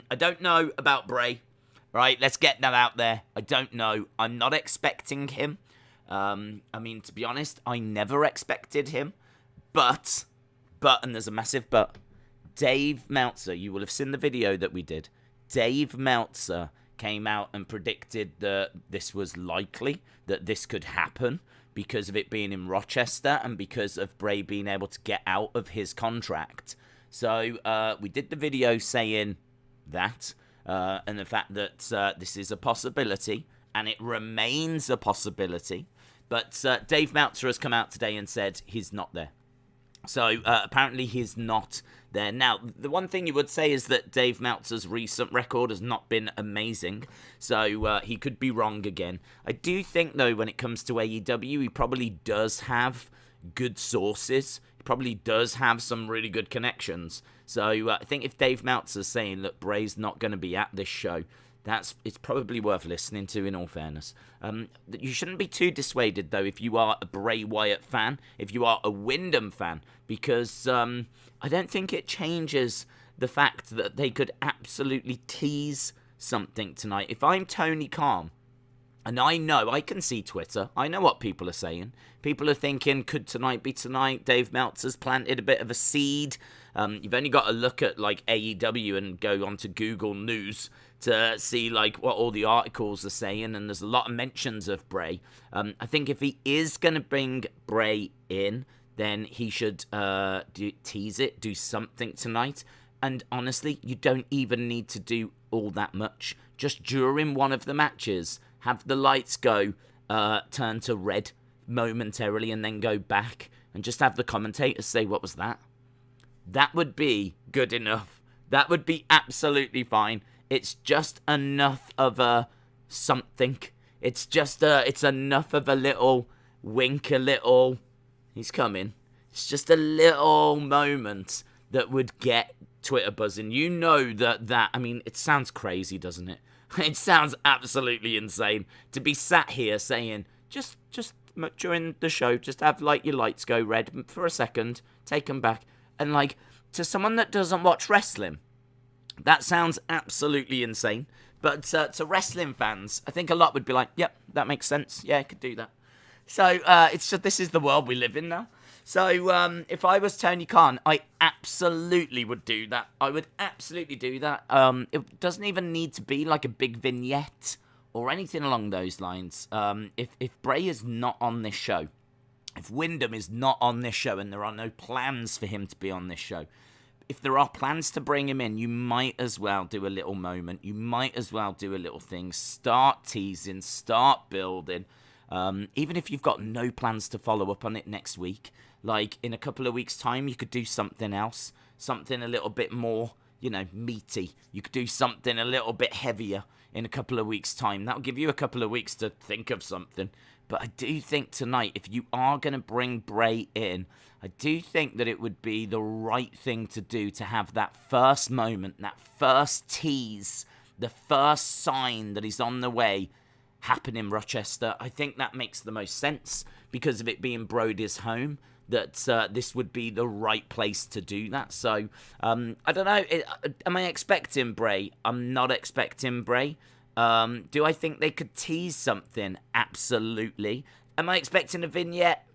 I don't know about Bray. Right, let's get that out there. I don't know. I'm not expecting him. I mean, to be honest, I never expected him. But, and there's a massive but, Dave Meltzer, you will have seen the video that we did. Dave Meltzer came out and predicted that this was likely, that this could happen because of it being in Rochester and because of Bray being able to get out of his contract. So we did the video saying that, and the fact that this is a possibility, and it remains a possibility. But Dave Meltzer has come out today and said he's not there. So apparently he's not there. Now, the one thing you would say is that Dave Meltzer's recent record has not been amazing. So he could be wrong again. I do think, though, when it comes to AEW, he probably does have good sources. He probably does have some really good connections. So I think if Dave Meltzer's saying, look, Bray's not going to be at this show, it's probably worth listening to, in all fairness. You shouldn't be too dissuaded, though, if you are a Bray Wyatt fan, if you are a Wyndham fan, because I don't think it changes the fact that they could absolutely tease something tonight. If I'm Tony Khan, and I know, I can see Twitter, I know what people are saying. People are thinking, could tonight be tonight? Dave Meltzer's planted a bit of a seed. You've only got to look at, like, AEW and go onto Google News to see, like, what all the articles are saying, and there's a lot of mentions of Bray. I think if he is going to bring Bray in, then he should tease it, do something tonight. And honestly, you don't even need to do all that much. Just during one of the matches, have the lights go, turn to red momentarily, and then go back, and just have the commentators say, what was that? That would be good enough. That would be absolutely fine. It's just enough of a something. It's just it's enough of a little wink, a little, he's coming. It's just a little moment that would get Twitter buzzing. You know that, I mean, it sounds crazy, doesn't it? It sounds absolutely insane to be sat here saying, just during the show, just have, like, your lights go red for a second, take them back. And, like, to someone that doesn't watch wrestling, that sounds absolutely insane. But to wrestling fans, I think a lot would be like, yep, that makes sense. Yeah, I could do that. So it's just, this is the world we live in now. So if I was Tony Khan, I absolutely would do that. I would absolutely do that. It doesn't even need to be like a big vignette or anything along those lines. If Bray is not on this show, if Wyndham is not on this show and there are no plans for him to be on this show, if there are plans to bring him in, you might as well do a little moment. You might as well do a little thing. Start teasing, start building. Even if you've got no plans to follow up on it next week, like in a couple of weeks' time, you could do something else. Something a little bit more, meaty. You could do something a little bit heavier in a couple of weeks' time. That'll give you a couple of weeks to think of something. But I do think tonight, if you are going to bring Bray in, I do think that it would be the right thing to do to have that first moment, that first tease, the first sign that he's on the way happen in Rochester. I think that makes the most sense because of it being Brody's home, that this would be the right place to do that. So, I don't know. Am I expecting Bray? I'm not expecting Bray. Do I think they could tease something? Absolutely. Am I expecting a vignette?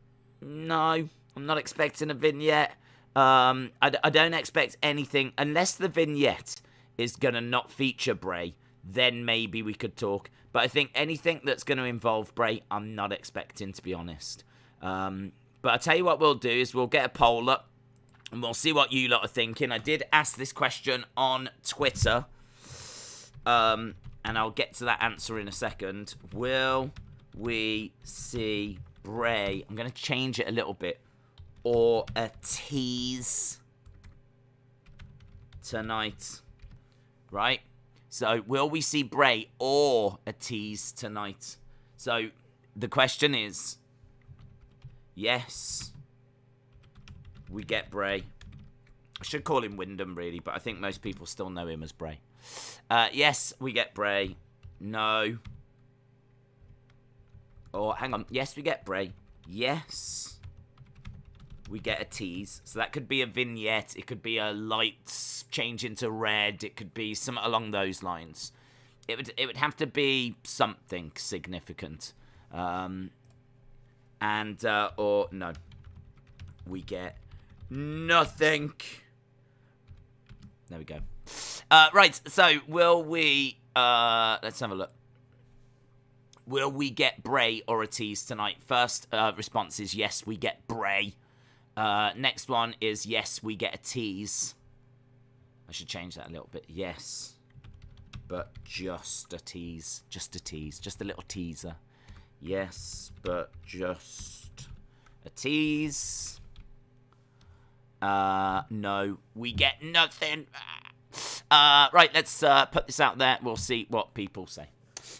No, I'm not expecting a vignette. I don't expect anything unless the vignette is going to not feature Bray. Then maybe we could talk. But I think anything that's going to involve Bray, I'm not expecting, to be honest. But I'll tell you what we'll do is we'll get a poll up and we'll see what you lot are thinking. I did ask this question on Twitter. And I'll get to that answer in a second. Will we see Bray? I'm going to change it a little bit. Or a tease tonight. Right? So, will we see Bray or a tease tonight? So, the question is, yes, we get Bray. I should call him Wyndham, really, but I think most people still know him as Bray. Yes, we get Bray. No. Or, hang on. Yes, we get Bray. Yes, we get a tease. So that could be a vignette. It could be a light change into red. It could be something along those lines. It would have to be something significant. Or no. We get nothing. There we go. Right, so will we... let's have a look. Will we get Bray or a tease tonight? First response is yes, we get Bray. Next one is yes, we get a tease. I should change that a little bit. Yes, but just a tease. Just a tease. Just a little teaser. Yes, but just a tease. No, we get nothing. Right, let's put this out there. We'll see what people say.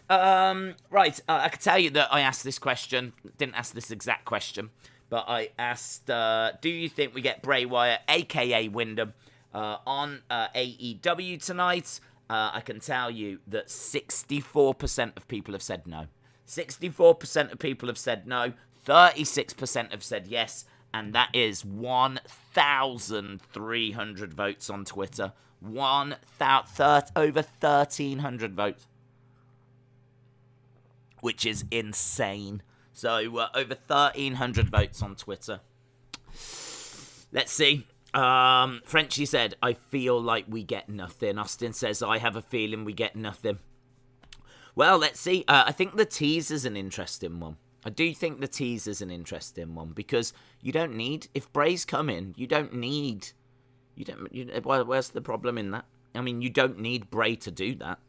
Right, I can tell you that I asked this question. Didn't ask this exact question, but I asked, do you think we get Bray Wyatt, a.k.a. Wyndham, on AEW tonight? I can tell you that 64% of people have said no. 64% of people have said no. 36% have said yes. And that is 1,300 votes on Twitter. Over 1,300 votes. Which is insane. So, over 1,300 votes on Twitter. Let's see. Frenchie said, I feel like we get nothing. Austin says, I have a feeling we get nothing. Well, let's see. I think the tease is an interesting one. I do think the tease is an interesting one because you don't need, if Bray's come in, where's the problem in that? I mean, you don't need Bray to do that.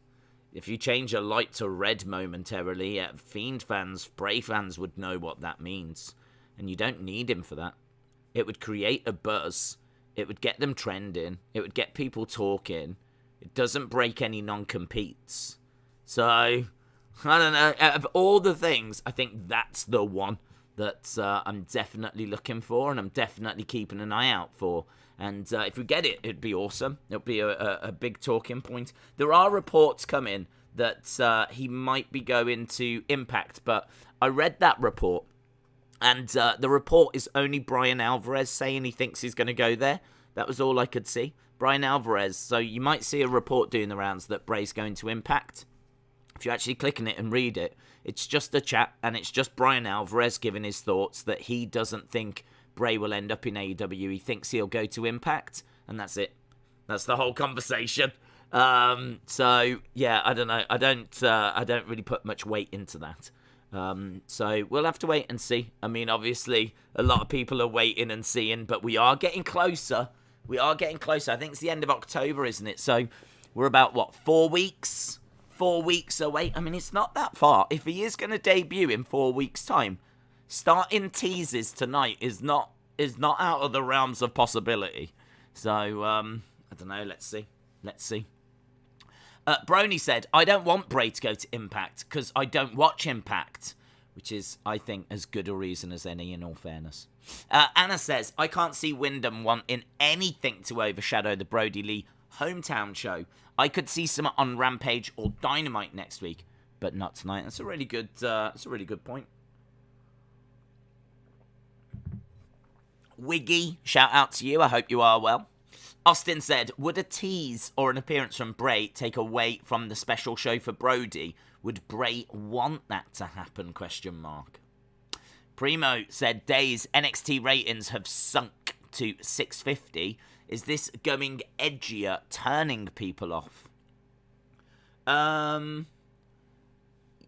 If you change a light to red momentarily, Fiend fans, Bray fans would know what that means. And you don't need him for that. It would create a buzz. It would get them trending. It would get people talking. It doesn't break any non-competes. So, I don't know. Out of all the things, I think that's the one that I'm definitely looking for and I'm definitely keeping an eye out for. And if we get it, it'd be awesome. It'll be a big talking point. There are reports coming that he might be going to Impact, but I read that report, and the report is only Brian Alvarez saying he thinks he's going to go there. That was all I could see. Brian Alvarez. So you might see a report doing the rounds that Bray's going to Impact. If you actually click on it and read it, it's just a chat, and it's just Brian Alvarez giving his thoughts that he doesn't think Bray will end up in AEW. He thinks he'll go to Impact, and that's it. That's the whole conversation. So yeah, I don't know. I don't really put much weight into that. So we'll have to wait and see. I mean, obviously, a lot of people are waiting and seeing, but we are getting closer. We are getting closer. I think it's the end of October, isn't it? So we're about 4 weeks? 4 weeks away. I mean, it's not that far. If he is going to debut in 4 weeks' time, starting teases tonight is not out of the realms of possibility. So, I don't know. Let's see. Brony said, I don't want Bray to go to Impact because I don't watch Impact, which is, I think, as good a reason as any, in all fairness. Anna says, I can't see Wyndham wanting anything to overshadow the Brody Lee hometown show. I could see some on Rampage or Dynamite next week, but not tonight. That's a really good point. Wiggy, shout out to you. I hope you are well. Austin said, would a tease or an appearance from Bray take away from the special show for Brody? Would Bray want that to happen? ? Primo said, Days NXT ratings have sunk to 650. Is this going edgier, turning people off?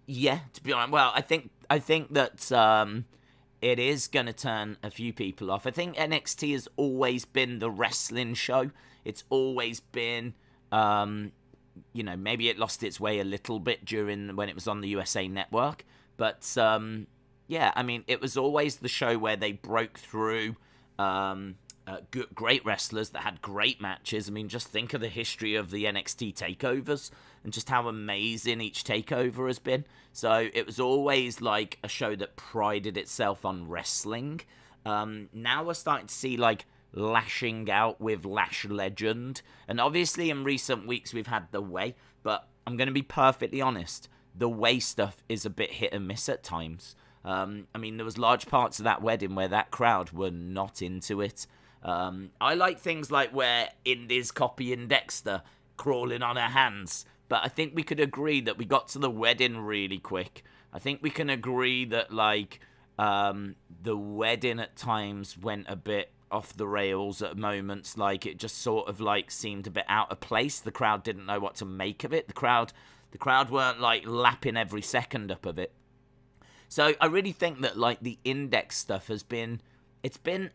Yeah, to be honest. Well, I think that it is going to turn a few people off. I think NXT has always been the wrestling show. It's always been, maybe it lost its way a little bit when it was on the USA Network. But, yeah, I mean, it was always the show where they broke through great wrestlers that had great matches. I mean, just think of the history of the NXT takeovers and just how amazing each takeover has been. So it was always like a show that prided itself on wrestling. Now we're starting to see like lashing out with Lash Legend. And obviously in recent weeks we've had The Way, but I'm going to be perfectly honest. The Way stuff is a bit hit and miss at times. I mean, there was large parts of that wedding where that crowd were not into it. I like things like where Indy's copying Dexter, crawling on her hands. But I think we could agree that we got to the wedding really quick. I think we can agree that, like, the wedding at times went a bit off the rails at moments. Like, it just sort of, like, seemed a bit out of place. The crowd didn't know what to make of it. The crowd weren't, like, lapping every second up of it. So I really think that, like, the Index stuff has been... It's been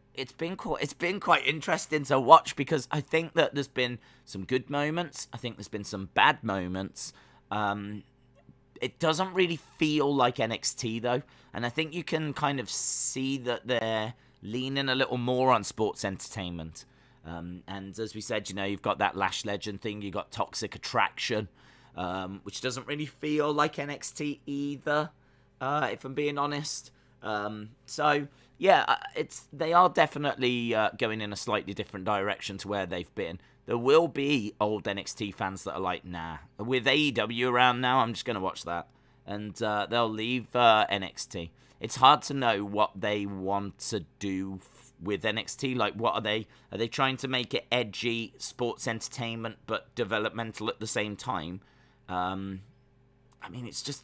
quite interesting to watch, because I think that there's been some good moments. I think there's been some bad moments. It doesn't really feel like NXT, though. And I think you can kind of see that they're leaning a little more on sports entertainment. And as we said, you know, you've got that Lash Legend thing. You've got Toxic Attraction, which doesn't really feel like NXT either, if I'm being honest. So... yeah, they are definitely going in a slightly different direction to where they've been. There will be old NXT fans that are like, nah, with AEW around now, I'm just going to watch that. And they'll leave NXT. It's hard to know what they want to do with NXT. Like, what are they? Are they trying to make it edgy, sports entertainment, but developmental at the same time? I mean, it's just...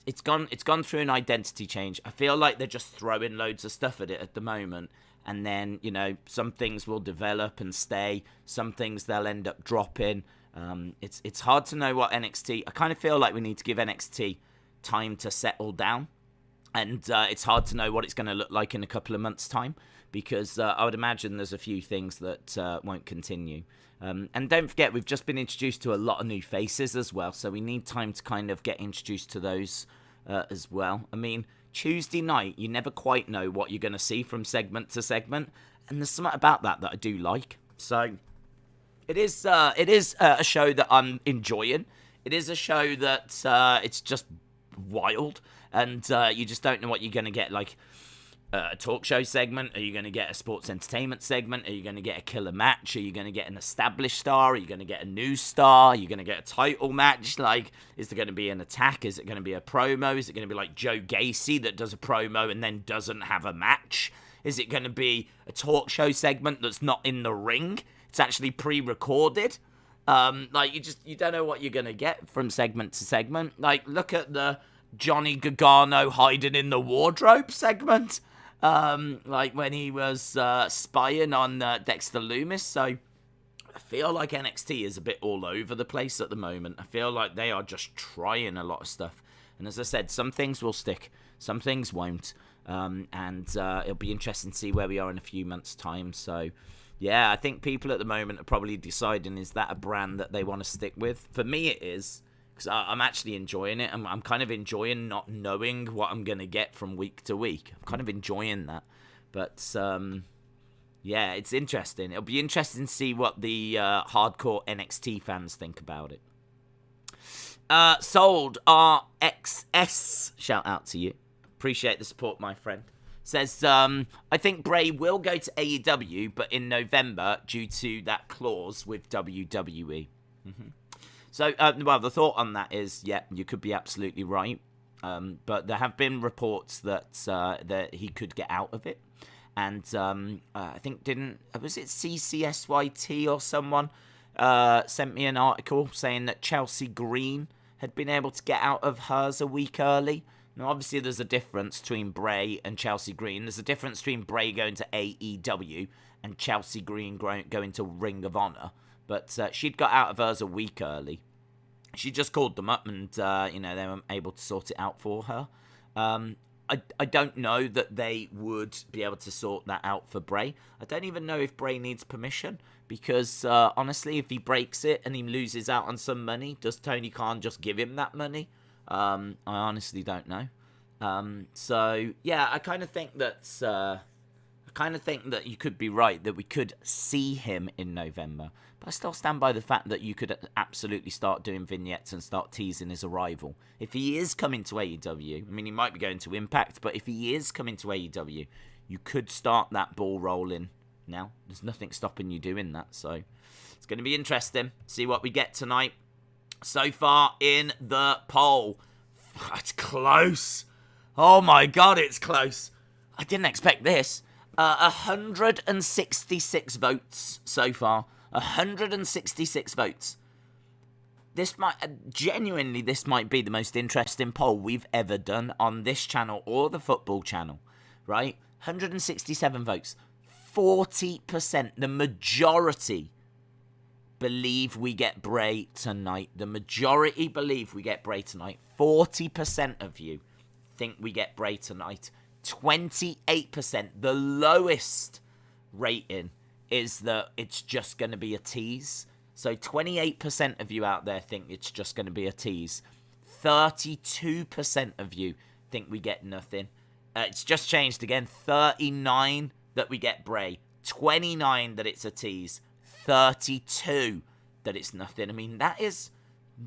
It's gone through an identity change. I feel like they're just throwing loads of stuff at it at the moment, and then, you know, some things will develop and stay, some things they'll end up dropping. It's hard to know what NXT... I kind of feel like we need to give NXT time to settle down, and it's hard to know what it's going to look like in a couple of months' time, because I would imagine there's a few things that won't continue. And don't forget, we've just been introduced to a lot of new faces as well, so we need time to kind of get introduced to those as well. I mean, Tuesday night, you never quite know what you're going to see from segment to segment, and there's something about that I do like. So it is a show that I'm enjoying. It is a show that it's just wild, and you just don't know what you're going to get. Like, a talk show segment? Are you going to get a sports entertainment segment? Are you going to get a killer match? Are you going to get an established star? Are you going to get a new star? Are you going to get a title match? Like, is there going to be an attack? Is it going to be a promo? Is it going to be like Joe Gacy that does a promo and then doesn't have a match? Is it going to be a talk show segment that's not in the ring? It's actually pre-recorded. Like, you don't know what you're going to get from segment to segment. Like, look at the Johnny Gargano hiding in the wardrobe segment. Like when he was spying on Dexter Lumis. So I feel like NXT is a bit all over the place at the moment. I feel like they are just trying a lot of stuff. And as I said, some things will stick, some things won't. And it'll be interesting to see where we are in a few months' time. So yeah, I think people at the moment are probably deciding, is that a brand that they want to stick with? For me, it is. Because I'm actually enjoying it. I'm kind of enjoying not knowing what I'm going to get from week to week. I'm kind of enjoying that. But, yeah, it's interesting. It'll be interesting to see what the hardcore NXT fans think about it. Sold RXS. Shout out to you. Appreciate the support, my friend. Says, I think Bray will go to AEW, but in November, due to that clause with WWE. Mm-hmm. So, well, the thought on that is, yeah, you could be absolutely right. But there have been reports that he could get out of it. And I think was it CCSYT or someone sent me an article saying that Chelsea Green had been able to get out of hers a week early. Now, obviously, there's a difference between Bray and Chelsea Green. There's a difference between Bray going to AEW and Chelsea Green going to Ring of Honor. But she'd got out of hers a week early. She just called them up and, you know, they were able to sort it out for her. I don't know that they would be able to sort that out for Bray. I don't even know if Bray needs permission because, honestly, if he breaks it and he loses out on some money, does Tony Khan just give him that money? I honestly don't know. So, yeah, I kind of think that you could be right, that we could see him in November. But I still stand by the fact that you could absolutely start doing vignettes and start teasing his arrival. If he is coming to AEW, I mean, he might be going to Impact, but if he is coming to AEW, you could start that ball rolling now. There's nothing stopping you doing that, so it's going to be interesting. See what we get tonight. So far in the poll, it's close. Oh my God, it's close. I didn't expect this. 166 votes so far. 166 votes. This might be the most interesting poll we've ever done on this channel or the football channel, right? 167 votes. 40%, the majority believe we get Bray tonight. The majority believe we get Bray tonight. 40% of you think we get Bray tonight. 28%, the lowest rating, is that it's just going to be a tease. So 28% of you out there think it's just going to be a tease. 32% of you think we get nothing. It's just changed again. 39 that we get Bray. 29 that it's a tease. 32 that it's nothing. I mean, that is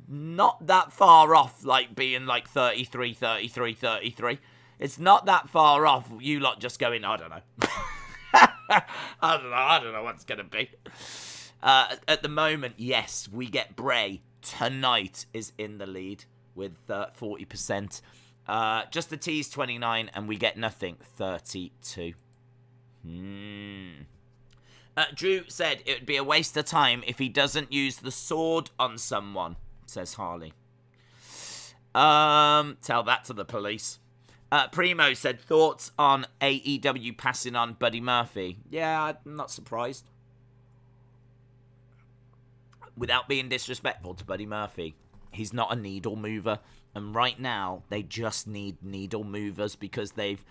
not that far off, like being like 33, 33, 33. It's not that far off. You lot just going, I don't know. I don't know what's going to be. At the moment, yes, we get Bray tonight is in the lead with 40%. Just the tease 29 and we get nothing 32. Drew said it would be a waste of time if he doesn't use the sword on someone, says Harley. Tell that to the police. Primo said thoughts on AEW passing on Buddy Murphy. Yeah, I'm not surprised. Without being disrespectful to Buddy Murphy, he's not a needle mover. And right now, they just need needle movers because they've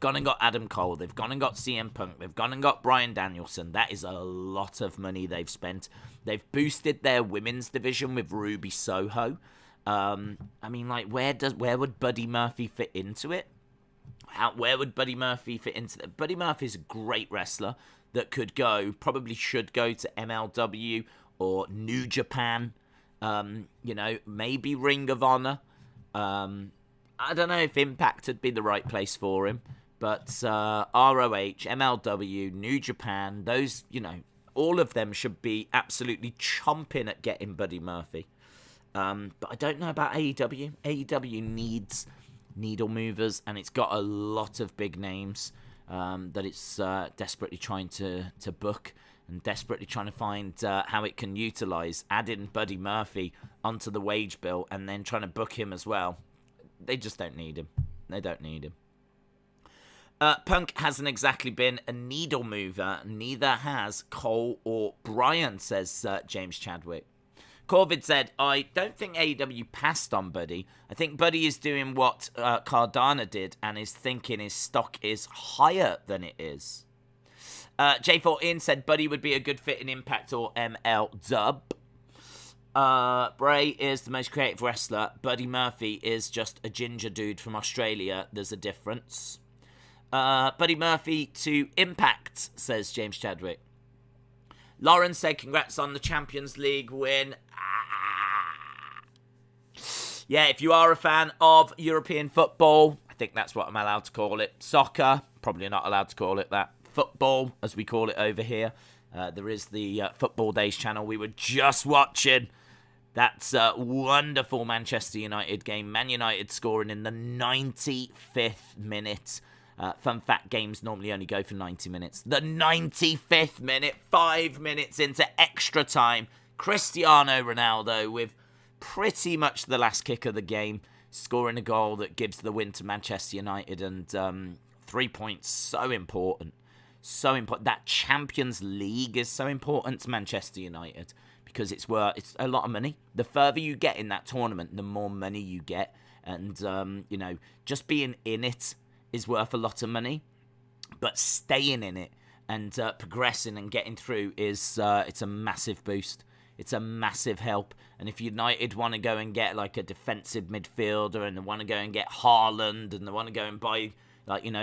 gone and got Adam Cole. They've gone and got CM Punk. They've gone and got Bryan Danielson. That is a lot of money they've spent. They've boosted their women's division with Ruby Soho. I mean, like, where would Buddy Murphy fit into it? Where would Buddy Murphy fit into it? Buddy Murphy's a great wrestler that probably should go to MLW or New Japan, maybe Ring of Honor. I don't know if Impact would be the right place for him, but ROH, MLW, New Japan, those, all of them should be absolutely chomping at getting Buddy Murphy. But I don't know about AEW. AEW needs needle movers, and it's got a lot of big names that it's desperately trying to book. And desperately trying to find how it can utilize adding Buddy Murphy onto the wage bill and then trying to book him as well. They just don't need him. They don't need him. Punk hasn't exactly been a needle mover. Neither has Cole or Bryan, says James Chadwick. Corvid said, I don't think AEW passed on Buddy. I think Buddy is doing what Cardano did and is thinking his stock is higher than it is. J14 said Buddy would be a good fit in Impact or ML Dub. Bray is the most creative wrestler. Buddy Murphy is just a ginger dude from Australia. There's a difference. Buddy Murphy to Impact, says James Chadwick. Lauren said congrats on the Champions League win. Yeah, if you are a fan of European football, I think that's what I'm allowed to call it. Soccer, probably not allowed to call it that. Football, as we call it over here. There is the Football Days channel we were just watching. That's a wonderful Manchester United game. Man United scoring in the 95th minute. Fun fact, games normally only go for 90 minutes. The 95th minute, 5 minutes into extra time. Cristiano Ronaldo with pretty much the last kick of the game, scoring a goal that gives the win to Manchester United. And 3 points, so important. So important. That Champions League is so important to Manchester United because it's a lot of money. The further you get in that tournament, the more money you get. And, just being in it is worth a lot of money. But staying in it and progressing and getting through it's a massive boost. It's a massive help. And if United want to go and get like a defensive midfielder and they want to go and get Haaland and they want to go and buy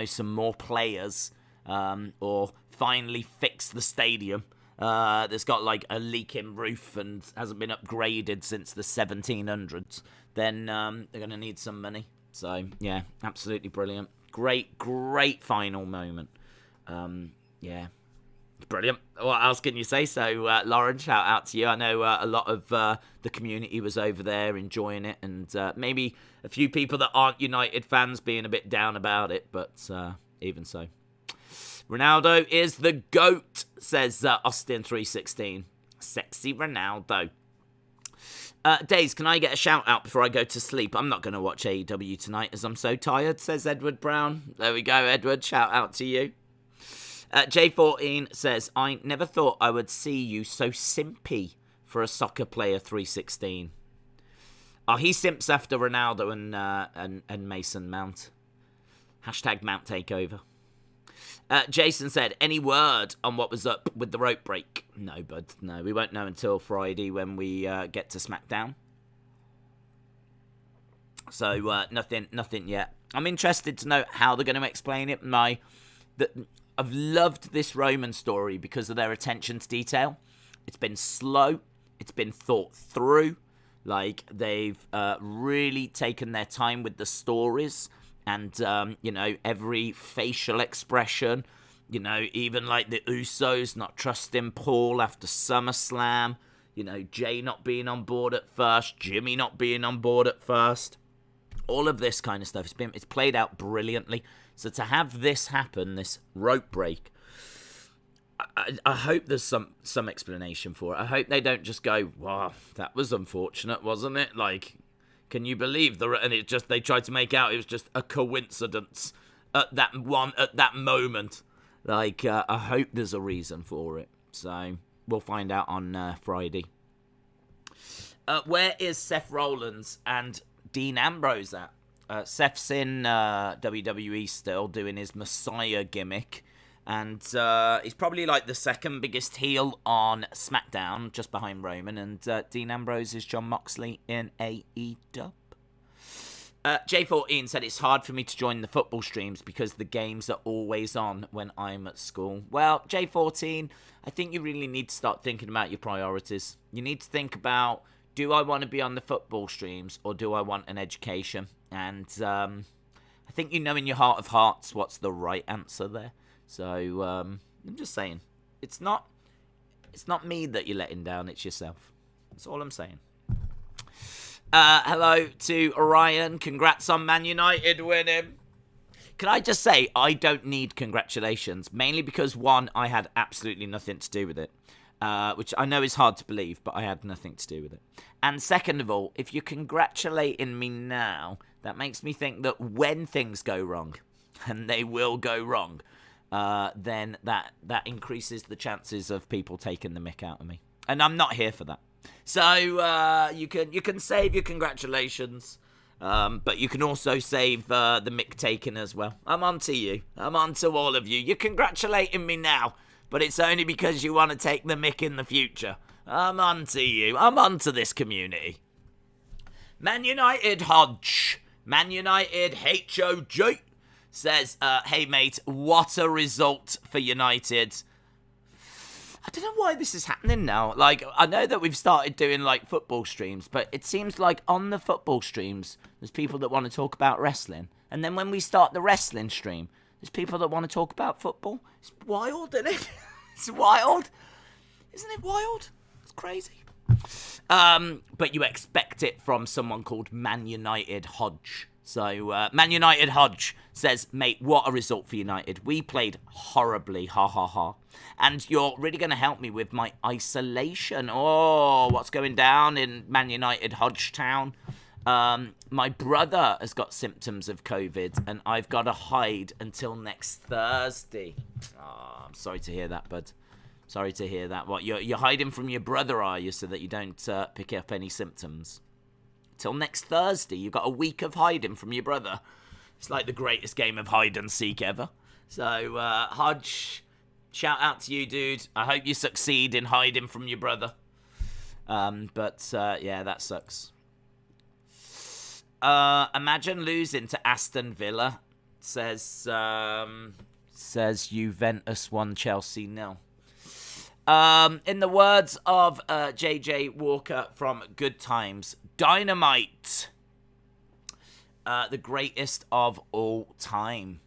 some more players, or finally fix the stadium that's got like a leaking roof and hasn't been upgraded since the 1700s, then they're going to need some money. So, yeah, absolutely brilliant. Great final moment. brilliant. What else can you say? So, Lauren, shout out to you. I know a lot of the community was over there enjoying it, and maybe a few people that aren't United fans being a bit down about it, but even so. Ronaldo is the GOAT, says Austin316. Sexy Ronaldo. Days, can I get a shout out before I go to sleep? I'm not going to watch AEW tonight as I'm so tired, says Edward Brown. There we go, Edward. Shout out to you. J14 says, I never thought I would see you so simpy for a soccer player 316. Oh, he simps after Ronaldo and Mason Mount. Hashtag Mount Takeover. Jason said, any word on what was up with the rope break? No, bud. No, we won't know until Friday when we get to SmackDown. So, nothing yet. I'm interested to know how they're going to explain it. I've loved this Roman story because of their attention to detail. It's been slow. It's been thought through. Like, they've really taken their time with the stories. And, every facial expression, even like the Usos not trusting Paul after SummerSlam, Jay not being on board at first, Jimmy not being on board at first, all of this kind of stuff. It's played out brilliantly. So to have this happen, this rope break, I hope there's some explanation for it. I hope they don't just go, wow, that was unfortunate, wasn't it? Like, can you believe they tried to make out it was just a coincidence at that moment. Like, I hope there's a reason for it. So we'll find out on Friday. Where is Seth Rollins and Dean Ambrose at? Seth's in WWE still doing his Messiah gimmick. And he's probably like the second biggest heel on SmackDown, just behind Roman. And Dean Ambrose is Jon Moxley in AEW. J14 said, it's hard for me to join the football streams because the games are always on when I'm at school. Well, J14, I think you really need to start thinking about your priorities. You need to think about, do I want to be on the football streams or do I want an education? And I think in your heart of hearts what's the right answer there. So, I'm just saying, it's not me that you're letting down, it's yourself. That's all I'm saying. Hello to Orion. Congrats on Man United winning. Can I just say, I don't need congratulations, mainly because, one, I had absolutely nothing to do with it, which I know is hard to believe, but I had nothing to do with it. And second of all, if you're congratulating me now, that makes me think that when things go wrong, and they will go wrong, then that increases the chances of people taking the mick out of me. And I'm not here for that. So you can save your congratulations, but you can also save the mick taking as well. I'm on to you. I'm on to all of you. You're congratulating me now, but it's only because you want to take the mick in the future. I'm on to you. I'm on to this community. Man United Hodge. Man United H.O.J. says, hey mate, what a result for United. I don't know why this is happening now. Like, I know that we've started doing, like, football streams, but it seems like on the football streams, there's people that want to talk about wrestling. And then when we start the wrestling stream, there's people that want to talk about football. It's wild, isn't it? It's wild. Isn't it wild? It's crazy. But you expect it from someone called Man United Hodge. So, Man United Hodge says, mate, what a result for United. We played horribly, ha ha ha. And you're really going to help me with my isolation. Oh, what's going down in Man United Hodge Town? My brother has got symptoms of COVID, and I've got to hide until next Thursday. Oh, I'm sorry to hear that, bud. Sorry to hear that. What, you're hiding from your brother, are you, so that you don't pick up any symptoms? Till next Thursday, you've got a week of hiding from your brother. It's like the greatest game of hide and seek ever. So, Hodge, shout out to you, dude. I hope you succeed in hiding from your brother. Yeah, that sucks. Imagine losing to Aston Villa, says Juventus 1, Chelsea 0. In the words of JJ Walker from Good Times, Dynamite, the greatest of all time.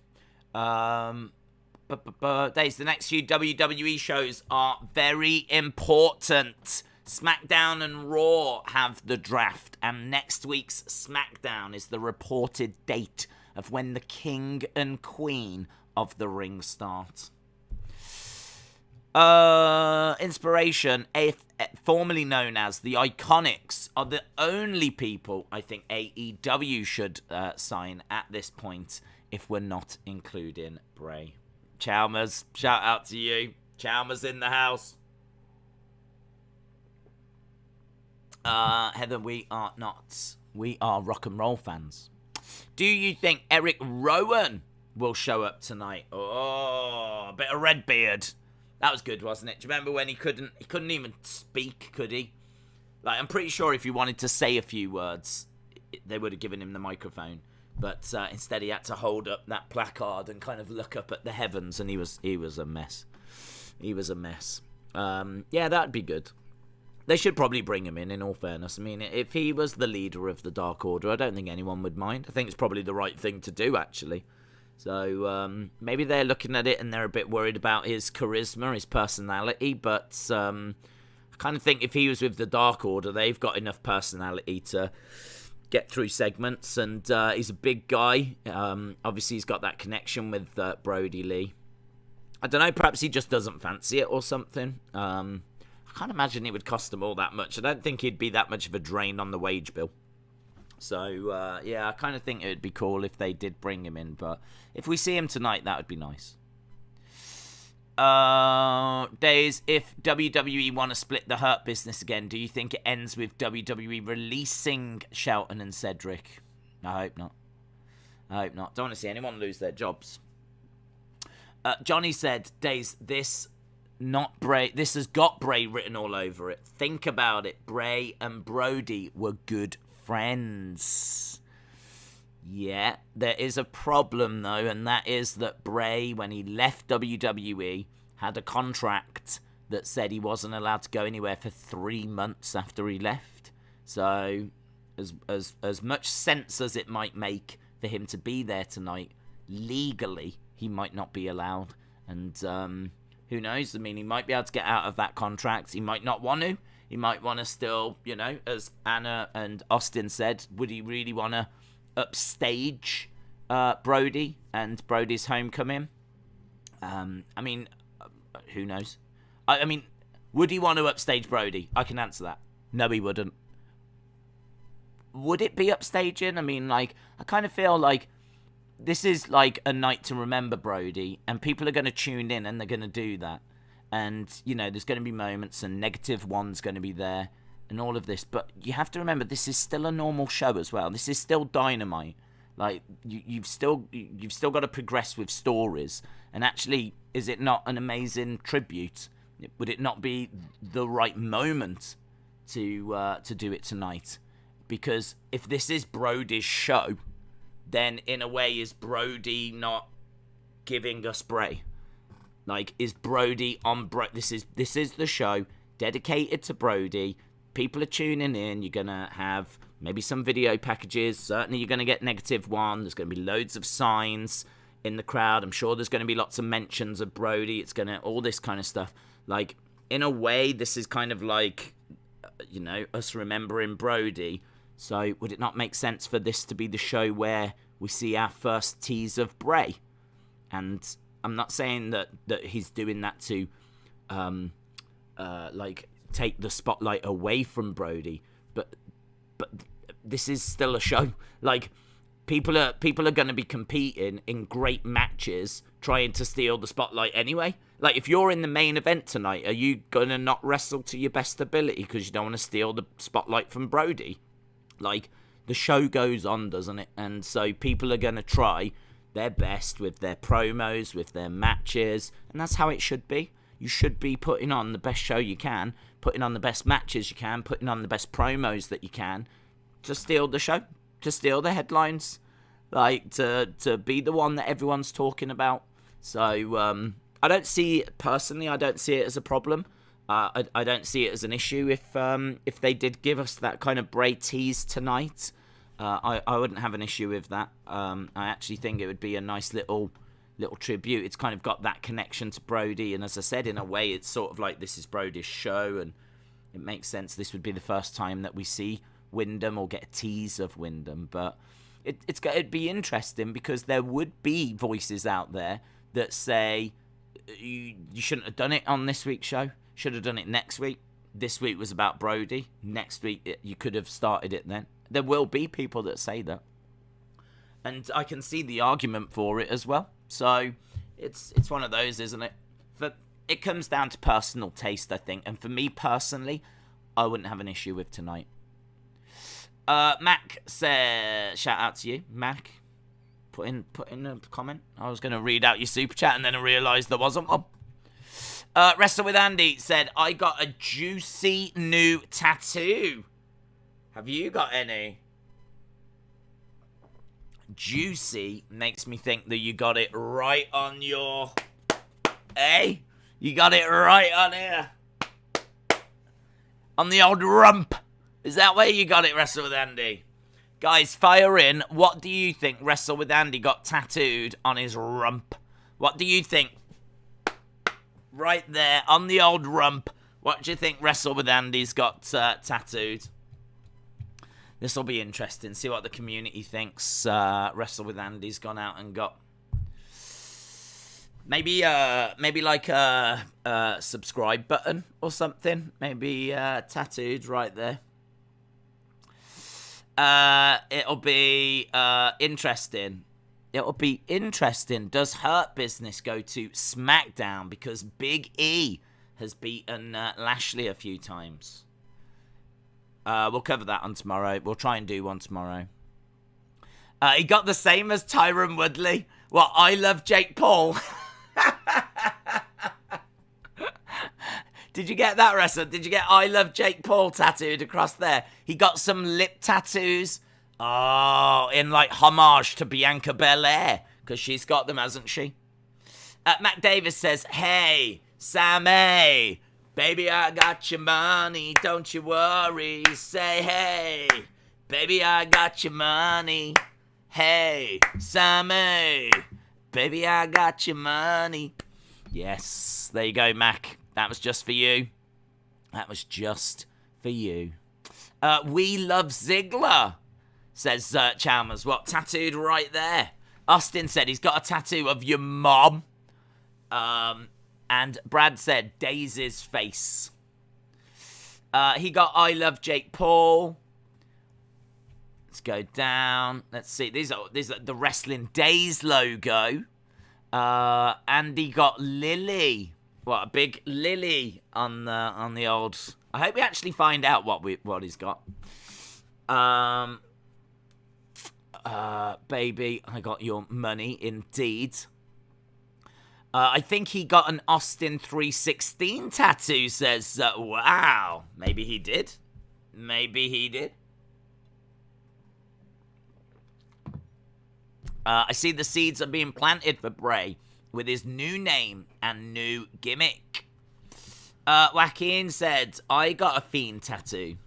days. The next few WWE shows are very important. SmackDown and Raw have the draft, and next week's SmackDown is the reported date of when the King and Queen of the Ring start. Inspiration, formerly known as the Iconics, are the only people I think AEW should sign at this point if we're not including Bray. Chalmers, shout out to you. Chalmers in the house. Heather, we are not. We are rock and roll fans. Do you think Eric Rowan will show up tonight? Oh, a bit of Redbeard. That was good, wasn't it? Do you remember when he couldn't even speak, could he? Like, I'm pretty sure if he wanted to say a few words, they would have given him the microphone. But instead he had to hold up that placard and kind of look up at the heavens, and he was a mess. He was a mess. Yeah, that'd be good. They should probably bring him in all fairness. I mean, if he was the leader of the Dark Order, I don't think anyone would mind. I think it's probably the right thing to do, actually. So maybe they're looking at it and they're a bit worried about his charisma, his personality. But I kind of think if he was with the Dark Order, they've got enough personality to get through segments. And he's a big guy. Obviously, he's got that connection with Brody Lee. I don't know, perhaps he just doesn't fancy it or something. I can't imagine it would cost him all that much. I don't think he'd be that much of a drain on the wage bill. So, yeah, I kind of think it would be cool if they did bring him in. But if we see him tonight, that would be nice. Days, if WWE want to split the Hurt Business again, do you think it ends with WWE releasing Shelton and Cedric? I hope not. I hope not. Don't want to see anyone lose their jobs. Johnny said, Days, this has got Bray written all over it. Think about it. Bray and Brody were good friends. Yeah, there is a problem though, and that is that Bray, when he left WWE, had a contract that said he wasn't allowed to go anywhere for 3 months after he left. So, as much sense as it might make for him to be there tonight, legally he might not be allowed. And who knows? I mean, he might be able to get out of that contract. He might not want to. He might want to still, you know, as Anna and Austin said, would he really want to upstage Brody and Brody's homecoming? I mean, who knows? I mean, would he want to upstage Brody? I can answer that. No, he wouldn't. Would it be upstaging? I mean, like, I kind of feel like this is like a night to remember Brody, and people are going to tune in and they're going to do that. And, you know, there's going to be moments and negative one's going to be there and all of this. But you have to remember, this is still a normal show as well. This is still Dynamite. Like, you've still got to progress with stories. And actually, is it not an amazing tribute? Would it not be the right moment to do it tonight? Because if this is Brody's show, then in a way, is Brody not giving us Bray? Like, is Brody on This is the show dedicated to Brody. People are tuning in. You're going to have maybe some video packages. Certainly you're going to get negative one. There's going to be loads of signs in the crowd. I'm sure there's going to be lots of mentions of Brody. It's going to, all this kind of stuff. Like, in a way, this is kind of like, you know, us remembering Brody. So would it not make sense for this to be the show where we see our first tease of Bray? And I'm not saying that he's doing that to, like, take the spotlight away from Brody, but this is still a show. Like, people are going to be competing in great matches, trying to steal the spotlight anyway. Like, if you're in the main event tonight, are you going to not wrestle to your best ability because you don't want to steal the spotlight from Brody? Like, the show goes on, doesn't it? And so people are going to try their best with their promos, with their matches, and that's how it should be. You should be putting on the best show you can, putting on the best matches you can, putting on the best promos that you can to steal the show, to steal the headlines, like to be the one that everyone's talking about. So I don't see it, personally, I don't see it as a problem. I don't see it as an issue if they did give us that kind of Bray tease tonight. I wouldn't have an issue with that. I actually think it would be a nice little little tribute. It's kind of got that connection to Brody, and as I said, in a way, it's sort of like this is Brody's show, and it makes sense this would be the first time that we see Wyndham or get a tease of Wyndham, but it'd be interesting because there would be voices out there that say you shouldn't have done it on this week's show, should have done it next week. This week was about Brody. Next week, you could have started it then. There will be people that say that. And I can see the argument for it as well. So it's one of those, isn't it? But it comes down to personal taste, I think. And for me personally, I wouldn't have an issue with tonight. Mac says, shout out to you, Mac. Put in a comment. I was going to read out your super chat and then I realised there wasn't one. Wrestle with Andy said, I got a juicy new tattoo. Have you got any? Juicy makes me think that you got it right on your... Hey? You got it right on here. On the old rump. Is that where you got it, Wrestle with Andy? Guys, fire in. What do you think Wrestle with Andy got tattooed on his rump? What do you think? Right there, on the old rump. What do you think Wrestle with Andy's got tattooed? This will be interesting. See what the community thinks. Wrestle with Andy's gone out and got... Maybe like a subscribe button or something. Maybe tattooed right there. It'll be interesting. It'll be interesting. Does Hurt Business go to SmackDown? Because Big E has beaten Lashley a few times. We'll cover that on tomorrow. We'll try and do one tomorrow. He got the same as Tyron Woodley. Well, I love Jake Paul. Did you get that, wrestler? Did you get I love Jake Paul tattooed across there? He got some lip tattoos. Oh, in like homage to Bianca Belair. Because she's got them, hasn't she? Matt Davis says, hey, Sammy. Baby, I got your money. Don't you worry. Say, hey. Baby, I got your money. Hey, Sammy. Baby, I got your money. Yes, there you go, Mac. That was just for you. That was just for you. We love Ziggler, says Chalmers. What, tattooed right there? Austin said he's got a tattoo of your mom. And Brad said Daisy's face. He got I love Jake Paul. Let's go down. Let's see. These are the Wrestling Days logo. And he got Lily. What, a big Lily on the old... I hope we actually find out what he's got. Baby, I got your money, indeed. I think he got an Austin 316 tattoo, says, wow. Maybe he did. Maybe he did. I see the seeds are being planted for Bray with his new name and new gimmick. Joaquin said, I got a Fiend tattoo.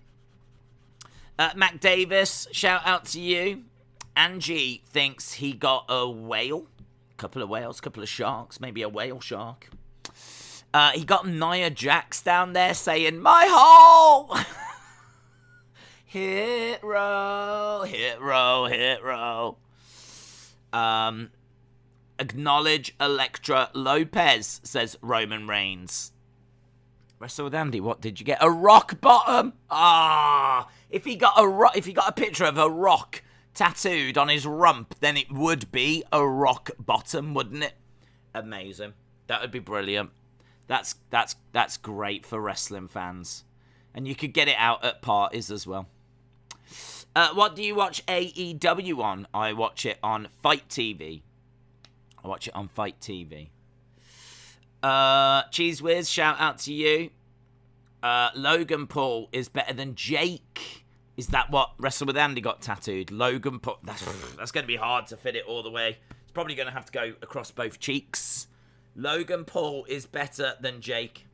Mac Davis, shout out to you. Angie thinks he got a whale. Couple of whales, couple of sharks, maybe a whale shark. He got Nia Jax down there saying, my hole! Hit row, hit row, hit row. Acknowledge Elektra Lopez, says Roman Reigns. Wrestle with Andy, what did you get? A rock bottom? If he got a picture of a rock tattooed on his rump, then it would be a rock bottom, wouldn't it? Amazing. That would be brilliant. That's great for wrestling fans. And you could get it out at parties as well. What do you watch AEW on? I watch it on Fight TV. Cheese Whiz, shout out to you. Logan Paul is better than Jake. Is that what Wrestle with Andy got tattooed? Logan Paul. That's going to be hard to fit it all the way. It's probably going to have to go across both cheeks. Logan Paul is better than Jake.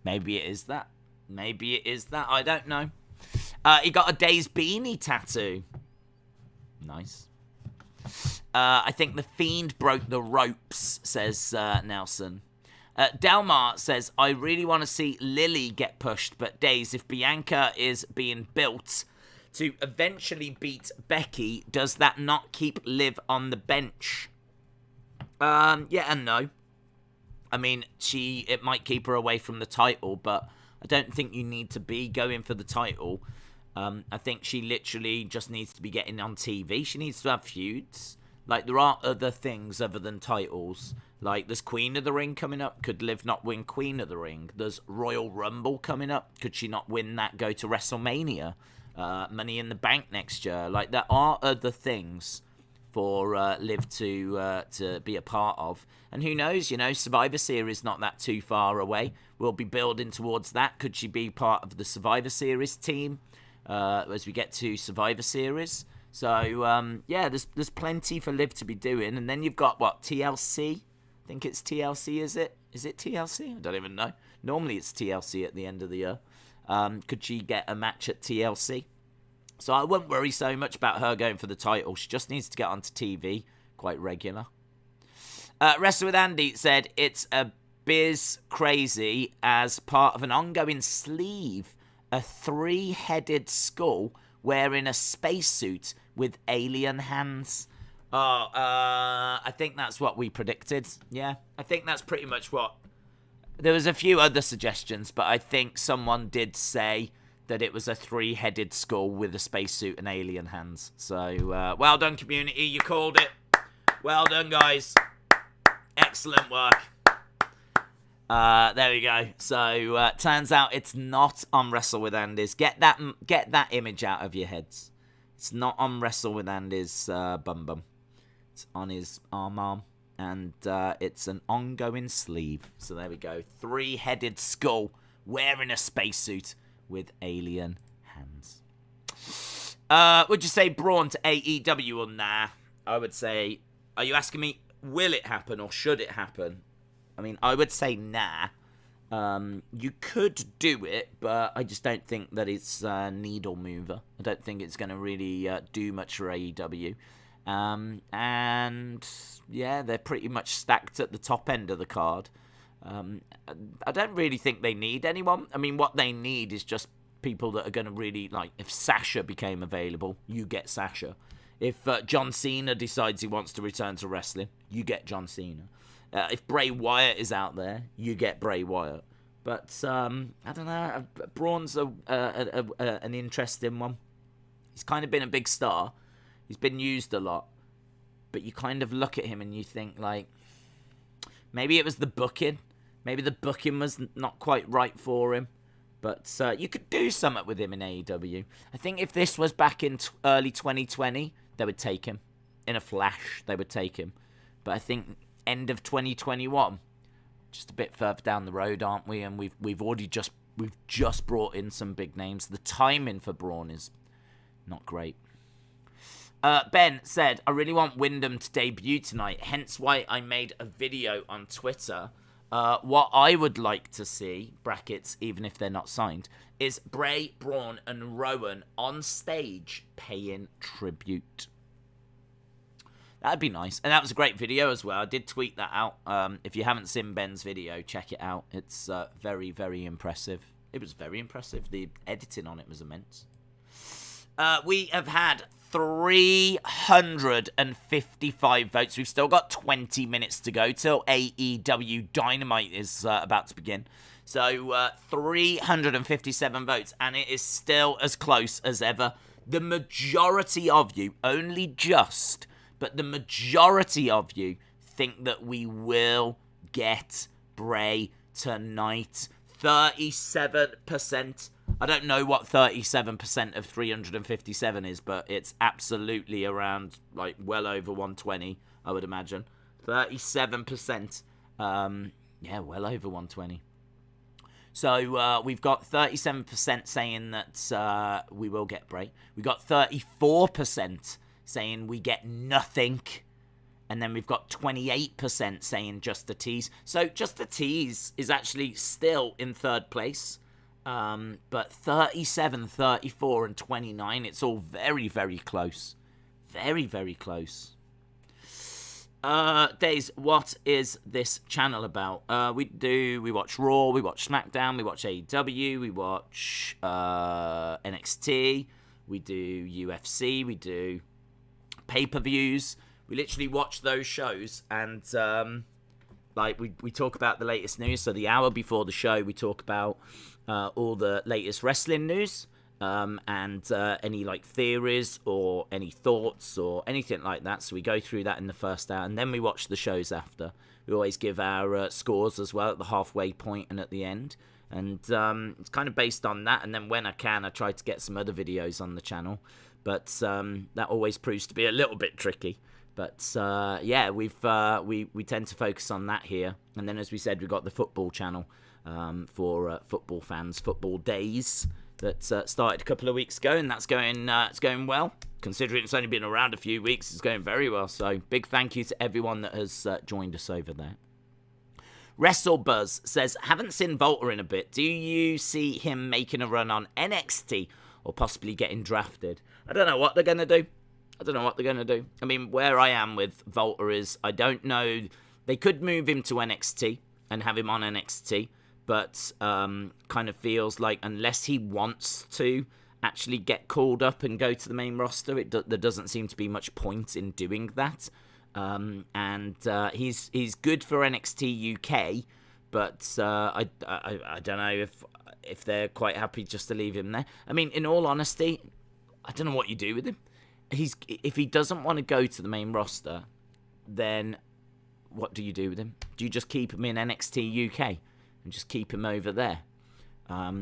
Maybe it is that. I don't know. He got a Days Beanie tattoo. Nice. I think the Fiend broke the ropes, says Nelson. Delmar says, I really want to see Lily get pushed, but days, if Bianca is being built to eventually beat Becky, does that not keep Liv on the bench? Yeah and no. I mean, it might keep her away from the title, but I don't think you need to be going for the title. I think she literally just needs to be getting on TV. She needs to have feuds. Like, there are other things other than titles. Like, there's Queen of the Ring coming up. Could Liv not win Queen of the Ring? There's Royal Rumble coming up. Could she not win that, go to WrestleMania? Money in the Bank next year. Like, there are other things for Liv to be a part of. And who knows, Survivor Series not that too far away. We'll be building towards that. Could she be part of the Survivor Series team as we get to Survivor Series? So, yeah, there's plenty for Liv to be doing. And then you've got, TLC? I think it's TLC, is it? Is it TLC? I don't even know. Normally it's TLC at the end of the year. Could she get a match at TLC? So I wouldn't worry so much about her going for the title. She just needs to get onto TV quite regular. Wrestle with Andy said, it's a biz crazy as part of an ongoing sleeve, a 3-headed skull wearing a spacesuit with alien hands. I think that's what we predicted. Yeah, I think that's pretty much what... There was a few other suggestions, but I think someone did say that it was a 3-headed skull with a spacesuit and alien hands. So, well done, community. You called it. Well done, guys. Excellent work. There we go. So, turns out it's not on Wrestle with Andy's. Get that image out of your heads. It's not on Wrestle with Andy's bum. It's on his arm. And it's an ongoing sleeve. So there we go. 3-headed skull wearing a spacesuit with alien hands. Would you say Braun to AEW or nah? I would say, are you asking me, will it happen or should it happen? I mean, I would say nah. You could do it, but I just don't think that it's a needle mover. I don't think it's going to really do much for AEW. And yeah, they're pretty much stacked at the top end of the card. I don't really think they need anyone. I mean, what they need is just people that are going to really, like, if Sasha became available, you get Sasha. If John Cena decides he wants to return to wrestling, you get John Cena. If Bray Wyatt is out there, you get Bray Wyatt. But, I don't know, Braun's an interesting one. He's kind of been a big star. He's been used a lot. But you kind of look at him and you think, like, maybe it was the booking. Maybe the booking was not quite right for him. But you could do something with him in AEW. I think if this was back in early 2020, they would take him. In a flash, they would take him. But I think end of 2021, just a bit further down the road, aren't we? And we've just brought in some big names. The timing for Braun is not great. Ben said, I really want Wyndham to debut tonight, hence why I made a video on Twitter. What I would like to see, brackets, even if they're not signed, is Bray, Braun, and Rowan on stage paying tribute. That'd be nice. And that was a great video as well. I did tweet that out. If you haven't seen Ben's video, check it out. It's very, very impressive. It was very impressive. The editing on it was immense. We have had 355 votes. We've still got 20 minutes to go till AEW Dynamite is about to begin. So 357 votes, and it is still as close as ever. The majority of you, only just, but the majority of you think that we will get Bray tonight. 37%. I don't know what 37% of 357 is, but it's absolutely around, like, well over 120, I would imagine. 37%. Yeah, well over 120. So we've got 37% saying that we will get Bray. We've got 34% saying we get nothing. And then we've got 28% saying just the tease. So just the tease is actually still in third place. But 37, 34, and 29, it's all very, very close. Very, very close. Days, what is this channel about? We watch Raw, we watch SmackDown, we watch AEW, we watch NXT, we do UFC, we do pay-per-views. We literally watch those shows, and we talk about the latest news. So the hour before the show, we talk about all the latest wrestling news. And any theories or any thoughts or anything like that. So we go through that in the first hour, and then we watch the shows after. We always give our scores as well at the halfway point and at the end. And it's kind of based on that. And then when I can, I try to get some other videos on the channel. But that always proves to be a little bit tricky. But we tend to focus on that here. And then, as we said, we've got the football channel for football fans, Football Days. That started a couple of weeks ago, and that's going well. Considering it's only been around a few weeks, it's going very well. So big thank you to everyone that has joined us over there. WrestleBuzz says, haven't seen Volta in a bit. Do you see him making a run on NXT or possibly getting drafted? I don't know what they're going to do. I mean, where I am with Volta is I don't know. They could move him to NXT and have him on NXT. But kind of feels like unless he wants to actually get called up and go to the main roster, there doesn't seem to be much point in doing that. He's good for NXT UK, but I don't know if they're quite happy just to leave him there. I mean, in all honesty, I don't know what you do with him. If he doesn't want to go to the main roster, then what do you do with him? Do you just keep him in NXT UK? And just keep him over there.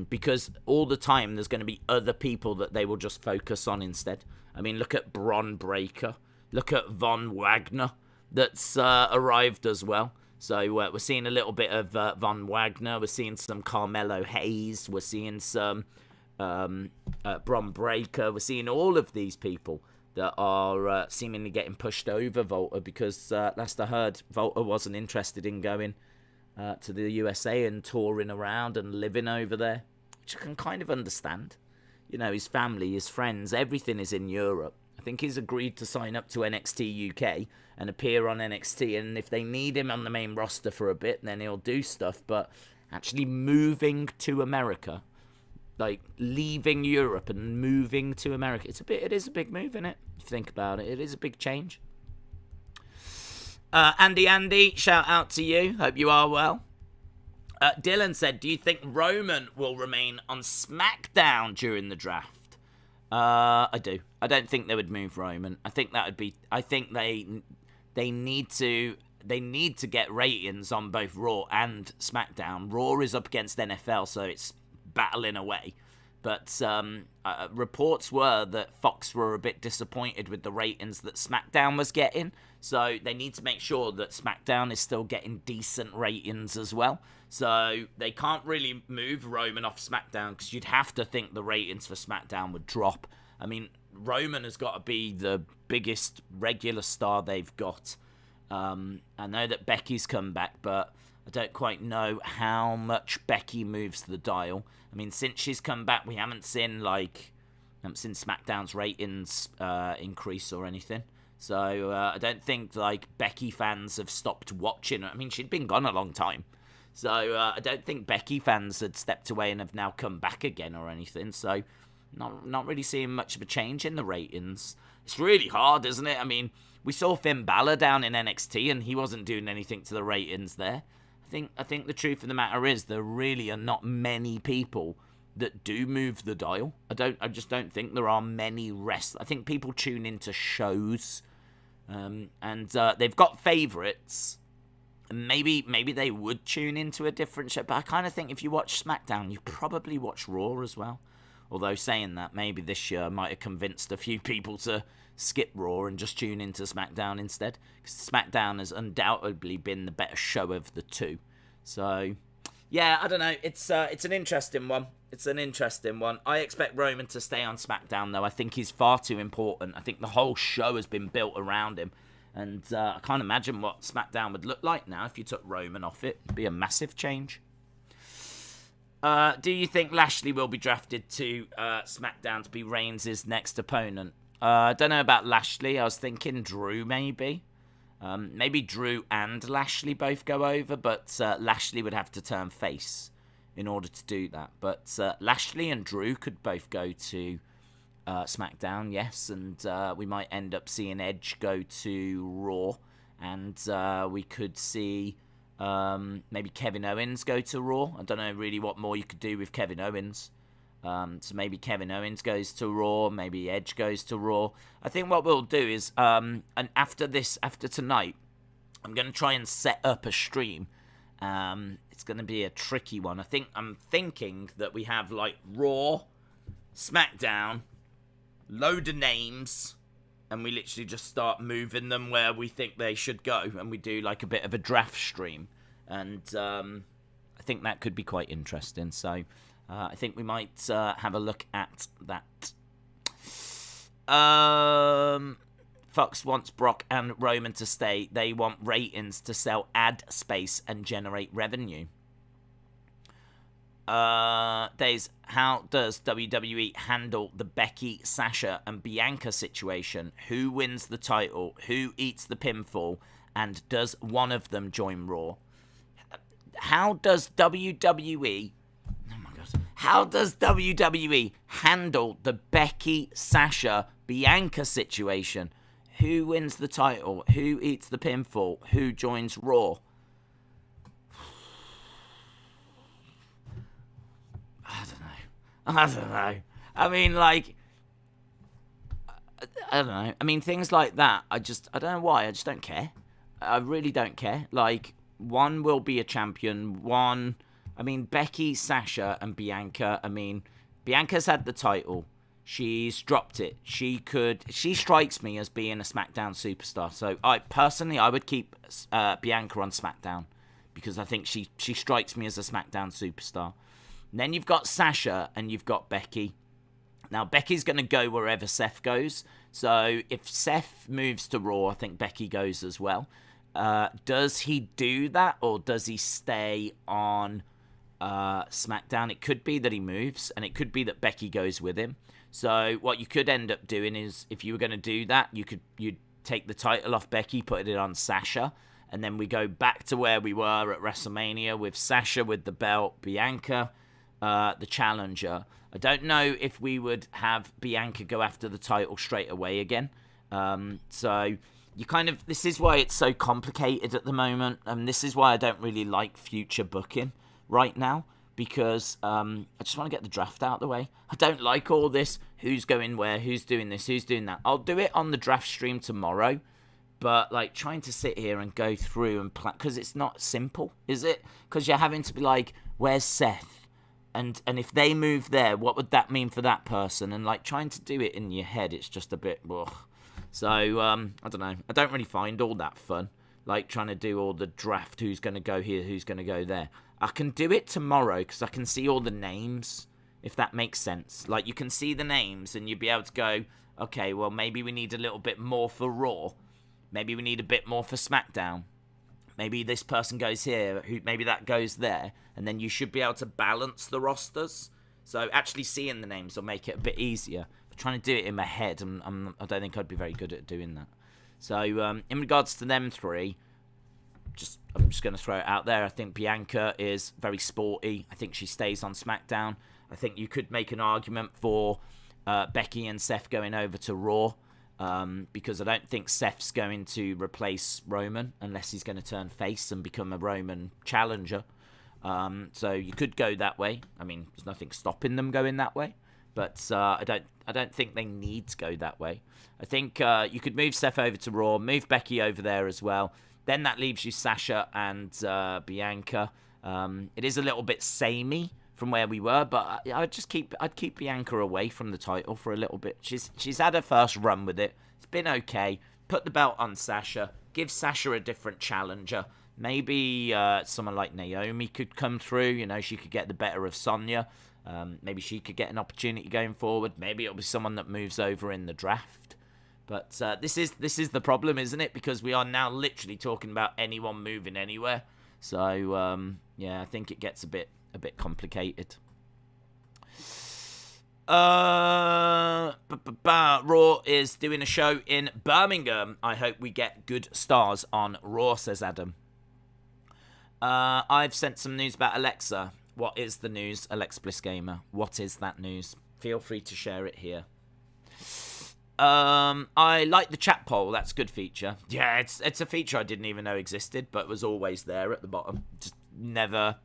Because all the time there's going to be other people that they will just focus on instead. I mean, look at Bron Breakker. Look at Von Wagner that's arrived as well. So we're seeing a little bit of Von Wagner. We're seeing some Carmelo Hayes. We're seeing some Bron Breakker. We're seeing all of these people that are seemingly getting pushed over Volta because last I heard, Volta wasn't interested in going to the USA and touring around and living over there, which I can kind of understand. You know, his family, his friends, everything is in Europe. I think he's agreed to sign up to NXT UK and appear on NXT, and if they need him on the main roster for a bit, then he'll do stuff. But actually moving to America, like leaving Europe and moving to America, it is a big move, isn't it? If you think about it, it is a big change. Andy, shout out to you. Hope you are well. Dylan said, do you think Roman will remain on SmackDown during the draft? I do. I don't think they would move Roman. I think they need to get ratings on both Raw and SmackDown. Raw is up against NFL, so it's battling away. But reports were that Fox were a bit disappointed with the ratings that SmackDown was getting. So they need to make sure that SmackDown is still getting decent ratings as well. So they can't really move Roman off SmackDown because you'd have to think the ratings for SmackDown would drop. I mean, Roman has got to be the biggest regular star they've got. I know that Becky's come back, but I don't quite know how much Becky moves the dial. I mean, since she's come back, we haven't seen SmackDown's ratings increase or anything. So I don't think Becky fans have stopped watching. I mean, she'd been gone a long time. So I don't think Becky fans had stepped away and have now come back again or anything. So not really seeing much of a change in the ratings. It's really hard, isn't it? I mean, we saw Finn Balor down in NXT and he wasn't doing anything to the ratings there. I think the truth of the matter is there really are not many people that do move the dial. I just don't think there are many wrestlers. I think people tune into shows, and they've got favourites. Maybe they would tune into a different show, but I kind of think if you watch SmackDown, you probably watch Raw as well. Although saying that, maybe this year might have convinced a few people to skip Raw and just tune into SmackDown instead. Because SmackDown has undoubtedly been the better show of the two. So, yeah, I don't know. It's an interesting one. I expect Roman to stay on SmackDown, though. I think he's far too important. I think the whole show has been built around him. And I can't imagine what SmackDown would look like now if you took Roman off it. It'd be a massive change. Do you think Lashley will be drafted to SmackDown to be Reigns' next opponent? I don't know about Lashley. I was thinking Drew, maybe. Maybe Drew and Lashley both go over, but Lashley would have to turn face in order to do that. But Lashley and Drew could both go to SmackDown, yes, and we might end up seeing Edge go to Raw, and we could see maybe Kevin Owens go to Raw. I don't know really what more you could do with Kevin Owens. So maybe Kevin Owens goes to Raw, maybe Edge goes to Raw. I think what we'll do is, and after tonight, I'm going to try and set up a stream. It's going to be a tricky one. I'm thinking that we have like Raw, SmackDown, load of names, and we literally just start moving them where we think they should go, and we do like a bit of a draft stream. And I think that could be quite interesting. So I think we might have a look at that. Fox wants Brock and Roman to stay. They want ratings to sell ad space and generate revenue. Days, how does WWE handle the Becky, Sasha, and Bianca situation? Who wins the title? Who eats the pinfall? And does one of them join Raw? How does WWE... How does WWE handle the Becky, Sasha, Bianca situation? Who wins the title? Who eats the pinfall? Who joins Raw? I don't know. I mean, like, I don't know. I mean, things like that, I don't know why. I just don't care. I really don't care. Like, one will be a champion. One... I mean, Becky, Sasha, and Bianca. I mean, Bianca's had the title. She's dropped it. She strikes me as being a SmackDown superstar. So, I would keep Bianca on SmackDown because I think she strikes me as a SmackDown superstar. And then you've got Sasha and you've got Becky. Now, Becky's going to go wherever Seth goes. So, if Seth moves to Raw, I think Becky goes as well. Does he do that, or does he stay on SmackDown? It could be that he moves, and it could be that Becky goes with him. So what you could end up doing is, if you were going to do that, you'd take the title off Becky, put it on Sasha, and then we go back to where we were at WrestleMania with Sasha with the belt, Bianca the challenger. I don't know if we would have Bianca go after the title straight away again. So you this is why it's so complicated at the moment, and this is why I don't really like future booking right now, because I just want to get the draft out of the way. I don't like all this, who's going where, who's doing this, who's doing that. I'll do it on the draft stream tomorrow, but like trying to sit here and go through and plan, because it's not simple, is it? Because you're having to be like, where's Seth? And if they move there, what would that mean for that person? And like trying to do it in your head, it's just a bit, ugh. So, I don't know. I don't really find all that fun, like trying to do all the draft, who's going to go here, who's going to go there. I can do it tomorrow because I can see all the names, if that makes sense. Like, you can see the names and you'll be able to go, okay, well, maybe we need a little bit more for Raw. Maybe we need a bit more for SmackDown. Maybe this person goes here, maybe that goes there. And then you should be able to balance the rosters. So actually seeing the names will make it a bit easier. But trying to do it in my head, I don't think I'd be very good at doing that. So in regards to them three, I'm just going to throw it out there. I think Bianca is very sporty. I think she stays on SmackDown. I think you could make an argument for Becky and Seth going over to Raw, because I don't think Seth's going to replace Roman unless he's going to turn face and become a Roman challenger. So you could go that way. I mean, there's nothing stopping them going that way, but I don't think they need to go that way. I think you could move Seth over to Raw, move Becky over there as well. Then that leaves you Sasha and Bianca. It is a little bit samey from where we were, but I'd keep Bianca away from the title for a little bit. She's had her first run with it. It's been okay. Put the belt on Sasha. Give Sasha a different challenger. Maybe someone like Naomi could come through. You know, she could get the better of Sonya. Maybe she could get an opportunity going forward. Maybe it'll be someone that moves over in the draft. But this is the problem, isn't it? Because we are now literally talking about anyone moving anywhere. So yeah, I think it gets a bit complicated. Raw is doing a show in Birmingham. I hope we get good stars on Raw, says Adam. I've sent some news about Alexa. What is the news, Alexa Bliss Gamer? What is that news? Feel free to share it here. I like the chat poll. That's a good feature. Yeah, it's a feature I didn't even know existed, but was always there at the bottom. Just never...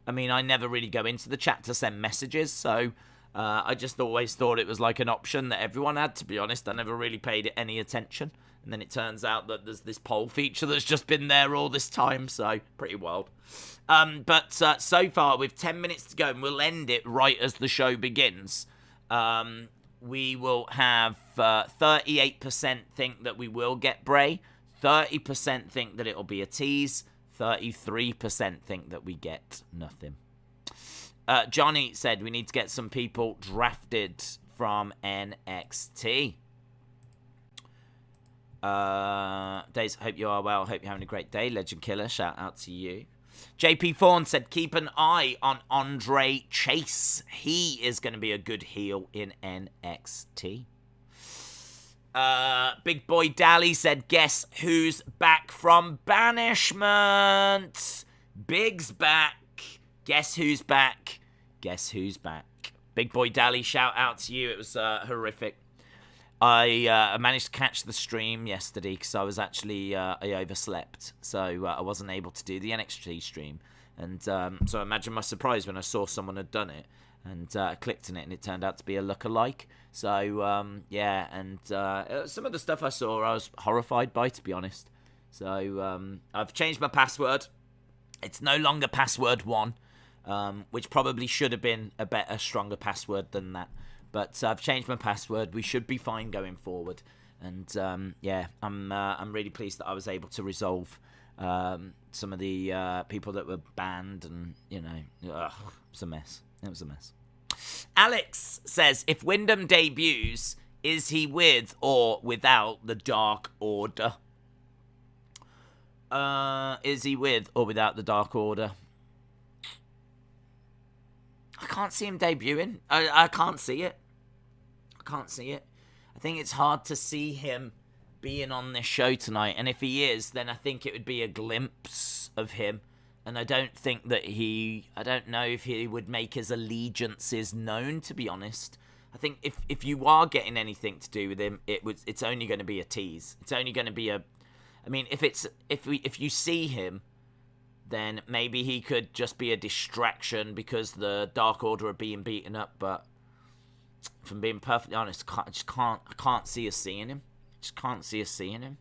I mean, I never really go into the chat to send messages, so I just always thought it was like an option that everyone had, to be honest. I never really paid it any attention. And then it turns out that there's this poll feature that's just been there all this time, so pretty wild. But so far, with 10 minutes to go, and we'll end it right as the show begins, we will have 38% think that we will get Bray, 30% think that it'll be a tease, 33% think that we get nothing. Johnny said we need to get some people drafted from NXT. Days, hope you are well. Hope you're having a great day. Legend Killer, shout out to you. JP Fawn said keep an eye on Andre Chase. He is going to be a good heel in NXT. Big Boy Dally said guess who's back from banishment. Big's back. Guess who's back. Guess who's back. Big Boy Dally, shout out to you. It was horrific. I managed to catch the stream yesterday because I was actually, I overslept. So I wasn't able to do the NXT stream. And so imagine my surprise when I saw someone had done it. And I clicked on it and it turned out to be a lookalike. So, yeah, and some of the stuff I saw I was horrified by, to be honest. So I've changed my password. It's no longer password 1, which probably should have been a better, stronger password than that. But I've changed my password. We should be fine going forward. And yeah, I'm really pleased that I was able to resolve some of the people that were banned, and you know, it was a mess. It was a mess. Alex says, if Wyndham debuts, is he with or without the Dark Order? Is he with or without the Dark Order? I can't see him debuting. I can't see it. I can't see it. I think it's hard to see him being on this show tonight. And if he is, then I think it would be a glimpse of him. And I don't think that I don't know if he would make his allegiances known, to be honest. I think if you are getting anything to do with him, it's only going to be a tease. It's only going to be I mean, if you see him, then maybe he could just be a distraction because the Dark Order are being beaten up. But if I'm being perfectly honest, I can't see us seeing him. Just can't see us seeing him.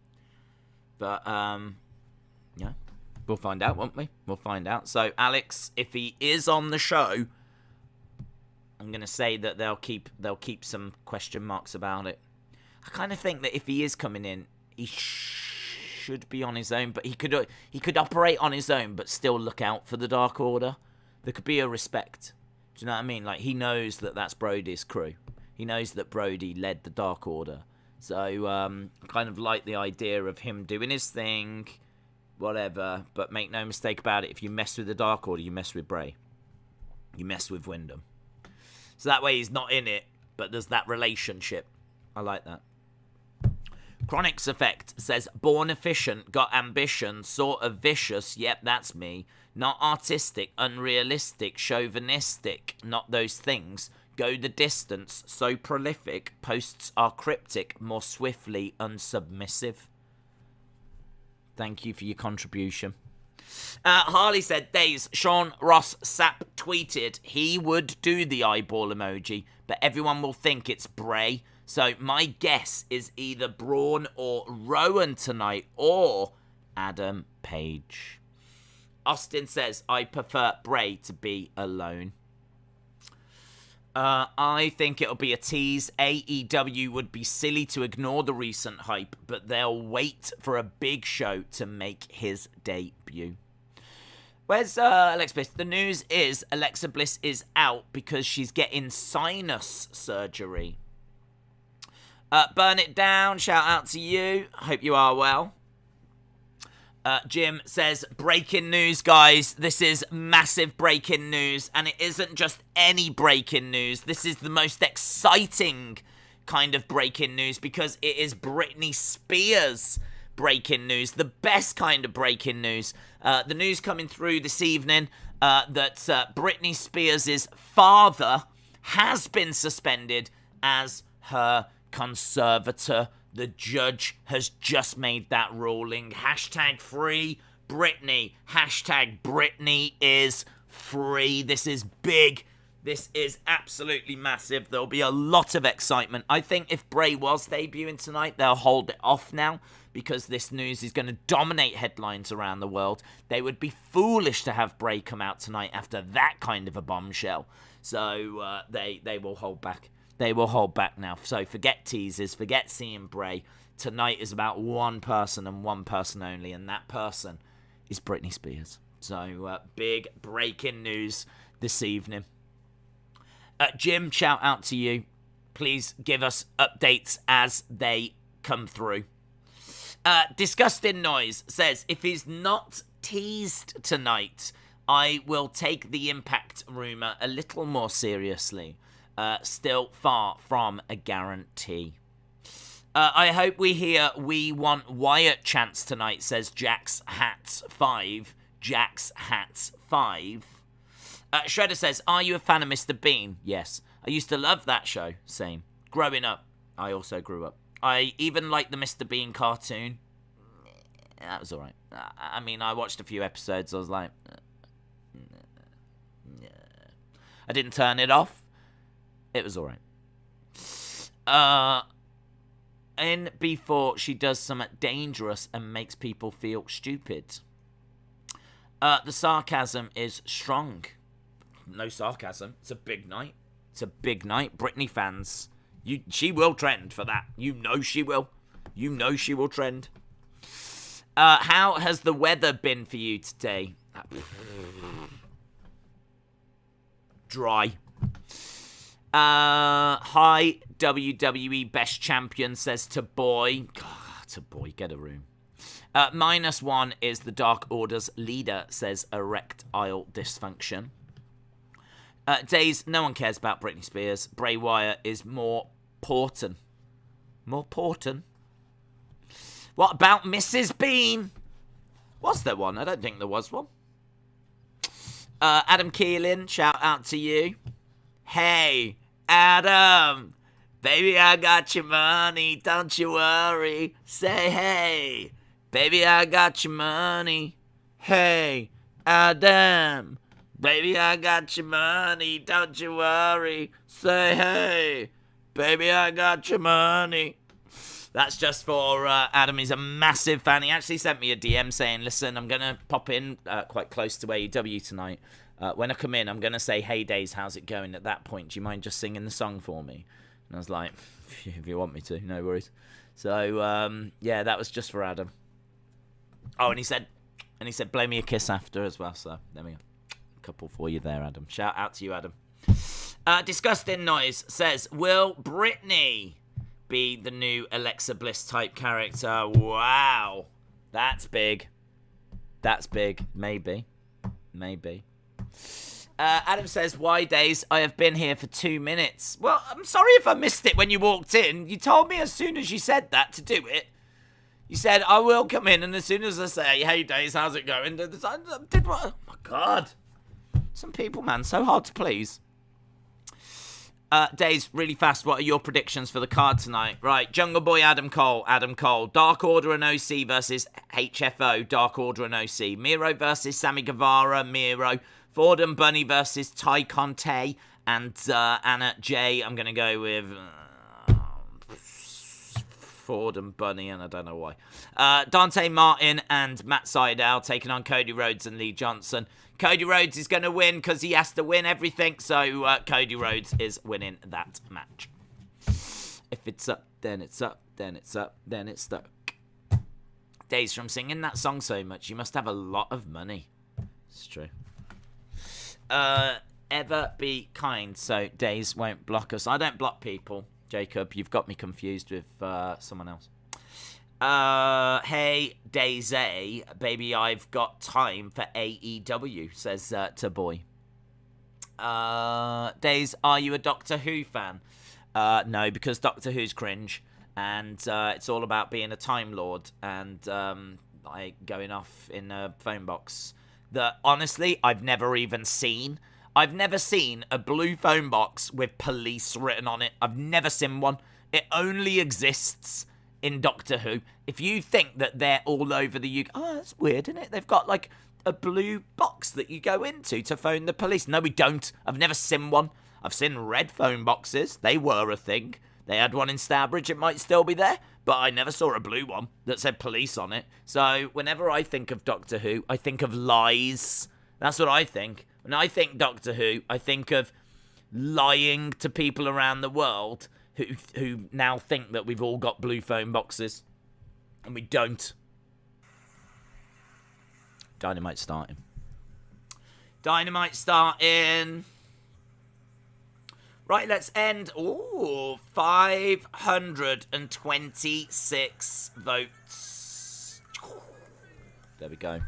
But yeah, we'll find out, won't we? We'll find out. So Alex, if he is on the show, I'm gonna say that they'll keep some question marks about it. I kind of think that if he is coming in, he should be on his own, but he could operate on his own, but still look out for the Dark Order. There could be a respect. Do you know what I mean? Like, he knows that that's Brody's crew. He knows that Brody led the Dark Order. So, I kind of like the idea of him doing his thing, whatever. But make no mistake about it, if you mess with the Dark Order, you mess with Bray. You mess with Wyndham. So that way he's not in it, but there's that relationship. I like that. Chronix Effect says, born efficient, got ambition, sort of vicious, yep, that's me. Not artistic, unrealistic, chauvinistic, not those things. Go the distance, so prolific, posts are cryptic, more swiftly unsubmissive. Thank you for your contribution. Harley said, Days, Sean Ross Sapp tweeted he would do the eyeball emoji, but everyone will think it's Bray. So my guess is either Braun or Rowan tonight, or Adam Page. Austin says, I prefer Bray to be alone. I think it'll be a tease. AEW would be silly to ignore the recent hype, but they'll wait for a big show to make his debut. Where's Alexa Bliss? The news is Alexa Bliss is out because she's getting sinus surgery. Burn It Down, shout out to you. Hope you are well. Jim says, breaking news, guys. This is massive breaking news. And it isn't just any breaking news. This is the most exciting kind of breaking news because it is Britney Spears breaking news. The best kind of breaking news. The news coming through this evening that Britney Spears' father has been suspended as her conservator. The judge has just made that ruling. Hashtag free Britney. Hashtag Britney is free. This is big. This is absolutely massive. There'll be a lot of excitement. I think if Bray was debuting tonight, they'll hold it off now because this news is going to dominate headlines around the world. They would be foolish to have Bray come out tonight after that kind of a bombshell. So they will hold back. They will hold back now. So forget teasers, forget seeing Bray. Tonight is about one person and one person only, and that person is Britney Spears. So big breaking news this evening. Jim, shout out to you. Please give us updates as they come through. Disgusting Noise says, if he's not teased tonight, I will take the Impact rumour a little more seriously. Still far from a guarantee. I hope we hear We Want Wyatt chants tonight, says Jax Hats 5. Jax Hats 5. Shredder says, are you a fan of Mr. Bean? Yes. I used to love that show. Same. Growing up. I also grew up. I even liked the Mr. Bean cartoon. That was alright. I mean, I watched a few episodes. I was like, I didn't turn it off. It was alright. And before she does something dangerous and makes people feel stupid. The sarcasm is strong. No sarcasm. It's a big night. It's a big night. Britney fans, she will trend for that. You know she will. You know she will trend. How has the weather been for you today? Dry. Hi, WWE Best Champion says to boy. God, to boy, get a room. -1 is the Dark Order's leader, says erectile dysfunction. Days, no one cares about Britney Spears. Bray Wyatt is more important. More important? What about Mrs. Bean? Was there one? I don't think there was one. Adam Keelan, shout out to you. Hey, Adam. Baby, I got your money. Don't you worry. Say hey. Baby, I got your money. Hey, Adam. Baby, I got your money. Don't you worry. Say hey. Baby, I got your money. That's just for Adam. He's a massive fan. He actually sent me a DM saying, listen, I'm going to pop in quite close to AEW tonight. When I come in, I'm going to say, hey, Days, how's it going at that point? Do you mind just singing the song for me? And I was like, if you want me to, no worries. So, yeah, that was just for Adam. Oh, and he said, blow me a kiss after as well. So, there we go. A couple for you there, Adam. Shout out to you, Adam. Disgusting Noise says, will Britney be the new Alexa Bliss type character? Wow. That's big. That's big. Maybe. Adam says, why Days? I have been here for 2 minutes. Well, I'm sorry if I missed it when you walked in. You told me as soon as you said that to do it. You said, I will come in, and as soon as I say, hey Days, how's it going? I did what? Oh my God. Some people, man, so hard to please. Days, really fast, what are your predictions for the card tonight? Right, Jungle Boy, Adam Cole. Dark Order and OC versus H.F.O, Dark Order and OC. Miro versus Sammy Guevara, Miro. Ford and Bunny versus Ty Conti and Anna J. I'm going to go with Ford and Bunny, and I don't know why. Dante Martin and Matt Sydal taking on Cody Rhodes and Lee Johnson. Cody Rhodes is going to win because he has to win everything, so Cody Rhodes is winning that match. If it's up, then it's up, then it's up, then it's stuck. Days, from singing that song so much, you must have a lot of money. It's true. Ever be kind so Days won't block us. I don't block people, Jacob. You've got me confused with someone else. Hey, Daisy, baby, I've got time for AEW, says to boy. Days, are you a Doctor Who fan? No, because Doctor Who's cringe, and it's all about being a Time Lord and like going off in a phone box that honestly I've never even seen. I've never seen a blue phone box with police written on it. I've never seen one. It only exists in Doctor Who. If you think that they're all over the UK, oh, that's weird, isn't it? They've got like a blue box that you go into to phone the police. No, we don't. I've never seen one. I've seen red phone boxes. They were a thing. They had one in Stourbridge. It might still be there, but I never saw a blue one that said police on it. So whenever I think of Doctor Who, I think of lies. That's what I think. When I think Doctor Who, I think of lying to people around the world who now think that we've all got blue phone boxes. And we don't. Dynamite starting. Dynamite starting. Right, let's end. Ooh, 526 votes. There we go.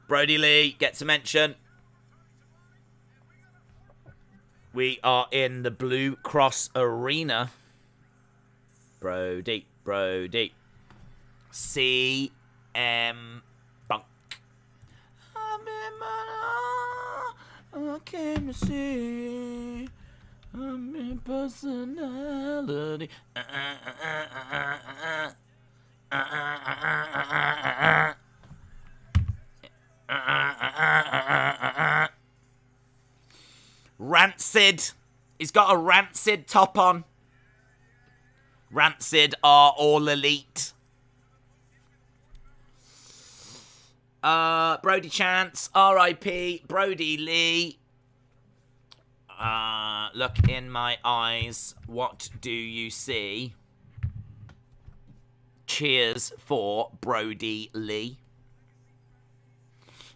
Brody Lee gets a mention. We are in the Blue Cross Arena. Brody. CM Punk. I came to see. I'm in personality. Rancid. He's got a Rancid top on. Rancid are all elite. Brody Chance, R.I.P. Brody Lee. Look in my eyes. What do you see? Cheers for Brody Lee.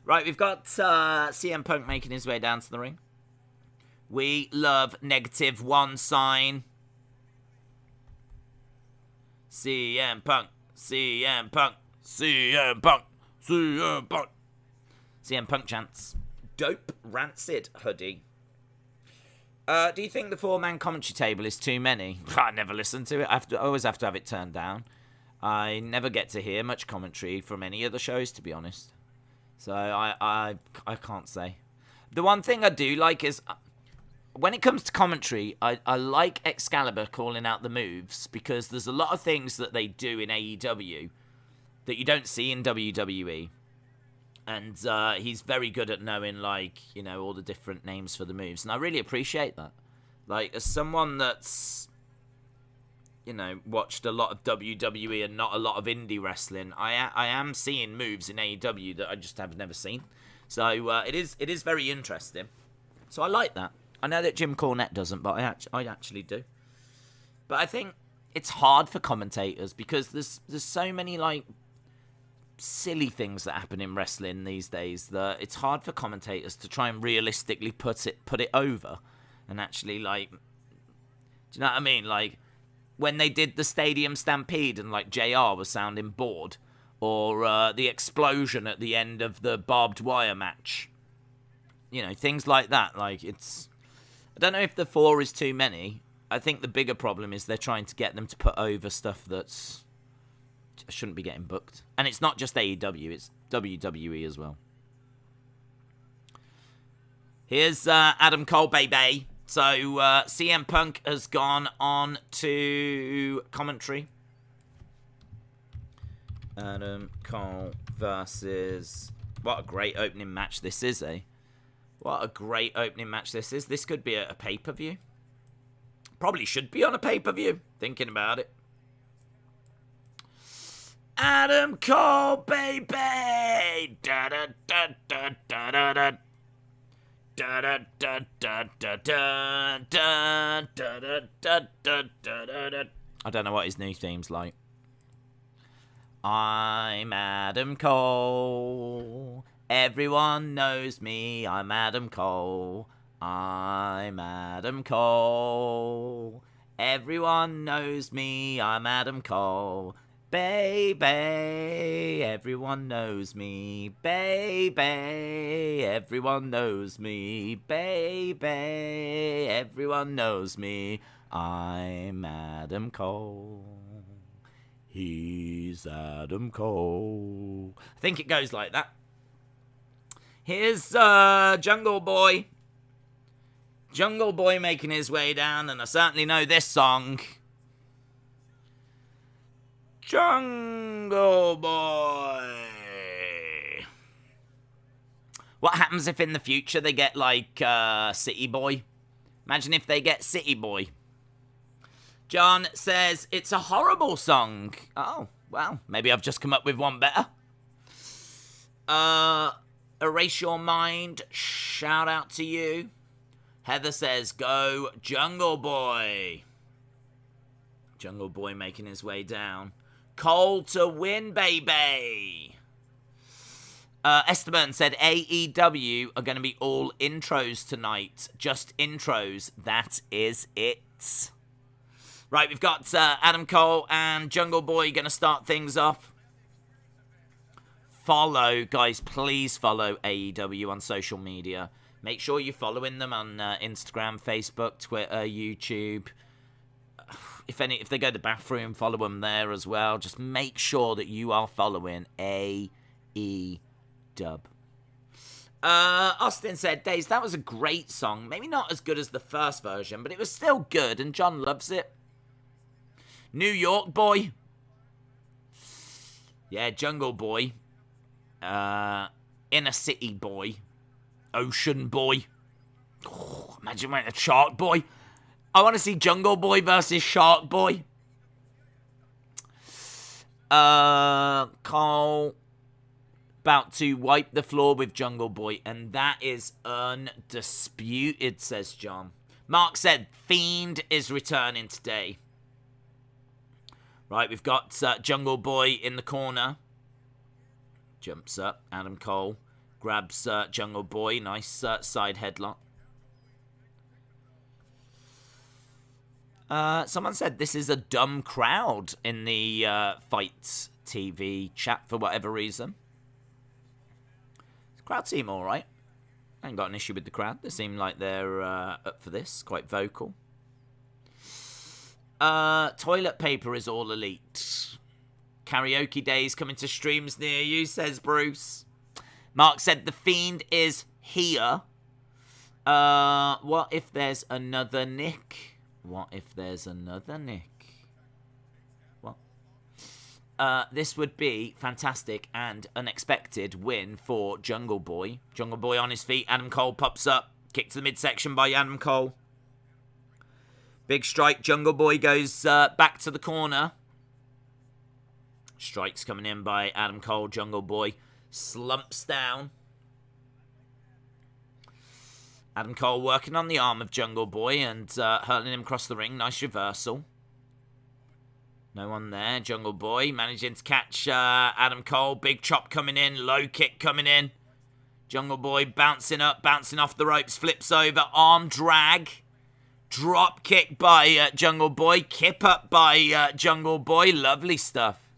Right, we've got CM Punk making his way down to the ring. We love -1 sign. CM Punk. CM Punk. CM Punk. CM Punk. CM Punk chants. Dope Rancid hoodie. Do you think the 4-man commentary table is too many? I never listen to it. I always have to have it turned down. I never get to hear much commentary from any of the shows, to be honest. So I can't say. The one thing I do like is, when it comes to commentary, I like Excalibur calling out the moves, because there's a lot of things that they do in AEW that you don't see in WWE. And he's very good at knowing, like, you know, all the different names for the moves. And I really appreciate that. Like, as someone that's, you know, watched a lot of WWE and not a lot of indie wrestling, I am seeing moves in AEW that I just have never seen. So it is very interesting. So I like that. I know that Jim Cornette doesn't, but I actually do. But I think it's hard for commentators because there's so many, like, silly things that happen in wrestling these days that it's hard for commentators to try and realistically put it over and actually, like, do you know what I mean? Like, when they did the Stadium Stampede and, like, JR was sounding bored, or the explosion at the end of the barbed wire match, you know, things like that. Like, it's, I don't know if the 4 is too many. I think the bigger problem is they're trying to get them to put over stuff that's shouldn't be getting booked. And it's not just AEW, it's WWE as well. Here's Adam Cole, baby. So CM Punk has gone on to commentary. Adam Cole versus... What a great opening match this is, eh? What a great opening match this is. This could be a pay-per-view. Probably should be on a pay-per-view, thinking about it. Adam Cole, baby! Da-da-da-da-da-da-da. Da-da-da-da-da-da-da-da-da-da-da-da. I don't know what his new theme's like. I'm Adam Cole. Everyone knows me. I'm Adam Cole. I'm Adam Cole. Everyone knows me, I'm Adam Cole. Baby, everyone knows me. Baby, everyone knows me. Baby, everyone knows me. I'm Adam Cole. He's Adam Cole. I think it goes like that. Here's Jungle Boy. Jungle Boy making his way down, and I certainly know this song. Jungle Boy. What happens if in the future they get like City Boy? Imagine if they get City Boy. John says it's a horrible song. Oh, well, maybe I've just come up with one better. Erase Your Mind, shout out to you. Heather says, go Jungle Boy. Jungle Boy making his way down. Cole to win, baby. Esteban said AEW are going to be all intros tonight. Just intros. That is it. Right, we've got Adam Cole and Jungle Boy going to start things off. Follow, guys, please follow AEW on social media. Make sure you're following them on Instagram, Facebook, Twitter, YouTube. If they go to the bathroom, follow them there as well. Just make sure that you are following AEW. Austin said, Days, that was a great song. Maybe not as good as the first version, but it was still good, and John loves it. New York Boy. Yeah, Jungle Boy. Inner City Boy. Ocean Boy. Oh, imagine when a Shark Boy. I want to see Jungle Boy versus Shark Boy. Cole about to wipe the floor with Jungle Boy, and that is undisputed, says John. Mark said Fiend is returning today. Right, we've got Jungle Boy in the corner. Jumps up, Adam Cole grabs Jungle Boy. Nice side headlock. Someone said this is a dumb crowd in the Fight TV chat for whatever reason. The crowd seem alright. I ain't got an issue with the crowd. They seem like they're up for this. Quite vocal. Toilet paper is all elite. Karaoke days coming to streams near you, says Bruce. Mark said the Fiend is here. What if there's another Nick? What if there's another Nick? What? This would be fantastic and unexpected win for Jungle Boy. Jungle Boy on his feet. Adam Cole pops up. Kick to the midsection by Adam Cole. Big strike. Jungle Boy goes back to the corner. Strikes coming in by Adam Cole. Jungle Boy slumps down. Adam Cole working on the arm of Jungle Boy and hurling him across the ring. Nice reversal. No one there. Jungle Boy managing to catch Adam Cole. Big chop coming in. Low kick coming in. Jungle Boy bouncing up, bouncing off the ropes. Flips over. Arm drag. Drop kick by Jungle Boy. Kip up by Jungle Boy. Lovely stuff.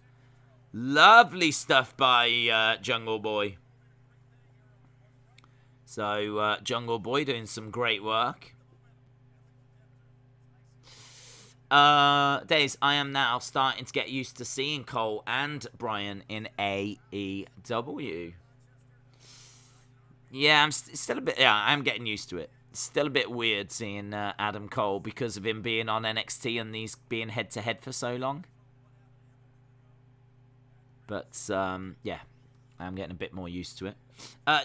Lovely stuff by Jungle Boy. So, Jungle Boy doing some great work. Days, I am now starting to get used to seeing Cole and Bryan in AEW. Yeah, I'm still a bit... Yeah, I'm getting used to it. Still a bit weird seeing Adam Cole because of him being on NXT and these being head-to-head for so long. But, yeah, I'm getting a bit more used to it.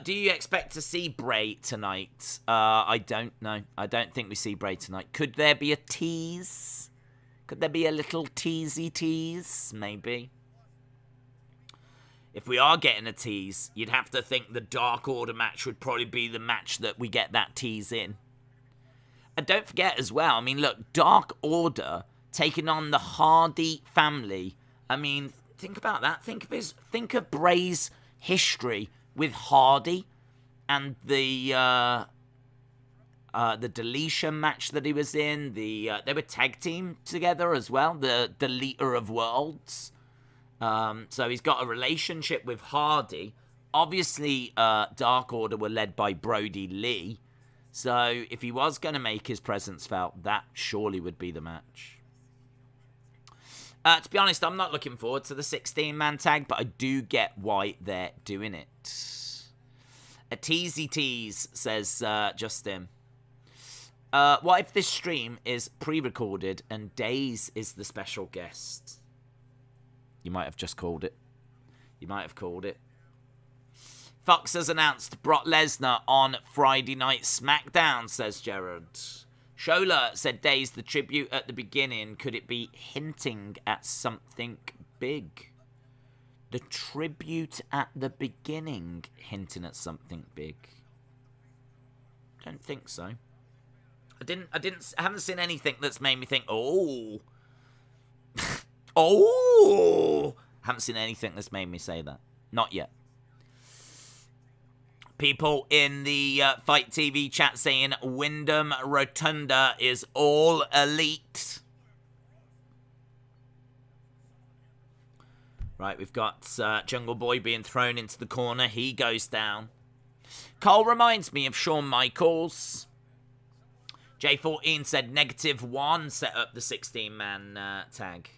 Do you expect to see Bray tonight? I don't know. I don't think we see Bray tonight. Could there be a tease? Could there be a little teasy tease? Maybe. If we are getting a tease, you'd have to think the Dark Order match would probably be the match that we get that tease in. And don't forget as well, I mean, look, Dark Order taking on the Hardy family. I mean, think about that. Think of Bray's history with Hardy and the the deletion match that he was in. They were tag team together as well, the Deleter of Worlds. So he's got a relationship with Hardy. Obviously, Dark Order were led by Brody Lee. So if he was going to make his presence felt, that surely would be the match. To be honest, I'm not looking forward to the 16-man tag, but I do get why they're doing it. A teasy tease, says Justin. What if this stream is pre-recorded and Days is the special guest? You might have just called it. You might have called it. Fox has announced Brock Lesnar on Friday Night SmackDown, says Jared. Shola said Days, the tribute at the beginning, could it be hinting at something big? The tribute at the beginning hinting at something big? Don't think so. I haven't seen anything that's made me think, oh. Oh! Haven't seen anything that's made me say that. Not yet. People in the Fight TV chat saying Wyndham Rotunda is all elite. Right, we've got Jungle Boy being thrown into the corner. He goes down. Cole reminds me of Shawn Michaels. J14 said -1 set up the 16-man tag.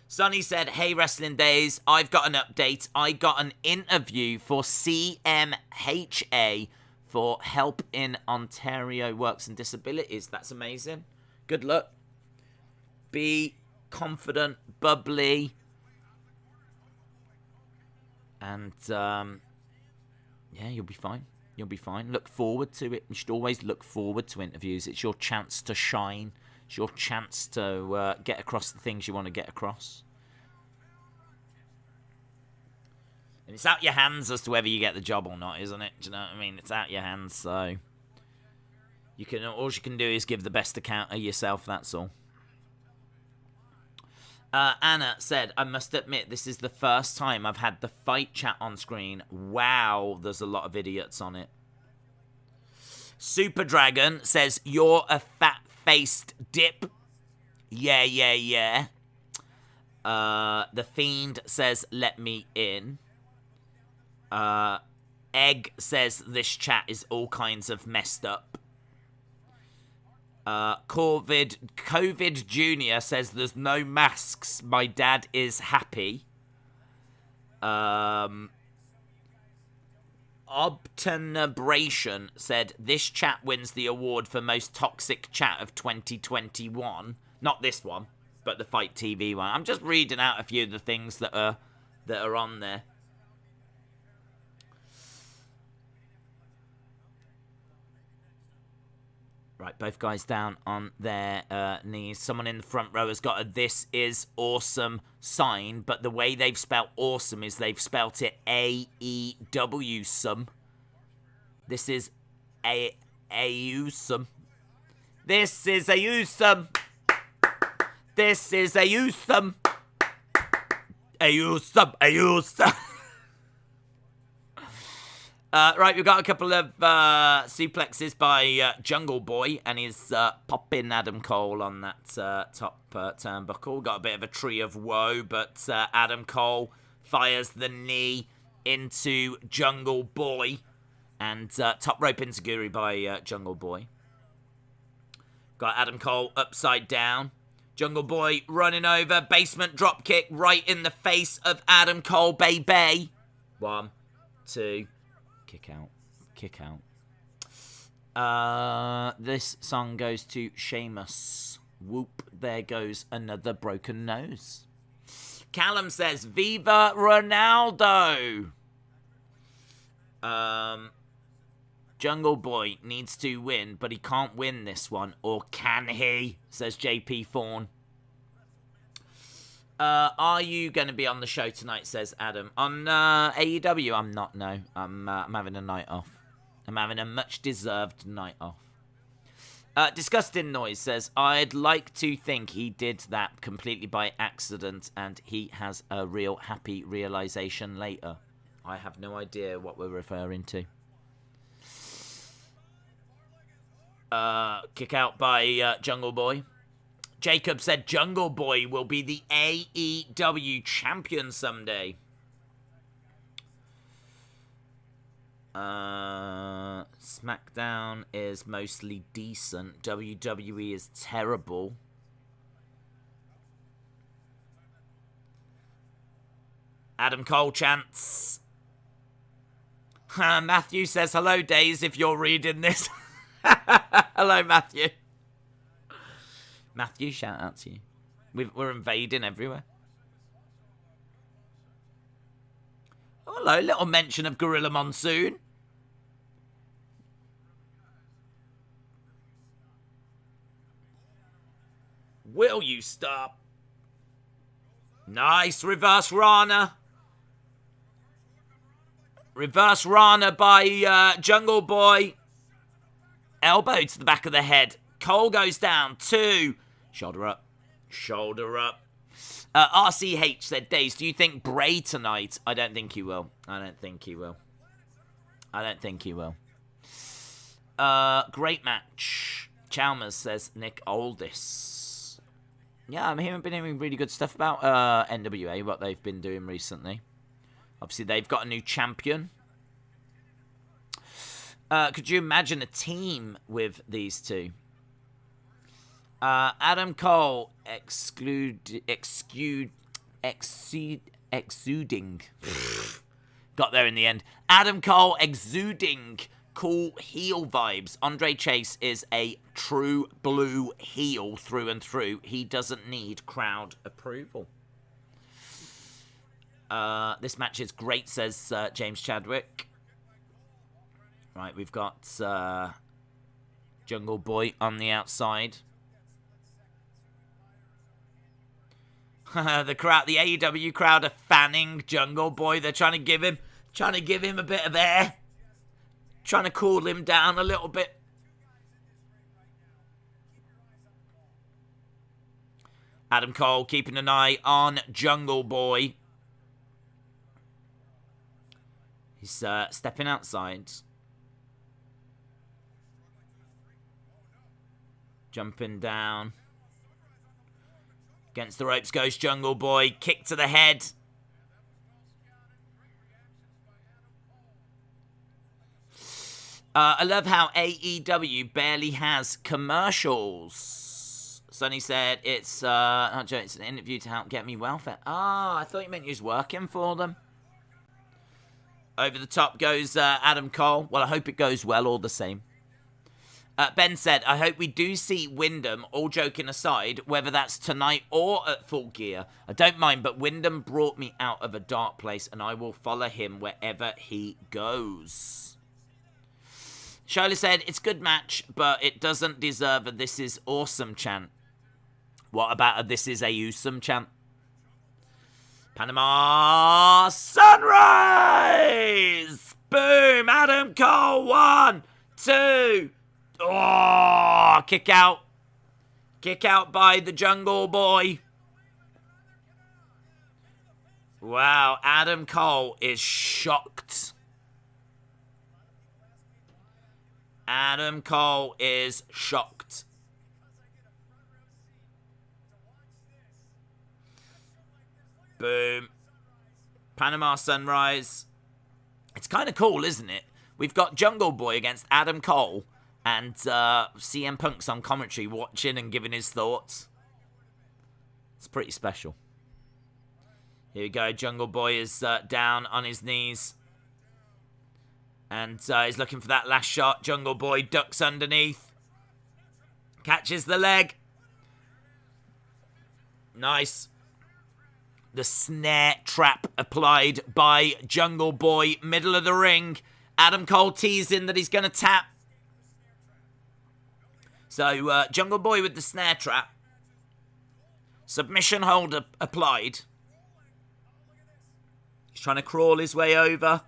Sonny said, hey, Wrestling Days, I've got an update. I got an interview for CMHA for Help in Ontario Works and Disabilities. That's amazing. Good luck. Be confident, bubbly. And, yeah, you'll be fine. You'll be fine. Look forward to it. You should always look forward to interviews. It's your chance to shine. It's your chance to get across the things you want to get across. And it's out your hands as to whether you get the job or not, isn't it? Do you know what I mean? It's out your hands, so all you can do is give the best account of yourself, that's all. Anna said, I must admit, this is the first time I've had the fight chat on screen. Wow, there's a lot of idiots on it. Super Dragon says, you're a fat-faced dip. Yeah, yeah, yeah. The Fiend says, let me in. Egg says, this chat is all kinds of messed up. COVID Jr. says, there's no masks. My dad is happy. Obtenabration said, this chat wins the award for most toxic chat of 2021. Not this one, but the Fight TV one. I'm just reading out a few of the things that are on there. Right, both guys down on their knees. Someone in the front row has got a "This is awesome" sign, but the way they've spelt awesome is they've spelt it AEW some. This is awesome. This is awesome. This is awesome. Awesome. Right, we've got a couple of suplexes by Jungle Boy, and he's popping Adam Cole on that top turnbuckle. Got a bit of a tree of woe, but Adam Cole fires the knee into Jungle Boy, and top rope enziguri by Jungle Boy. Got Adam Cole upside down. Jungle Boy running over, basement drop kick right in the face of Adam Cole, baby. 1, 2... Kick out. This song goes to Sheamus. Whoop, there goes another broken nose. Callum says, Viva Ronaldo. Jungle Boy needs to win, but he can't win this one. Or can he? Says JP Fawn. Are you going to be on the show tonight, says Adam. On AEW, I'm not, no. I'm having a night off. I'm having a much-deserved night off. Disgusting Noise says, I'd like to think he did that completely by accident and he has a real happy realization later. I have no idea what we're referring to. Kick out by Jungle Boy. Jacob said Jungle Boy will be the AEW champion someday. SmackDown is mostly decent. WWE is terrible. Adam Cole chants. Matthew says, hello, Days, if you're reading this. Hello, Matthew. Matthew, shout out to you. We're invading everywhere. Oh, hello, little mention of Gorilla Monsoon. Will you stop? Nice reverse Rana. Reverse Rana by Jungle Boy. Elbow to the back of the head. Cole goes down. 2. Shoulder up. Shoulder up. RCH said, Days, do you think Bray tonight? I don't think he will. I don't think he will. I don't think he will. Great match. Chalmers says Nick Aldis. Yeah, I've been hearing really good stuff about NWA, what they've been doing recently. Obviously, they've got a new champion. Could you imagine a team with these two? Adam Cole exuding. Got there in the end. Adam Cole exuding cool heel vibes. Andre Chase is a true blue heel through and through. He doesn't need crowd approval. This match is great, says James Chadwick. Right, we've got Jungle Boy on the outside. The crowd, the AEW crowd are fanning Jungle Boy. They're trying to give him a bit of air. Trying to cool him down a little bit. Adam Cole keeping an eye on Jungle Boy. He's stepping outside. Jumping down. Against the ropes goes Jungle Boy. Kick to the head. I love how AEW barely has commercials. Sonny said it's not joking, it's an interview to help get me welfare. Ah, I thought you meant you was working for them. Over the top goes Adam Cole. Well, I hope it goes well all the same. Ben said, I hope we do see Wyndham, all joking aside, whether that's tonight or at Full Gear. I don't mind, but Wyndham brought me out of a dark place, and I will follow him wherever he goes. Shola said, it's a good match, but it doesn't deserve a this is awesome chant. What about a this is a awesome chant? Panama Sunrise! Boom! Adam Cole, 1, 2... Oh, kick out. Kick out by the Jungle Boy. Wow, Adam Cole is shocked. Adam Cole is shocked. Boom. Panama Sunrise. It's kind of cool, isn't it? We've got Jungle Boy against Adam Cole. And CM Punk's on commentary watching and giving his thoughts. It's pretty special. Here we go. Jungle Boy is down on his knees. And he's looking for that last shot. Jungle Boy ducks underneath. Catches the leg. Nice. The snare trap applied by Jungle Boy. Middle of the ring. Adam Cole teasing that he's going to tap. So, Jungle Boy with the snare trap. Submission hold applied. He's trying to crawl his way over.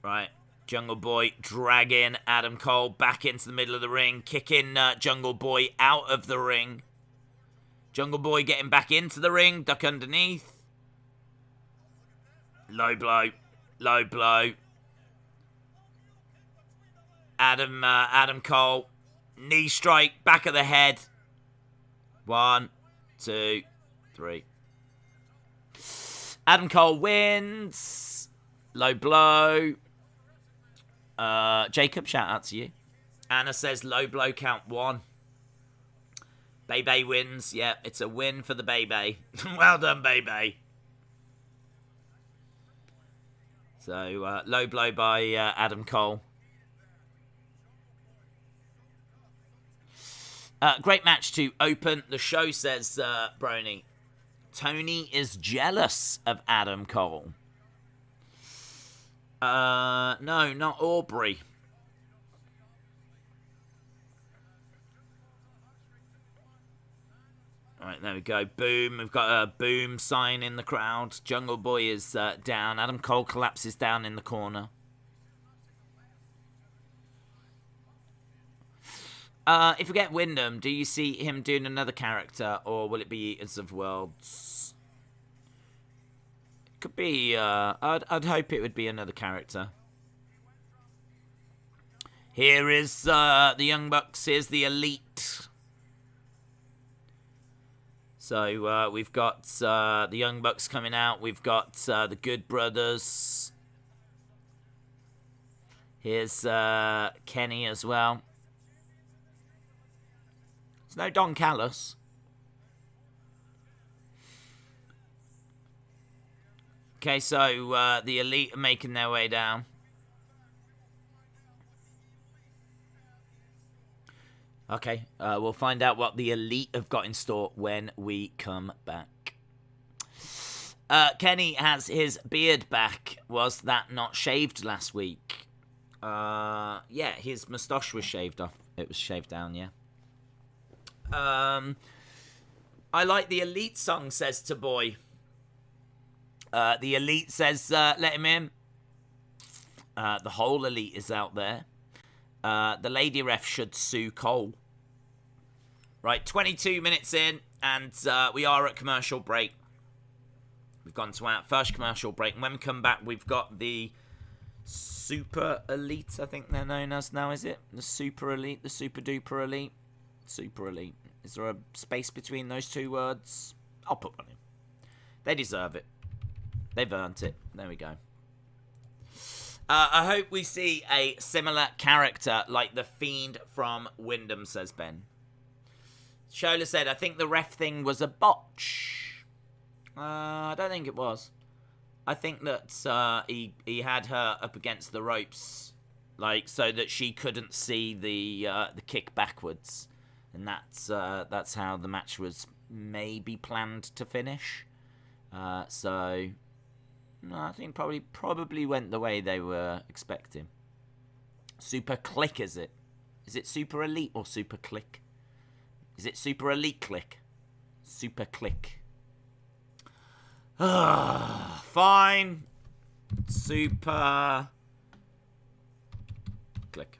Right. Jungle Boy dragging Adam Cole back into the middle of the ring. Kicking Jungle Boy out of the ring. Jungle Boy getting back into the ring. Duck underneath. Low blow. Low blow. Adam Cole. Knee strike. Back of the head. 1, 2, 3. Adam Cole wins. Low blow. Jacob, shout out to you. Anna says low blow count 1. Bebe wins. Yeah, it's a win for the Bebe. Well done, Bebe. So, low blow by Adam Cole. Great match to open the show, says Brony. Tony is jealous of Adam Cole. No, not Aubrey. Alright, there we go. Boom. We've got a boom sign in the crowd. Jungle Boy is down. Adam Cole collapses down in the corner. If we get Wyndham, do you see him doing another character, or will it be Eaters of Worlds? Could be, I'd hope it would be another character. Here is the Young Bucks. Here's the Elite. So we've got the Young Bucks coming out. We've got the Good Brothers. Here's Kenny as well. There's no Don Callis. Okay, so the Elite are making their way down. Okay, we'll find out what the Elite have got in store when we come back. Kenny has his beard back. Was that not shaved last week? Yeah, his moustache was shaved off. It was shaved down, yeah. I like the Elite song, says to boy. The Elite says, let him in. The whole Elite is out there. The lady ref should sue Cole. Right, 22 minutes in, and we are at commercial break. We've gone to our first commercial break, and when we come back, we've got the Super Elite, I think they're known as now, is it? The Super Elite, the Super Duper Elite. Super Elite. Is there a space between those two words? I'll put one in. They deserve it. They've earned it. There we go. I hope we see a similar character like the Fiend from Wyndham, says Ben. Shola said, I think the ref thing was a botch. I don't think it was. I think that he had her up against the ropes, like, so that she couldn't see the kick backwards. And that's how the match was maybe planned to finish. So no, I think probably went the way they were expecting. Super Click, is it? Is it Super Elite or Super Click? Is it Super Elite Click? Super Click. Fine. Super Click.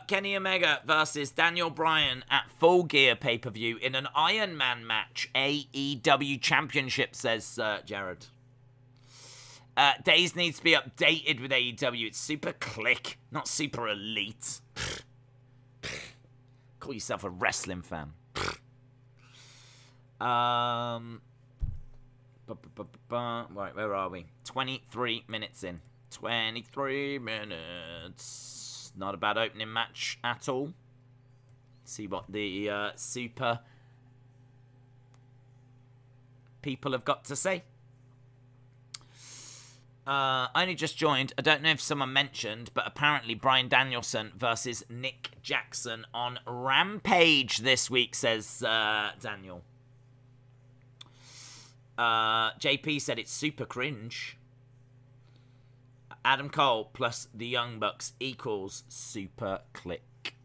Kenny Omega versus Daniel Bryan at Full Gear pay-per-view in an Iron Man match. AEW Championship, says Jared. Days needs to be updated with AEW. It's Super Click, not Super Elite. Call yourself a wrestling fan. Right, where are we? 23 minutes in. 23 minutes. Not a bad opening match at all. See what the super people have got to say. I only just joined. I don't know if someone mentioned, but apparently Bryan Danielson versus Nick Jackson on Rampage this week, says Daniel. JP said it's super cringe. Adam Cole plus the Young Bucks equals Super Click.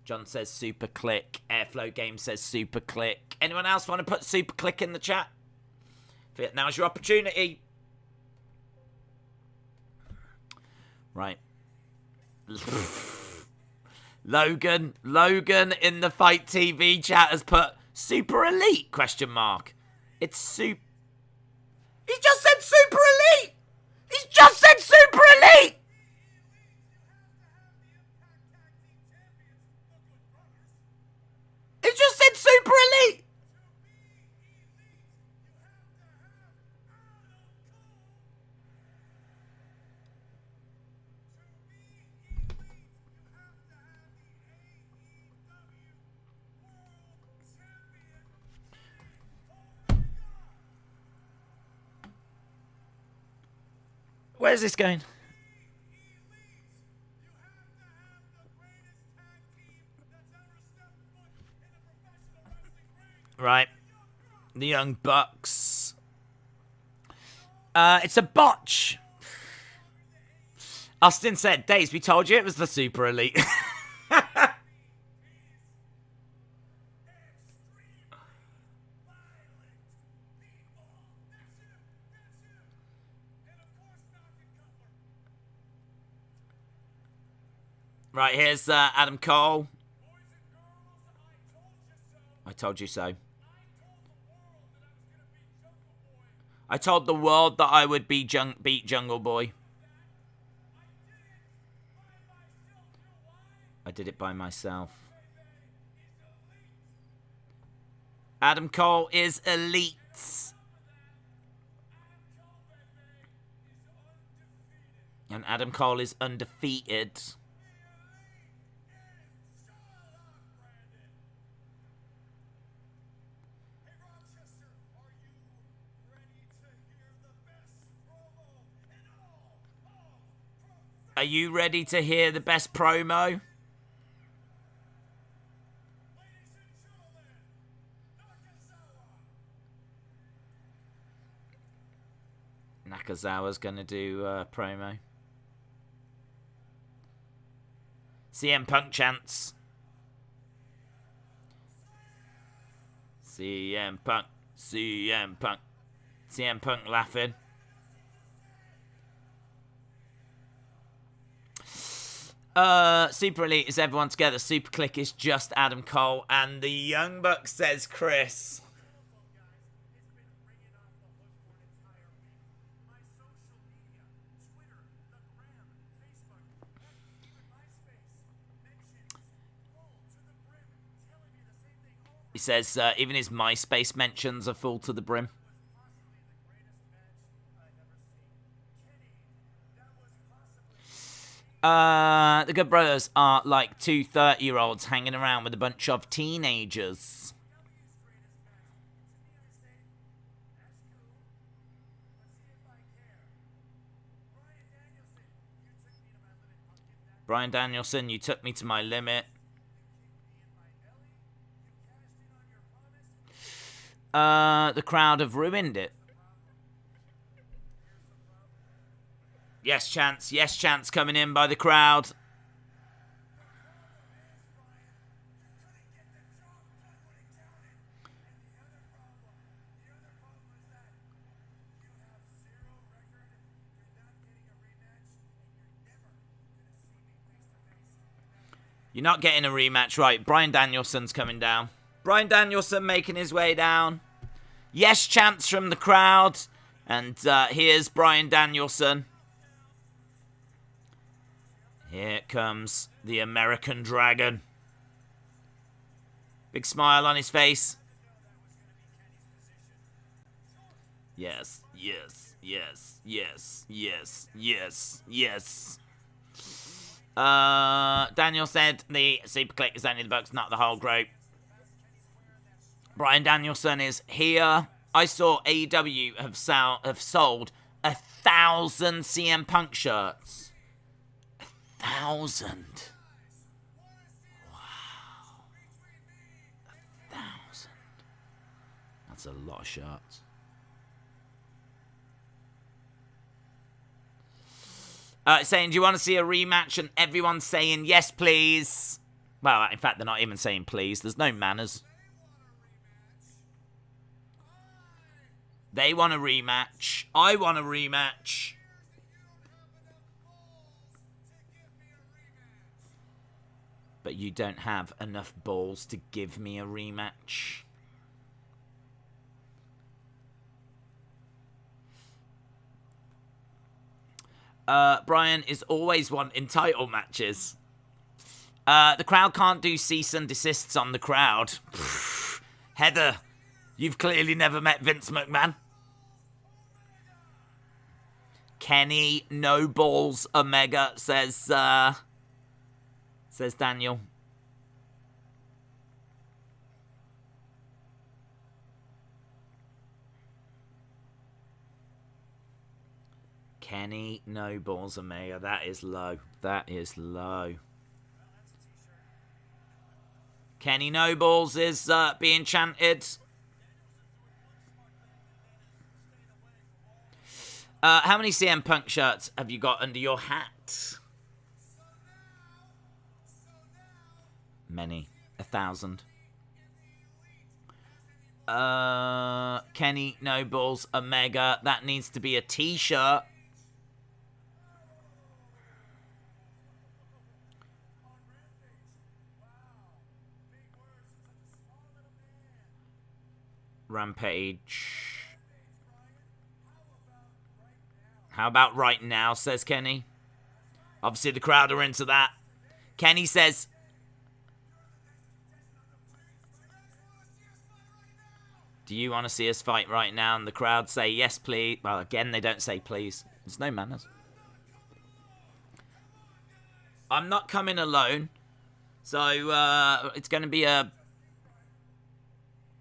John says Super Click. Airflow Game says Super Click. Anyone else want to put Super Click in the chat? Now's your opportunity. Right. Logan in the Fight TV chat has put Super Elite ? It's super. He's just said super elite! He's just said super elite! He's just said super elite! Where's this going? Right. The Young Bucks. It's a botch. Austin said, Days, we told you it was the super elite. Right, here's Adam Cole. I told you so. I told the world that I would beat Jungle Boy. I did it by myself. Adam Cole is elite. And Adam Cole is undefeated. Are you ready to hear the best promo? Nakazawa's gonna do promo. CM Punk chants. CM Punk. CM Punk. CM Punk laughing. Super Elite is everyone together. Super Click is just Adam Cole. And the Young Bucks, says Chris. He says even his MySpace mentions are full to the brim. The Good Brothers are like two 30-year-olds hanging around with a bunch of teenagers. Bryan Danielson, you took me to my limit. The crowd have ruined it. Yes, chance. Yes, chance coming in by the crowd. You're not getting a rematch, right? Bryan Danielson's coming down. Bryan Danielson making his way down. Yes, chants from the crowd. And here's Bryan Danielson. Here comes the American Dragon. Big smile on his face. Yes, yes, yes, yes, yes, yes, yes. Daniel said the Super Click is only the Bucks, not the whole group. Bryan Danielson is here. I saw AEW have sold 1,000 CM Punk shirts. 1,000. Wow. 1,000. That's a lot of shirts. Saying, do you want to see a rematch? And everyone's saying, yes, please. Well, in fact, they're not even saying please. There's no manners. They want a rematch. I want a rematch. But you don't have enough balls to give me a rematch. Brian is always wanting title matches. The crowd can't do cease and desists on the crowd. Heather, you've clearly never met Vince McMahon. Kenny No Balls Omega says Daniel. Kenny No Balls Omega. That is low. That is low. Kenny No Balls is being chanted. How many CM Punk shirts have you got under your hat? Many. 1,000. Kenny No Balls Omega. That needs to be a t-shirt. Rampage. How about right now, says Kenny. Obviously the crowd are into that. Kenny says, do you want to see us fight right now? And the crowd say, yes, please. Well, again, they don't say please. There's no manners. I'm not coming alone. So, it's going to be a...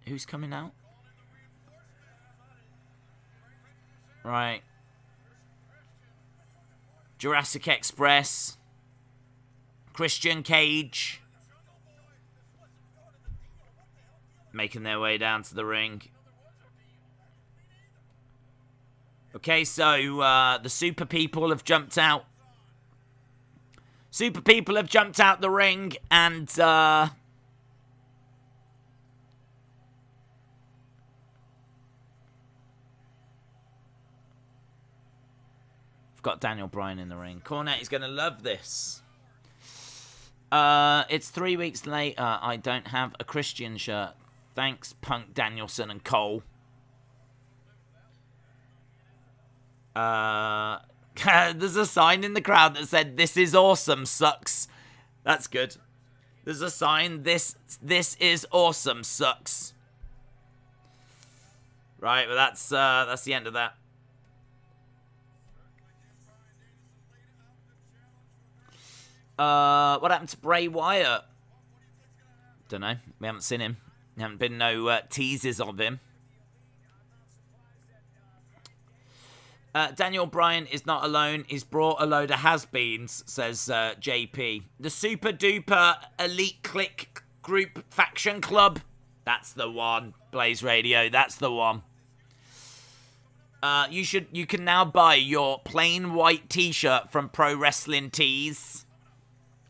Who's coming out? Right. Jurassic Express. Christian Cage. Making their way down to the ring. Okay, so the Super People have jumped out. Super People have jumped out the ring and... got Daniel Bryan in the ring. Cornette is going to love this. It's 3 weeks later. I don't have a Christian shirt. Thanks, Punk, Danielson, and Cole. There's a sign in the crowd that said, "This is awesome, sucks." That's good. There's a sign, this is awesome, sucks. Right, well that's the end of that. What happened to Bray Wyatt? Don't know. We haven't seen him. There haven't been no teases of him. Daniel Bryan is not alone. He's brought a load of has-beens, says JP. The Super Duper Elite Click Group Faction Club. That's the one. Blaze Radio. That's the one. You can now buy your plain white t-shirt from Pro Wrestling Tees.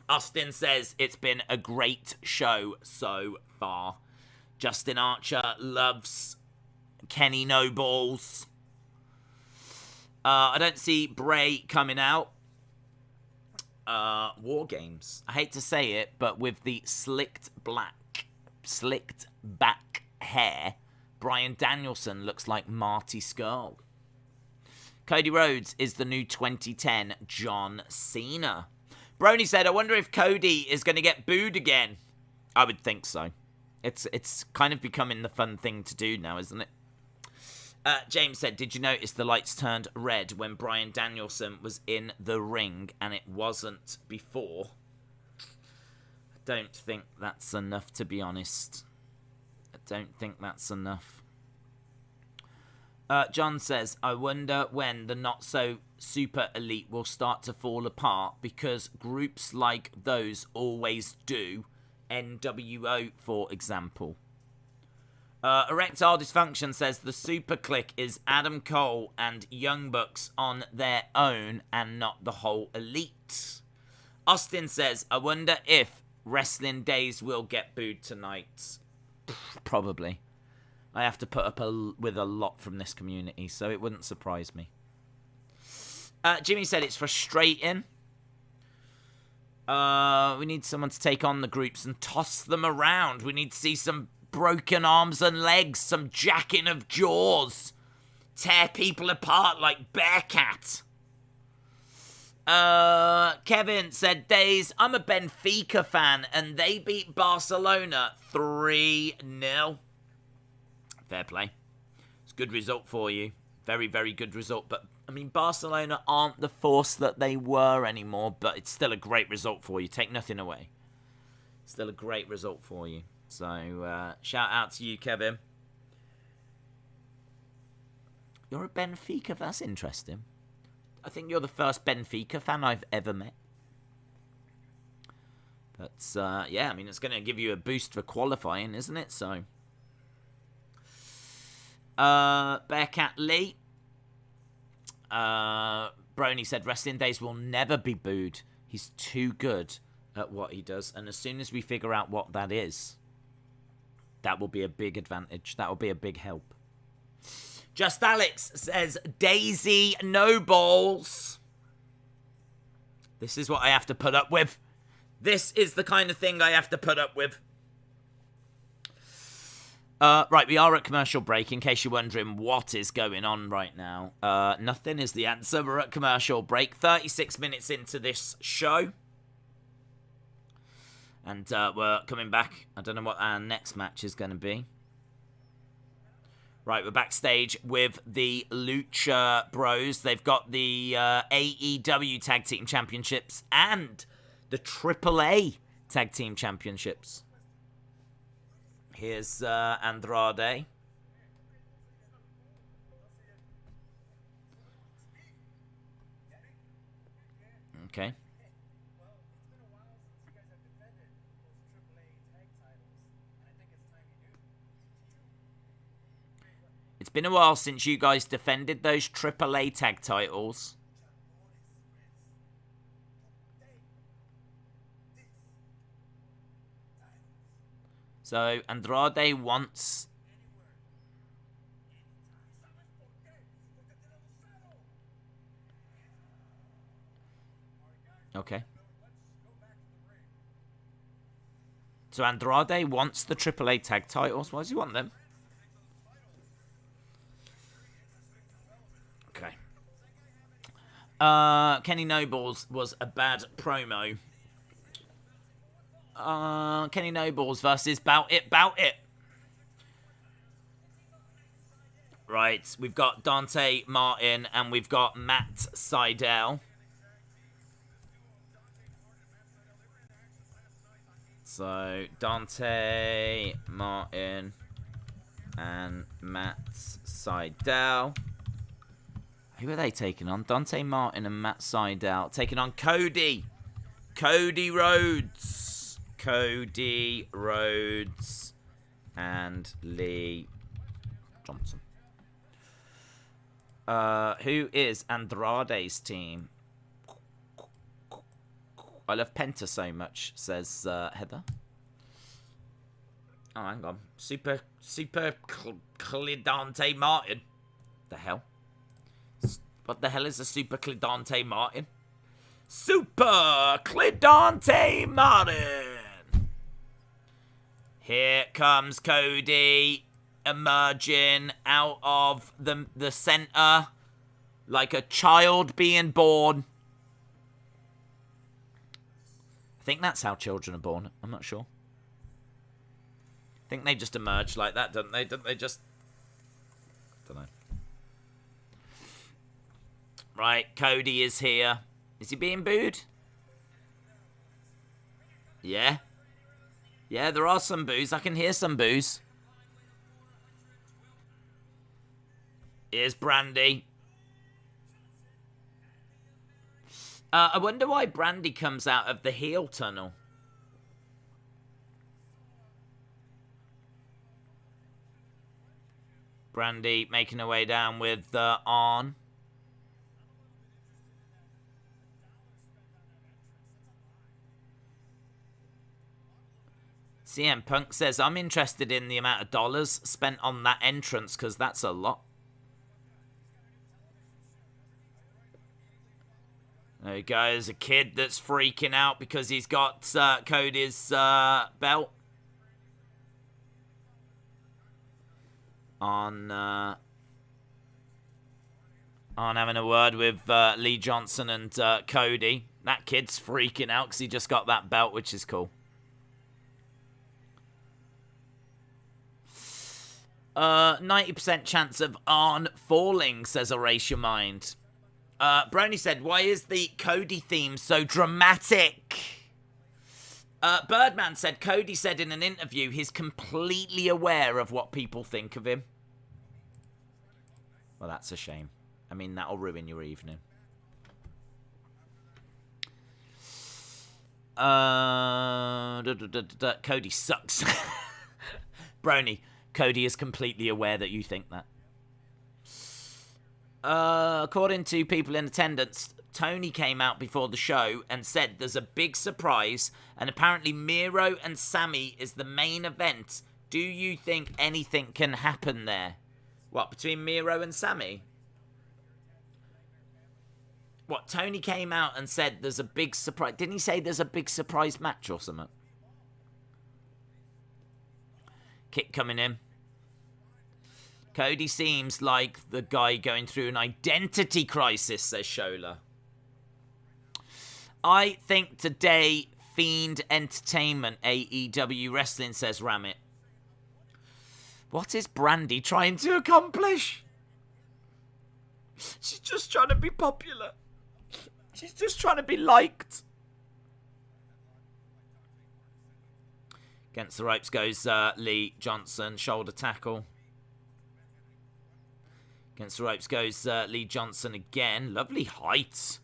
Austin says it's been a great show so far. Justin Archer loves Kenny No Balls. I don't see Bray coming out. War Games. I hate to say it, but with the slicked back hair, Bryan Danielson looks like Marty Scurll. Cody Rhodes is the new 2010 John Cena. Brony said, I wonder if Cody is going to get booed again. I would think so. It's kind of becoming the fun thing to do now, isn't it? James said, did you notice the lights turned red when Bryan Danielson was in the ring and it wasn't before? I don't think that's enough, to be honest. I don't think that's enough. John says, I wonder when the not-so-super elite will start to fall apart because groups like those always do. NWO, for example. Erectile Dysfunction says the Super Clique is Adam Cole and Young Bucks on their own and not the whole elite. Austin says, I wonder if Wrestling Days will get booed tonight. Probably. I have to put up with a lot from this community, so it wouldn't surprise me. Jimmy said it's frustrating. We need someone to take on the groups and toss them around. We need to see some broken arms and legs, some jacking of jaws. Tear people apart like Bearcat. Kevin said, Days, I'm a Benfica fan, and they beat Barcelona 3-0. Fair play. It's a good result for you. Very, very good result. But, I mean, Barcelona aren't the force that they were anymore, but it's still a great result for you. Take nothing away. Still a great result for you. So, shout out to you, Kevin. You're a Benfica? That's interesting. I think you're the first Benfica fan I've ever met. But, yeah, I mean, it's going to give you a boost for qualifying, isn't it? So, Bearcat Lee. Brony said, Wrestling Days will never be booed. He's too good at what he does. And as soon as we figure out what that is, that will be a big advantage. That will be a big help. Just Alex says, Daisy no balls. This is what I have to put up with. This is the kind of thing I have to put up with. Right, we are at commercial break, in case you're wondering what is going on right now. Nothing is the answer. We're at commercial break. 36 minutes into this show. And we're coming back. I don't know what our next match is going to be. Right, we're backstage with the Lucha Bros. They've got the AEW Tag Team Championships and the AAA Tag Team Championships. Here's Andrade. Okay. It's been a while since you guys defended those AAA tag titles. So, Andrade wants... Okay. So, Andrade wants the AAA tag titles. Why does he want them? Okay. Kenny Nobles was a bad promo. Kenny Nobles versus Bout It. Right, we've got Dante Martin and we've got Matt Sydal. So, Dante Martin and Matt Sydal. Who are they taking on? Dante Martin and Matt Sydal taking on Cody. Cody Rhodes. Cody Rhodes and Lee Johnson. Who is Andrade's team? I love Penta so much, says Heather. Oh, hang on. Super Clidante Martin. The hell? What the hell is a Super Clidante Martin? Super Clidante Martin. Here comes Cody emerging out of the center like a child being born. I think that's how children are born. I'm not sure. I think they just emerge like that, don't they? Don't they just... I don't know. Right, Cody is here. Is he being booed? Yeah. Yeah, there are some boos. I can hear some boos. Here's Brandy. I wonder why Brandy comes out of the heel tunnel. Brandy making her way down with Arn. CM Punk says, I'm interested in the amount of dollars spent on that entrance because that's a lot. There you go. There's a kid that's freaking out because he's got Cody's belt. on having a word with Lee Johnson and Cody. That kid's freaking out because he just got that belt, which is cool. 90% chance of Arn falling, says Erase Your Mind. Brony said, why is the Cody theme so dramatic? Birdman said, Cody said in an interview he's completely aware of what people think of him. Well, that's a shame. I mean, that'll ruin your evening. Cody sucks. Brony, Cody is completely aware that you think that. According to people in attendance, Tony came out before the show and said there's a big surprise, and apparently Miro and Sammy is the main event. Do you think anything can happen there? What, between Miro and Sammy? What, Tony came out and said there's a big surprise. Didn't he say there's a big surprise match or something? Kick coming in. Cody seems like the guy going through an identity crisis, says Shola. I think today, Fiend Entertainment, AEW Wrestling, says Ramit. What is Brandy trying to accomplish? She's just trying to be popular. She's just trying to be liked. Against the ropes goes Lee Johnson, shoulder tackle. Against the ropes goes Lee Johnson again. Lovely height.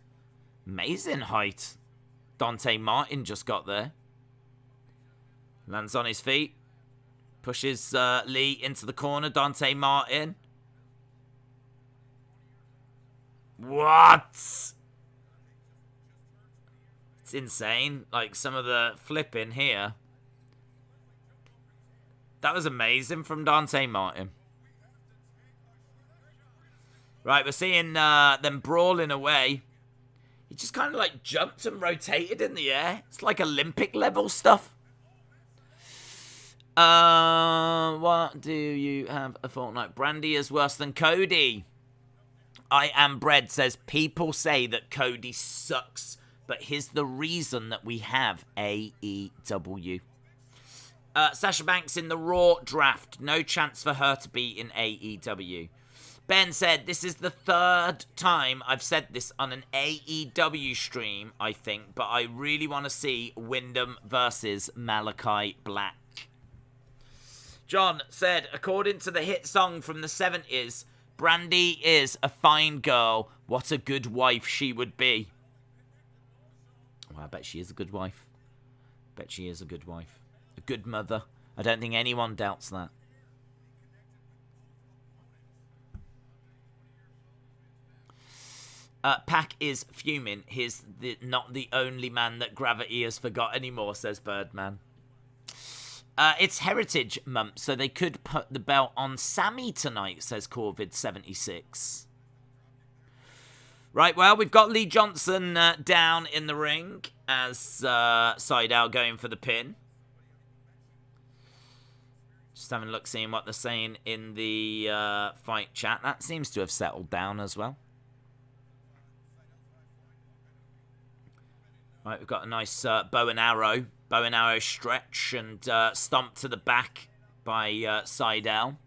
Amazing height. Dante Martin just got there. Lands on his feet. Pushes Lee into the corner. Dante Martin. What? It's insane. Like some of the flipping here. That was amazing from Dante Martin. Right, we're seeing them brawling away. He just kind of like jumped and rotated in the air. It's like Olympic level stuff. What do you have a fortnight? Brandy is worse than Cody. I Am Bread says, people say that Cody sucks, but here's the reason that we have AEW. Sasha Banks in the Raw draft. No chance for her to be in AEW. Ben said, this is the third time I've said this on an AEW stream, I think, but I really want to see Wyndham versus Malachi Black. John said, according to the hit song from the 70s, Brandy is a fine girl. What a good wife she would be. Well, I bet she is a good wife. Bet she is a good wife. A good mother. I don't think anyone doubts that. Pac is fuming. He's not the only man that gravity has forgot anymore, says Birdman. It's Heritage Month, so they could put the belt on Sammy tonight, says Corvid76. Right, well, we've got Lee Johnson down in the ring as Sydal going for the pin. Just having a look, seeing what they're saying in the fight chat. That seems to have settled down as well. Right, we've got a nice bow and arrow stretch and stomp to the back by Sydal.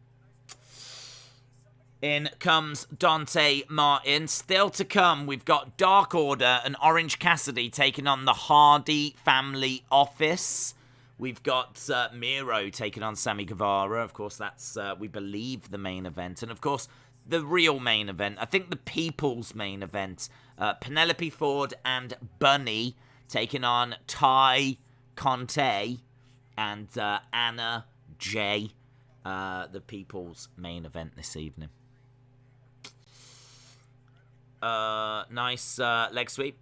In comes Dante Martin. Still to come, we've got Dark Order and Orange Cassidy taking on the Hardy Family Office. We've got Miro taking on Sammy Guevara. Of course, that's, we believe, the main event. And, of course, the real main event. I think the people's main event. Penelope Ford and Bunny taking on Ty Conti and Anna J. The people's main event this evening. Nice leg sweep.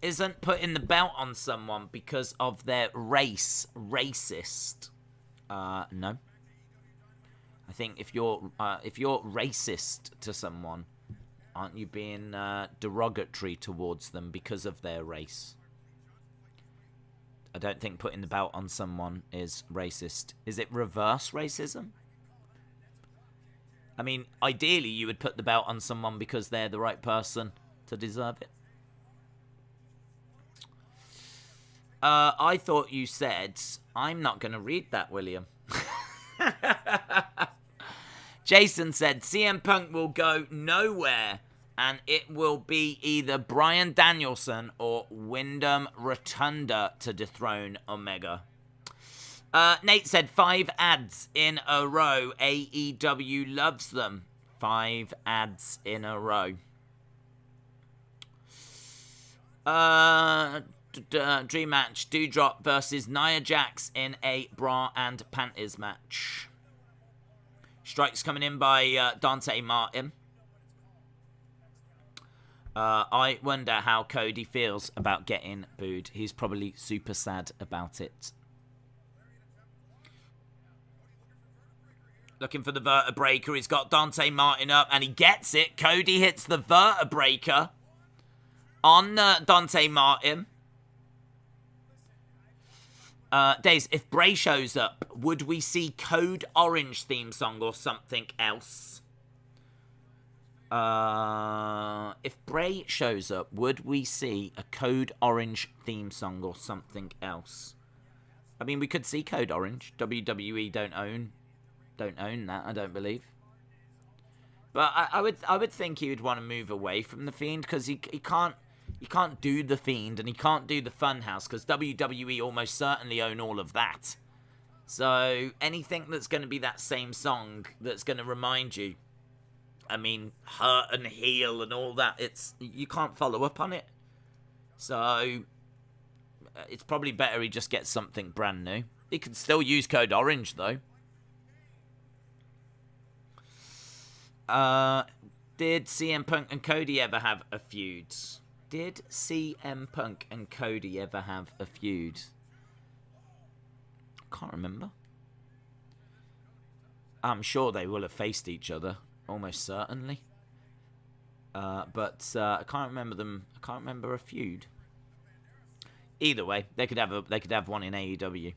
Isn't putting the belt on someone because of their race racist? No. I think if you're racist to someone, aren't you being derogatory towards them because of their race? I don't think putting the belt on someone is racist. Is it reverse racism? I mean, ideally, you would put the belt on someone because they're the right person to deserve it. I thought you said, I'm not going to read that, William. Jason said, CM Punk will go nowhere, and it will be either Bryan Danielson or Wyndham Rotunda to dethrone Omega. Nate said 5 ads in a row. AEW loves them. 5 ads in a row. Dream match. Doudrop versus Nia Jax in a bra and panties match. Strikes coming in by Dante Martin. I wonder how Cody feels about getting booed. He's probably super sad about it. Looking for the vertebreaker. He's got Dante Martin up, and he gets it. Cody hits the vertebreaker on Dante Martin. Days, if Bray shows up, would we see Code Orange theme song or something else? If Bray shows up, would we see a Code Orange theme song or something else? I mean, we could see Code Orange. WWE don't own that, I don't believe. But I would think he would want to move away from the Fiend, because he can't do the Fiend and he can't do the Funhouse, because WWE almost certainly own all of that. So anything that's going to be that same song that's going to remind you, I mean, hurt and heal and all that, you can't follow up on it. So it's probably better he just gets something brand new. He can still use Code Orange though. Did CM Punk and Cody ever have a feud? Did CM Punk and Cody ever have a feud? Can't remember. I'm sure they will have faced each other, almost certainly. But I can't remember them. I can't remember a feud. Either way, they could have one in AEW.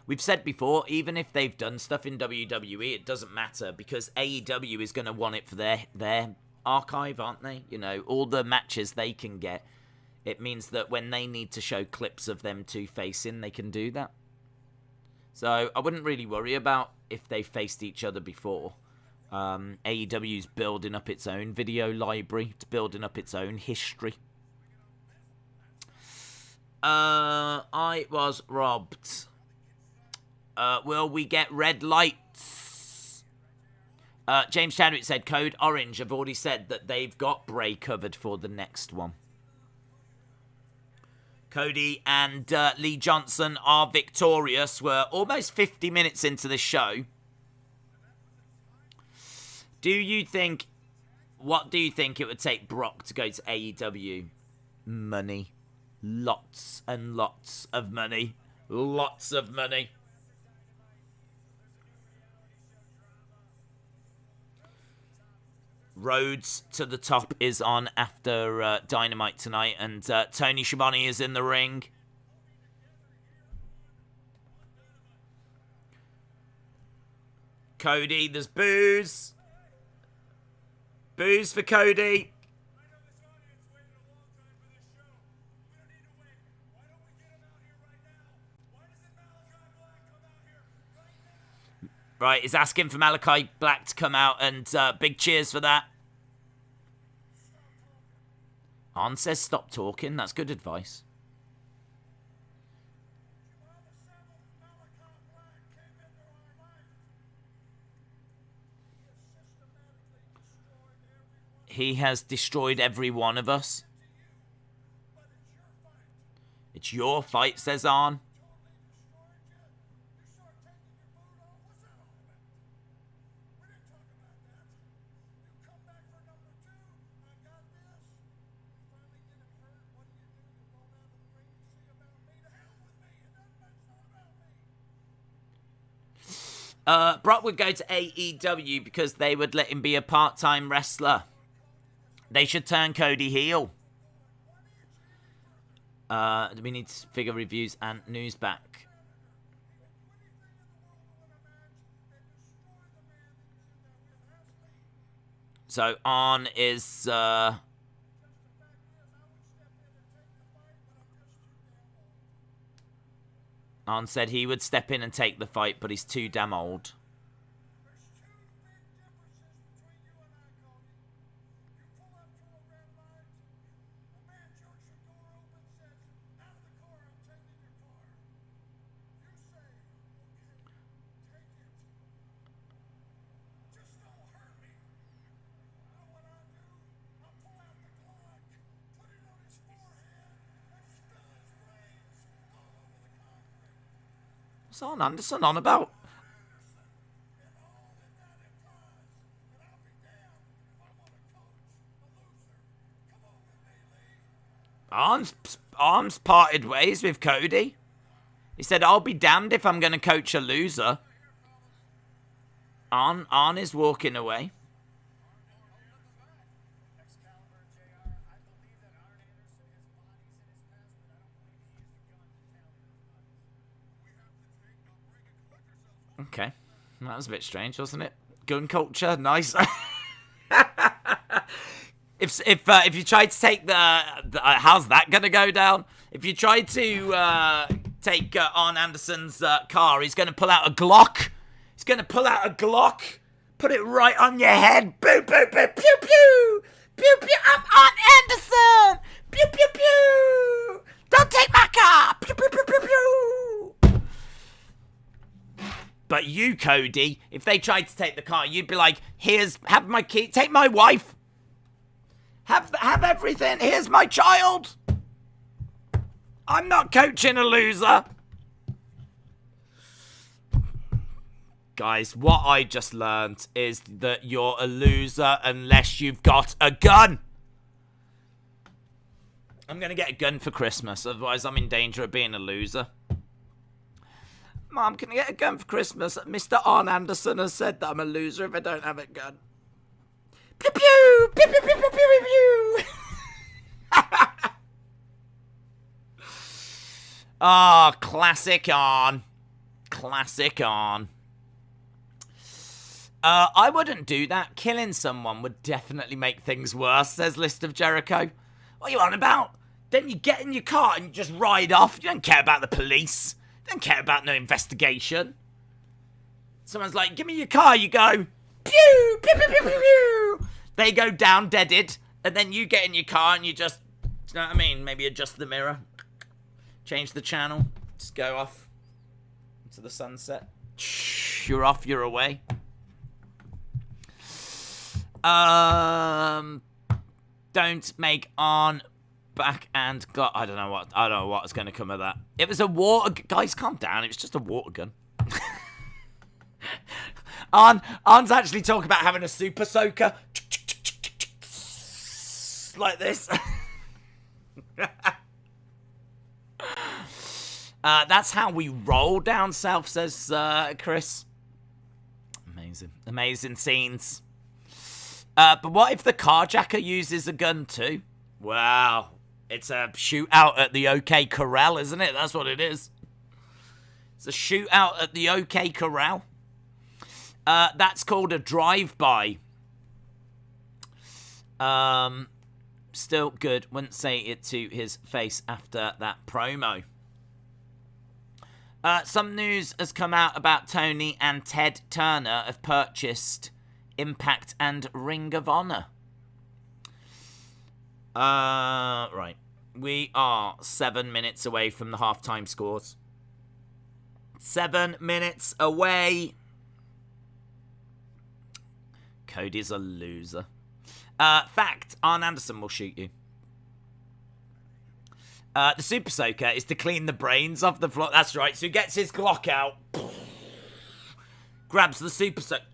We've said before, even if they've done stuff in WWE, it doesn't matter, because AEW is going to want it for their archive, aren't they? You know, all the matches they can get. It means that when they need to show clips of them two facing, they can do that. So I wouldn't really worry about if they faced each other before. AEW's building up its own video library. It's building up its own history. I was robbed. Will we get red lights? James Chadwick said Code Orange have already said that they've got Bray covered for the next one. Cody and Lee Johnson are victorious. We're almost 50 minutes into the show. What do you think it would take Brock to go to AEW? Money. Lots and lots of money. Lots of money. Rhodes to the top is on after Dynamite tonight, and Tony Schiavone is in the ring. Cody, there's booze. Booze for Cody. Right, he's asking for Malachi Black to come out, and big cheers for that. Arn says stop talking. That's good advice. He has destroyed every one of us. It's your fight, says Arn. Brock would go to AEW because they would let him be a part-time wrestler. They should turn Cody heel. We need figure reviews and news back. So Arn is... Arn said he would step in and take the fight, but he's too damn old. What's Arn Anderson on about? Arn's parted ways with Cody. He said, I'll be damned if I'm going to coach a loser. Arn is walking away. Okay. That was a bit strange, wasn't it? Gun culture, nice. If you tried to take the how's that gonna go down? If you tried to take Arn Anderson's car, he's gonna pull out a Glock. He's gonna pull out a Glock, put it right on your head. Boo, boo, boo, pew, pew, pew, pew. I'm Arn Anderson. Pew, pew, pew. Don't take my car. Pew, pew, pew, pew, pew. But you, Cody, if they tried to take the car, you'd be like, have my key, take my wife. Have everything, here's my child. I'm not coaching a loser. Guys, what I just learned is that you're a loser unless you've got a gun. I'm going to get a gun for Christmas, otherwise I'm in danger of being a loser. Mom, can I get a gun for Christmas? Mr. Arn Anderson has said that I'm a loser if I don't have a gun. Pew pew! Pew pew pew pew pew pew! Ah, oh, classic Arn. Classic Arn. I wouldn't do that. Killing someone would definitely make things worse, says List of Jericho. What are you on about? Then you get in your car and you just ride off. You don't care about the police. Don't care about no investigation. Someone's like, give me your car. You go, pew, pew, pew, pew, pew, pew. They go down deaded. And then you get in your car and you just, you know what I mean? Maybe adjust the mirror. Change the channel. Just go off into the sunset. Shh, you're off, you're away. Don't make on back and I don't know what's going to come of that. It was a water... Guys, calm down. It was just a water gun. Arn's actually talking about having a super soaker. Like this. That's how we roll down south, says Chris. Amazing. Amazing scenes. But what if the carjacker uses a gun too? Wow. It's a shootout at the OK Corral, isn't it? That's what it is. It's a shootout at the OK Corral. That's called a drive-by. Still good. Wouldn't say it to his face after that promo. Some news has come out about Tony and Ted Turner have purchased Impact and Ring of Honor. Right. We are 7 minutes away from the halftime scores. 7 minutes away. Cody's a loser. Fact, Arn Anderson will shoot you. The Super Soaker is to clean the brains off the floor. That's right. So he gets his Glock out. Grabs the Super Soaker.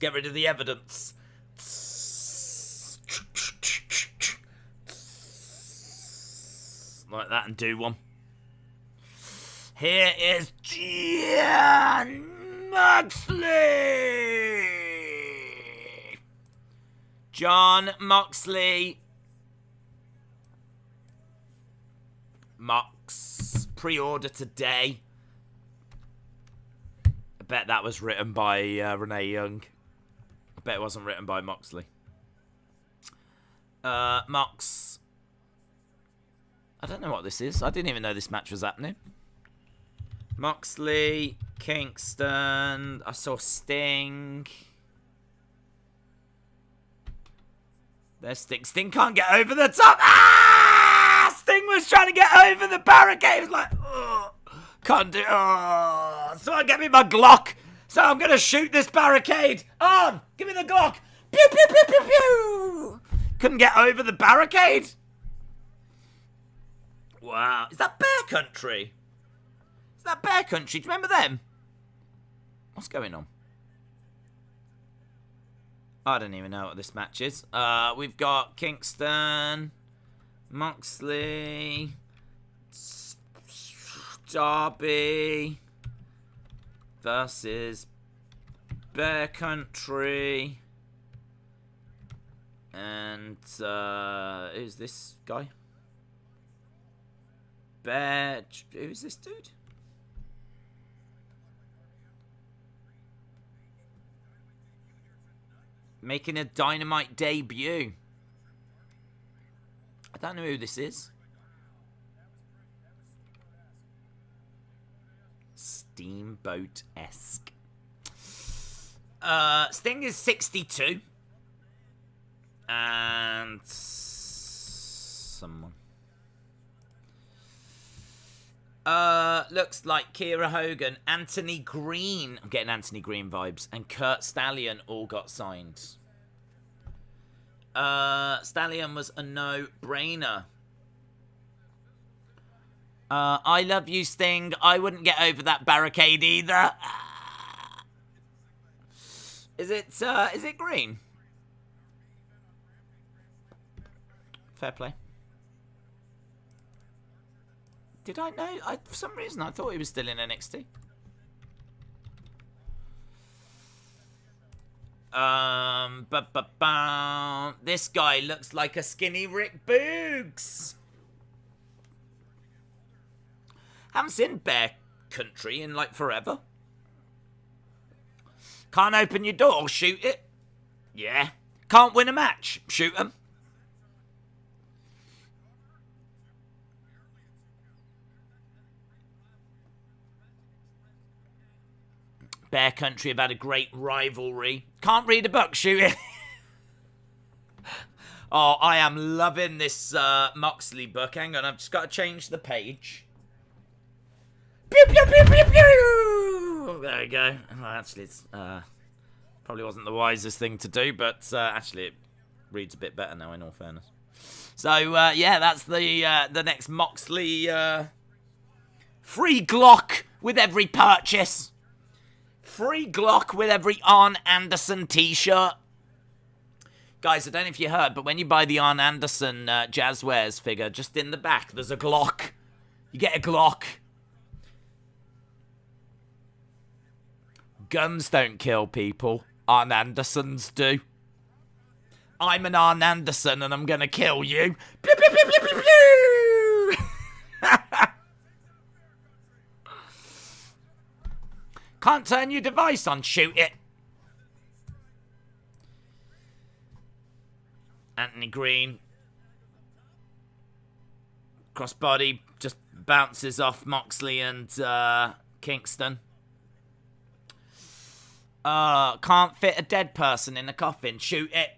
Get rid of the evidence. Like that and do one. Here is Jon Moxley. Jon Moxley. Mox. Pre-order today. I bet that was written by Renee Young. Bet it wasn't written by Moxley. Mox. I don't know what this is. I didn't even know this match was happening. Moxley, Kingston. I saw Sting. There's Sting. Sting can't get over the top. Ah! Sting was trying to get over the barricade. He was like, oh, can't do it. Oh. Someone get me my Glock. So I'm going to shoot this barricade. On. Give me the Glock. Pew, pew, pew, pew, pew. Couldn't get over the barricade. Wow. Is that Bear Country? Is that Bear Country? Do you remember them? What's going on? I don't even know what this match is. We've got Kingston, Moxley, Darby versus Bear Country. And who's this guy? Bear. Who's this dude? Making a Dynamite debut. I don't know who this is. Steamboat-esque. Sting is 62. And someone. Looks like Kira Hogan, Anthony Green. I'm getting Anthony Green vibes. And Kurt Stallion all got signed. Stallion was a no-brainer. I love you, Sting. I wouldn't get over that barricade either. Is it Green? Fair play. Did I know? For some reason, I thought he was still in NXT. This guy looks like a skinny Rick Boogs. Haven't seen Bear Country in like forever. Can't open your door, shoot it. Yeah. Can't win a match, shoot 'em. Bear Country have had a great rivalry. Can't read a book, shoot it. Oh, I am loving this Moxley book. Hang on, I've just got to change the page. Pew, pew, pew, pew, pew. There we go. Well, actually, it's probably wasn't the wisest thing to do, but actually it reads a bit better now, in all fairness. So, yeah, that's the next Moxley free Glock with every purchase. Free Glock with every Arn Anderson t-shirt. Guys, I don't know if you heard, but when you buy the Arn Anderson Jazzwares figure, just in the back, there's a Glock. You get a Glock. Guns don't kill people. Arn Andersons do. I'm an Arn Anderson and I'm gonna kill you. Pew, pew, pew, pew, pew, pew. Can't turn your device on, shoot it. Anthony Green. Crossbody just bounces off Moxley and Kingston. Can't fit a dead person in a coffin, shoot it.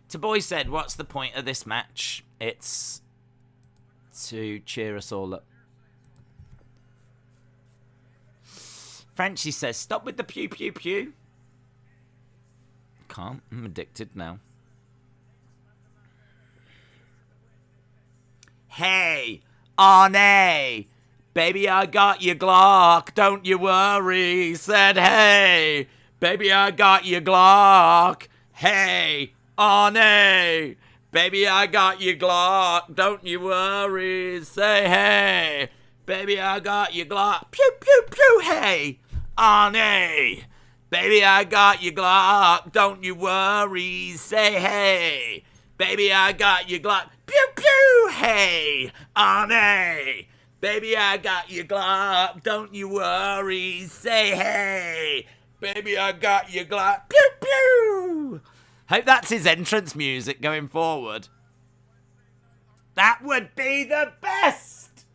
Taboy said, what's the point of this match? It's to cheer us all up. Frenchie says, stop with the pew, pew, pew. Can't. I'm addicted now. Hey, Arne. Baby, I got your Glock. Don't you worry. Said, hey. Baby, I got your Glock. Hey, Arne. Baby, I got your Glock. Don't you worry. Say, hey. Baby, I got your Glock. Pew, pew, pew, hey. Arnie. Baby, I got your Glock. Don't you worry. Say, hey. Baby, I got your Glock. Pew, pew, hey. Arnie. Baby, I got your Glock. Don't you worry. Say, hey. Baby, I got your Glock. Pew, pew. Hope that's his entrance music going forward. That would be the best.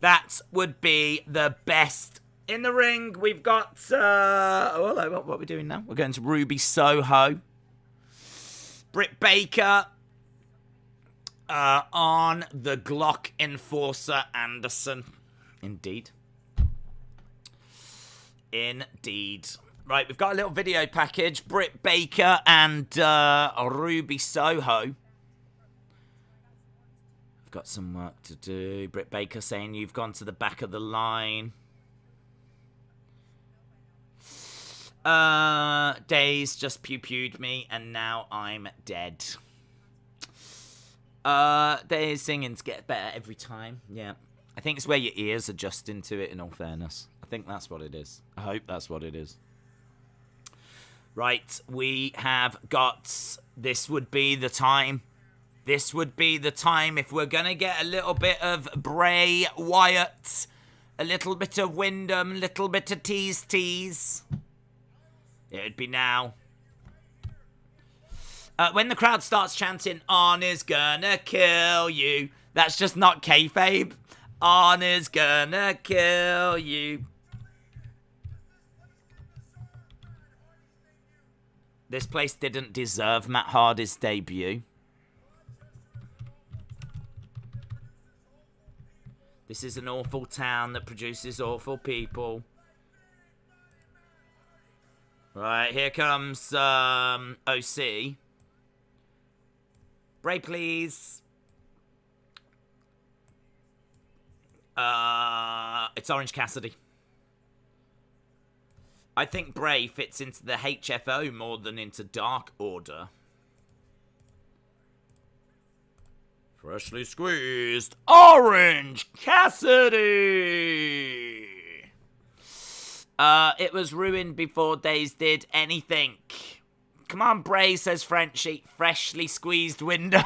That would be the best. In the ring, we've got... what are we doing now? We're going to Ruby Soho. Britt Baker. On the Glock Enforcer Anderson. Indeed. Indeed. Right, we've got a little video package. Britt Baker and Ruby Soho. I've got some work to do. Britt Baker saying you've gone to the back of the line. Days just pew-pewed me and now I'm dead. Their singings get better every time. Yeah. I think it's where your ears adjust into it, in all fairness. I think that's what it is. I hope that's what it is. Right, we have got... This would be the time. This would be the time if we're going to get a little bit of Bray Wyatt. A little bit of Wyndham, a little bit of tease. It would be now. When the crowd starts chanting, Honor's gonna kill you. That's just not kayfabe. Honor's gonna kill you. This place didn't deserve Matt Hardy's debut. This is an awful town that produces awful people. Right, here comes OC. Bray, please. It's Orange Cassidy. I think Bray fits into the H.F.O more than into Dark Order. Freshly squeezed Orange Cassidy. It was ruined before Days did anything. Come on, Bray, says Frenchie. Freshly squeezed window.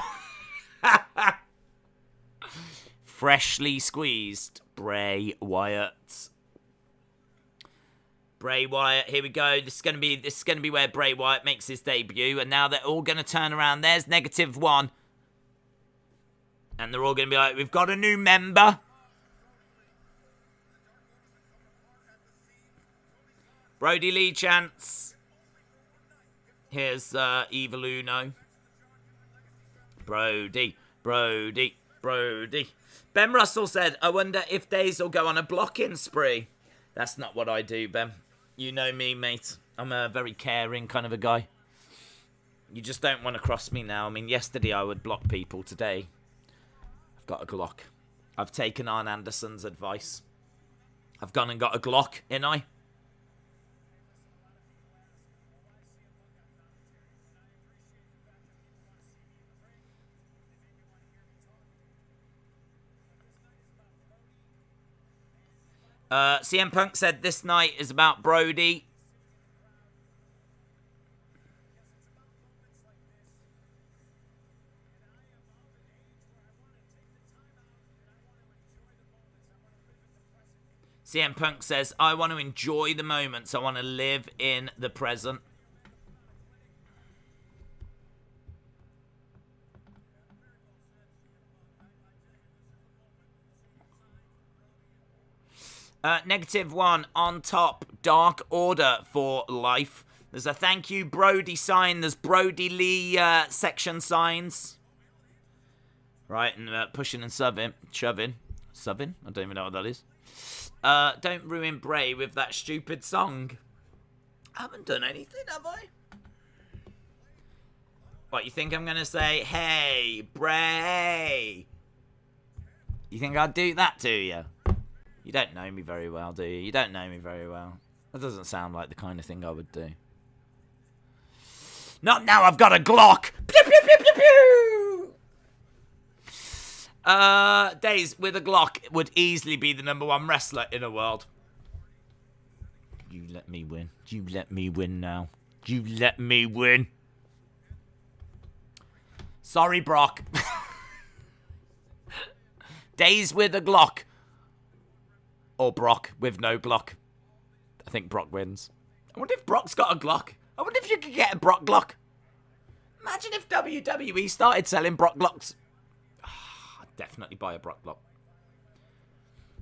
Freshly squeezed Bray Wyatt. Bray Wyatt, here we go. This is gonna be where Bray Wyatt makes his debut, and now they're all gonna turn around. There's -1. And they're all gonna be like, we've got a new member. Brody Lee chants. Here's Evil Uno. Brody. Ben Russell said, I wonder if Days will go on a blocking spree. That's not what I do, Ben. You know me, mate. I'm a very caring kind of a guy. You just don't want to cross me now. I mean, yesterday I would block people. Today, I've got a Glock. I've taken Arn Anderson's advice. I've gone and got a Glock, ain't I? CM Punk said this night is about Brody. CM Punk says, I want to enjoy the moments. I want to live in the present. -1 on top. Dark Order for life. There's a thank you Brody sign. There's Brody Lee section signs. Right, and pushing and shoving. Subbing? I don't even know what that is. Don't ruin Bray with that stupid song. I haven't done anything, have I? What, you think I'm going to say, hey, Bray? You think I'd do that to you? You don't know me very well, do you? You don't know me very well. That doesn't sound like the kind of thing I would do. Not now, I've got a Glock! Pew, pew, pew, pew, pew! Days with a Glock would easily be the #1 wrestler in the world. You let me win. You let me win now. You let me win. Sorry, Brock. Days with a Glock. Or Brock with no Glock. I think Brock wins. I wonder if Brock's got a Glock. I wonder if you could get a Brock Glock. Imagine if WWE started selling Brock Glocks. I'd definitely buy a Brock Glock.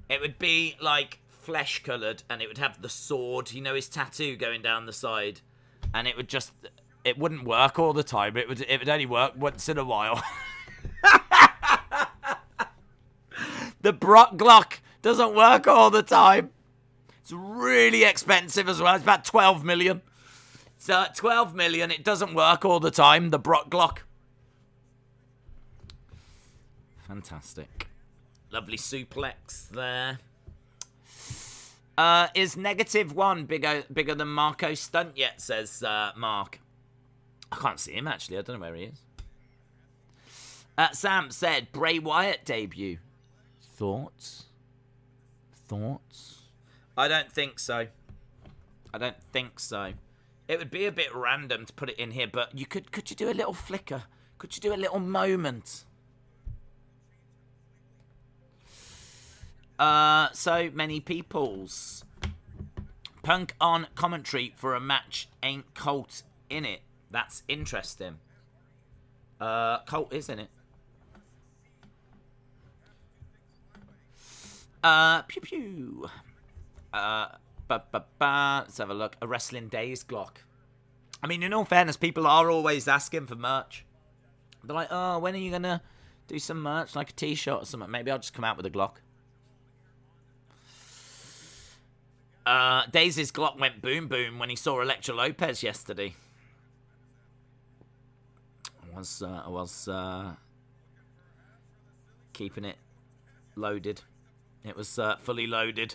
It would be like flesh coloured, and it would have the sword, you know, his tattoo going down the side, and it would just, it wouldn't work all the time. It would only work once in a while. The Brock Glock doesn't work all the time. It's really expensive as well. It's about 12 million. So 12 million, it doesn't work all the time, the Brock Glock. Fantastic. Lovely suplex there. Is -1 bigger than Marco's stunt yet, says Mark. I can't see him, actually. I don't know where he is. Sam said, Bray Wyatt debut. Thoughts? I don't think so. It would be a bit random to put it in here, but you could you do a little flicker? Could you do a little moment? So many peoples. Punk on commentary for a match ain't Colt in it. That's interesting. Colt is in it. Pew pew. Let's have a look. A Wrestling Days Glock. I mean, in all fairness, people are always asking for merch. They're like, oh, when are you going to do some merch, like a t-shirt or something? Maybe I'll just come out with a Glock. Daisy's Glock went boom boom when he saw Elektra Lopez yesterday. I was keeping it loaded. It was fully loaded.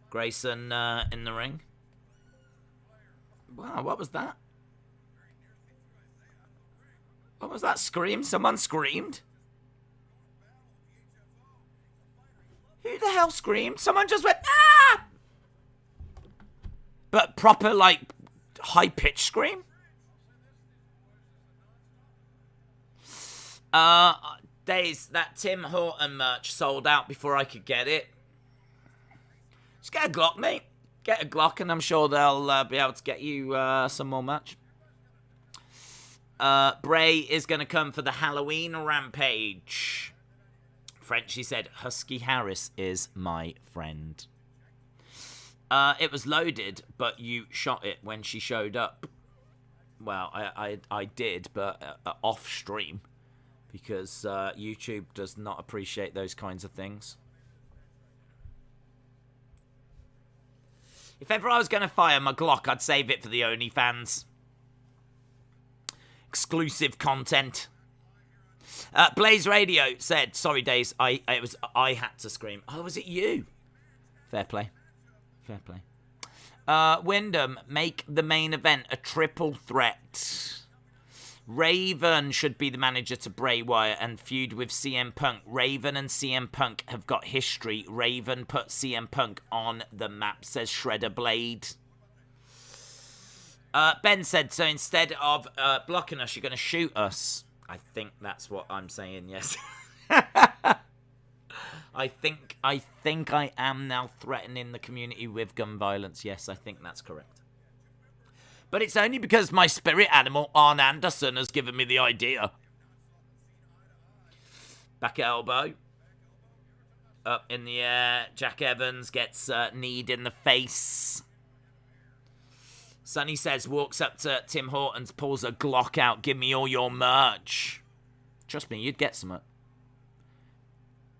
Grayson in the ring. Wow, what was that? What was that scream? Someone screamed? Who the hell screamed? Someone just went, ah! But proper, like, high-pitched scream? Days, that Tim Horton merch sold out before I could get it. Just get a Glock, mate. Get a Glock, and I'm sure they'll be able to get you some more merch. Bray is going to come for the Halloween rampage. Frenchie said, Husky Harris is my friend. It was loaded, but you shot it when she showed up. Well, I did, but off stream. Because YouTube does not appreciate those kinds of things. If ever I was going to fire my Glock, I'd save it for the OnlyFans. Exclusive content. Blaze Radio said, sorry, Days, I had to scream. Oh, was it you? Fair play. Wyndham, make the main event a triple threat. Raven should be the manager to Bray Wyatt and feud with CM Punk. Raven and CM Punk have got history. Raven put CM Punk on the map, says Shredder Blade. Ben said, so instead of blocking us, you're going to shoot us. I think that's what I'm saying, yes. I think I am now threatening the community with gun violence. Yes, I think that's correct. But it's only because my spirit animal, Arn Anderson, has given me the idea. Back elbow. Up in the air. Jack Evans gets kneed in the face. Sonny says, walks up to Tim Hortons, pulls a Glock out. Give me all your merch. Trust me, you'd get some.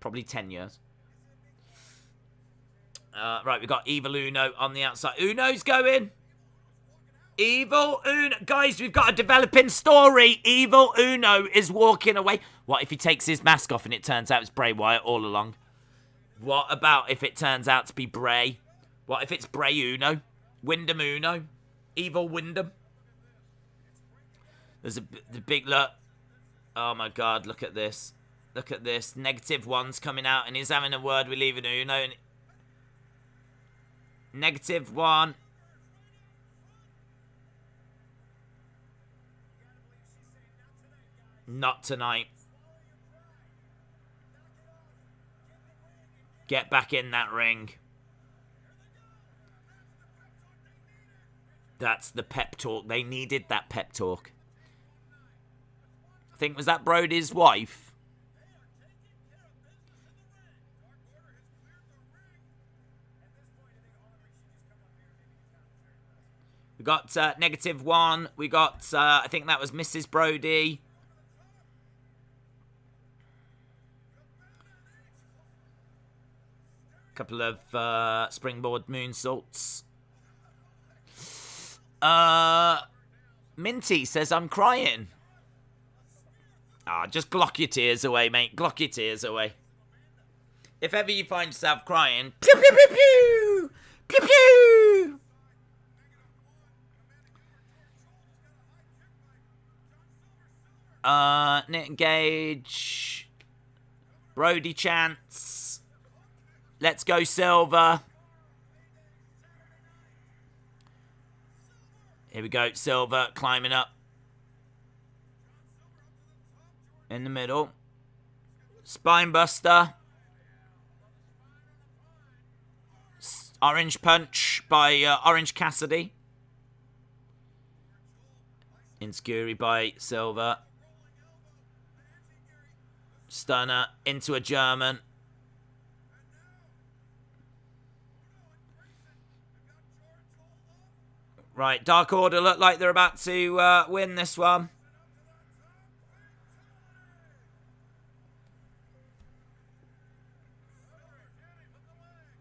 Probably 10 years. Right, we've got Evil Uno on the outside. Uno's going. Evil Uno. Guys, we've got a developing story. Evil Uno is walking away. What if he takes his mask off and it turns out it's Bray Wyatt all along? What about if it turns out to be Bray? What if it's Bray Uno? Wyndham Uno? Evil Wyndham? There's the big look. Oh my God, look at this. Look at this. -1's coming out and he's having a word with Evil Uno. And -1. Not tonight. Get back in that ring. That's the pep talk. They needed that pep talk. I think, was that Brody's wife? We got -1. We got, I think that was Mrs. Brody. Couple of springboard moonsaults. Minty says, I'm crying. Just glock your tears away, mate. Glock your tears away. If ever you find yourself crying, pew, pew, pew, pew! Pew, pew! Nick Gage. Brody chants. Let's go, Silver. Here we go, Silver climbing up. In the middle. Spinebuster. Orange Punch by Orange Cassidy. Insecurity by Silver. Stunner into a German. Right, Dark Order look like they're about to win this one.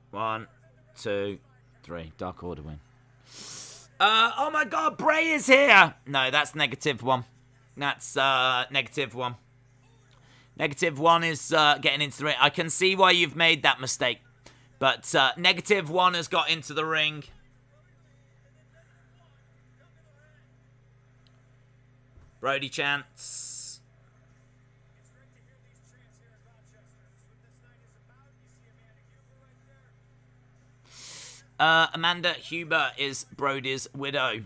One, 2, 3. Dark Order win. Oh my God, Bray is here. No, that's -1. That's -1. -1 is getting into the ring. I can see why you've made that mistake. But -1 has got into the ring. Brody chants. Amanda Huber is Brody's widow.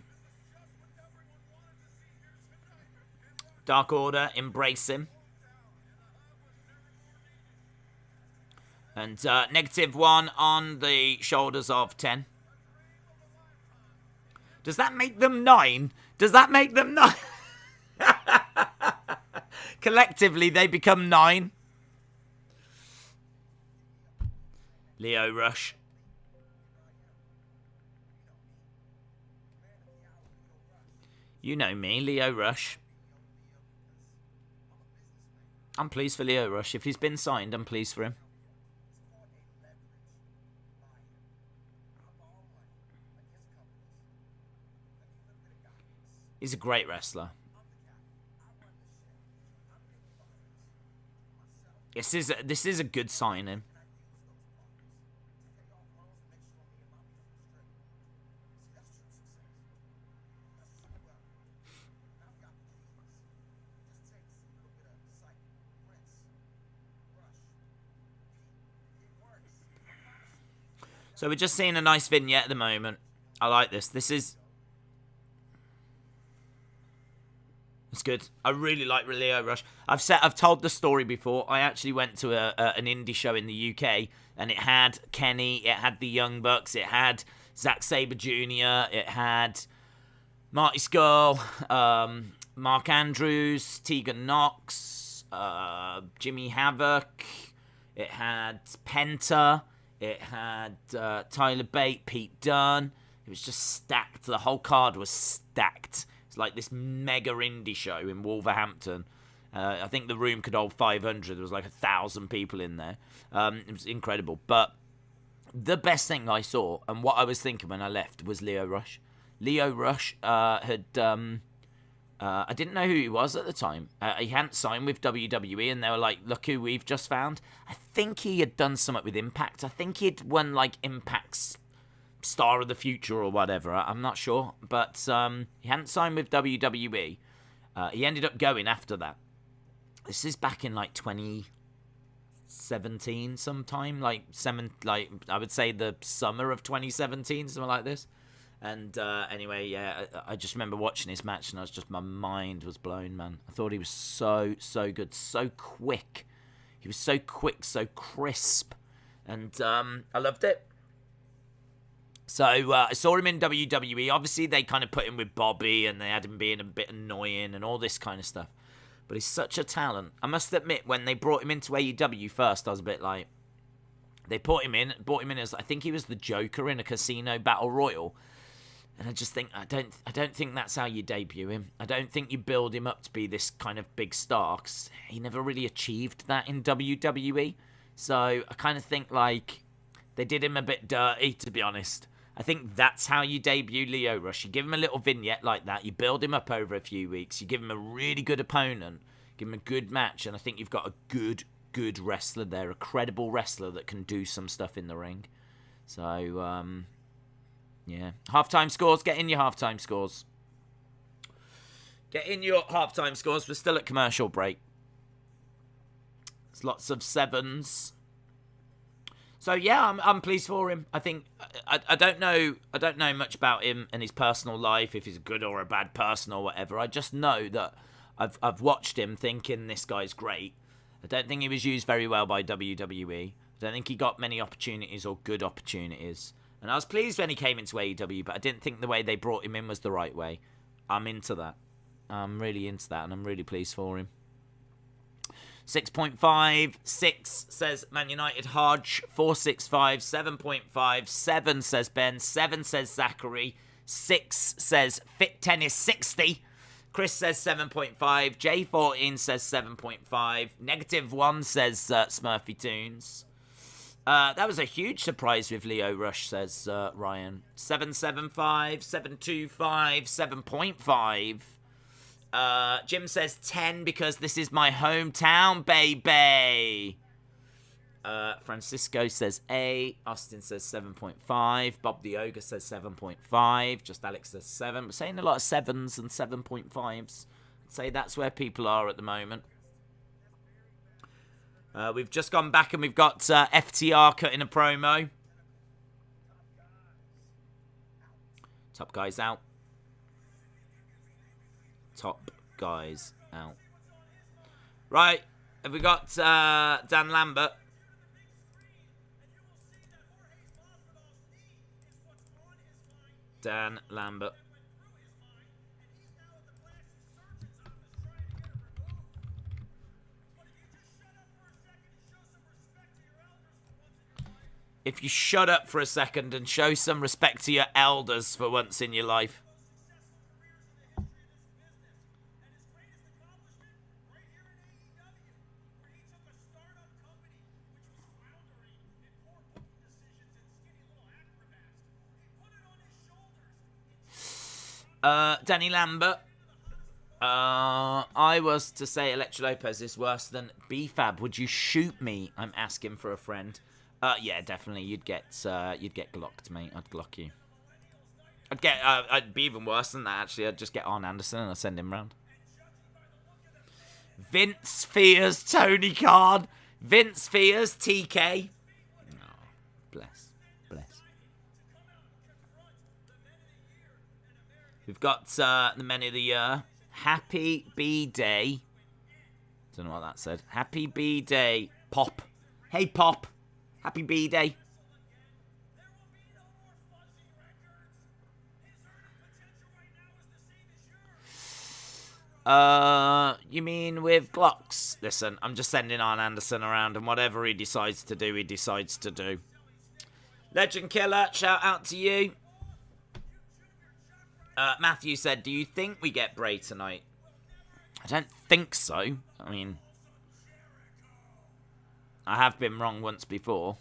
Dark Order embrace him. And -1 on the shoulders of 10. Does that make them 9? Does that make them 9? Collectively, they become 9. Leo Rush. You know me, Leo Rush. I'm pleased for Leo Rush. If he's been signed, I'm pleased for him. He's a great wrestler. This is a good signing. So we're just seeing a nice vignette at the moment. I like this. It's good. I really like Leo Rush. I've told the story before. I actually went to an indie show in the UK, and it had Kenny, it had the Young Bucks, it had Zack Sabre Jr., it had Marty Scurll, Mark Andrews, Tegan Knox, Jimmy Havoc, it had Penta, it had Tyler Bate, Pete Dunne. It was just stacked. The whole card was stacked. It's like this mega indie show in Wolverhampton. I think the room could hold 500. There was like 1,000 people in there. It was incredible. But the best thing I saw, and what I was thinking when I left, was Leo Rush. Leo Rush had... I didn't know who he was at the time. He hadn't signed with WWE, and they were like, look who we've just found. I think he had done something with Impact. I think he'd won like Impact's Star of the Future or whatever. I'm not sure. But he hadn't signed with WWE. He ended up going after that. This is back in like 2017 sometime. Like I would say the summer of 2017, something like this. And anyway, yeah, I just remember watching his match, and my mind was blown, man. I thought he was so good, so quick. He was so quick, so crisp, and I loved it. So I saw him in WWE. Obviously, they kind of put him with Bobby, and they had him being a bit annoying and all this kind of stuff. But he's such a talent. I must admit, when they brought him into AEW first, I was a bit like, they brought him in as, I think he was the Joker in a casino battle royal. And I just think, I don't think that's how you debut him. I don't think you build him up to be this kind of big star, 'cause he never really achieved that in WWE. So I kind of think, like, they did him a bit dirty, to be honest. I think that's how you debut Lio Rush. You give him a little vignette like that. You build him up over a few weeks. You give him a really good opponent. Give him a good match. And I think you've got a good wrestler there. A credible wrestler that can do some stuff in the ring. So, yeah. Halftime scores. Get in your halftime scores. Get in your halftime scores. We're still at commercial break. There's lots of sevens. So yeah, I'm pleased for him. I think I don't know much about him and his personal life, if he's a good or a bad person or whatever. I just know that I've watched him thinking this guy's great. I don't think he was used very well by WWE. I don't think he got many opportunities or good opportunities. And I was pleased when he came into AEW, but I didn't think the way they brought him in was the right way. I'm into that. I'm really into that, and I'm really pleased for him. 6.5, 6 says Man United Hodge, 465, 7.5, 7 says Ben, 7 says Zachary, 6 says Fit Tennis 60, Chris says 7.5, J14 says 7.5, -1 says Smurfy Tunes. That was a huge surprise with Lio Rush, says Ryan. 775, 725, 7.5. Jim says 10 because this is my hometown, baby. Francisco says 8. Austin says 7.5. Bob the Ogre says 7.5. Just Alex says 7. We're saying a lot of 7s and 7.5s. I'd say that's where people are at the moment. We've just gone back and we've got FTR cutting a promo. Top guys out. Top guys out. Right, have we got Dan Lambert? Dan Lambert. If you shut up for a second and show some respect to your elders for once in your life. Danny Lambert. I was to say Electra Lopez is worse than B-Fab. Would you shoot me? I'm asking for a friend. Yeah, definitely. You'd get glocked, mate. I'd glock you. I'd be even worse than that, actually. I'd just get Arn Anderson and I'd send him round. Vince fears Tony Khan. Vince fears TK. Oh, bless. We've got the Men of the Year. Happy B-Day. Don't know what that said. Happy B-Day. Pop. Hey, Pop. Happy B-Day. You mean with Glocks? Listen, I'm just sending Arn Anderson around, and whatever he decides to do, he decides to do. Legend Killer, shout out to you. Matthew said, do you think we get Bray tonight? I don't think so. I mean, I have been wrong once before.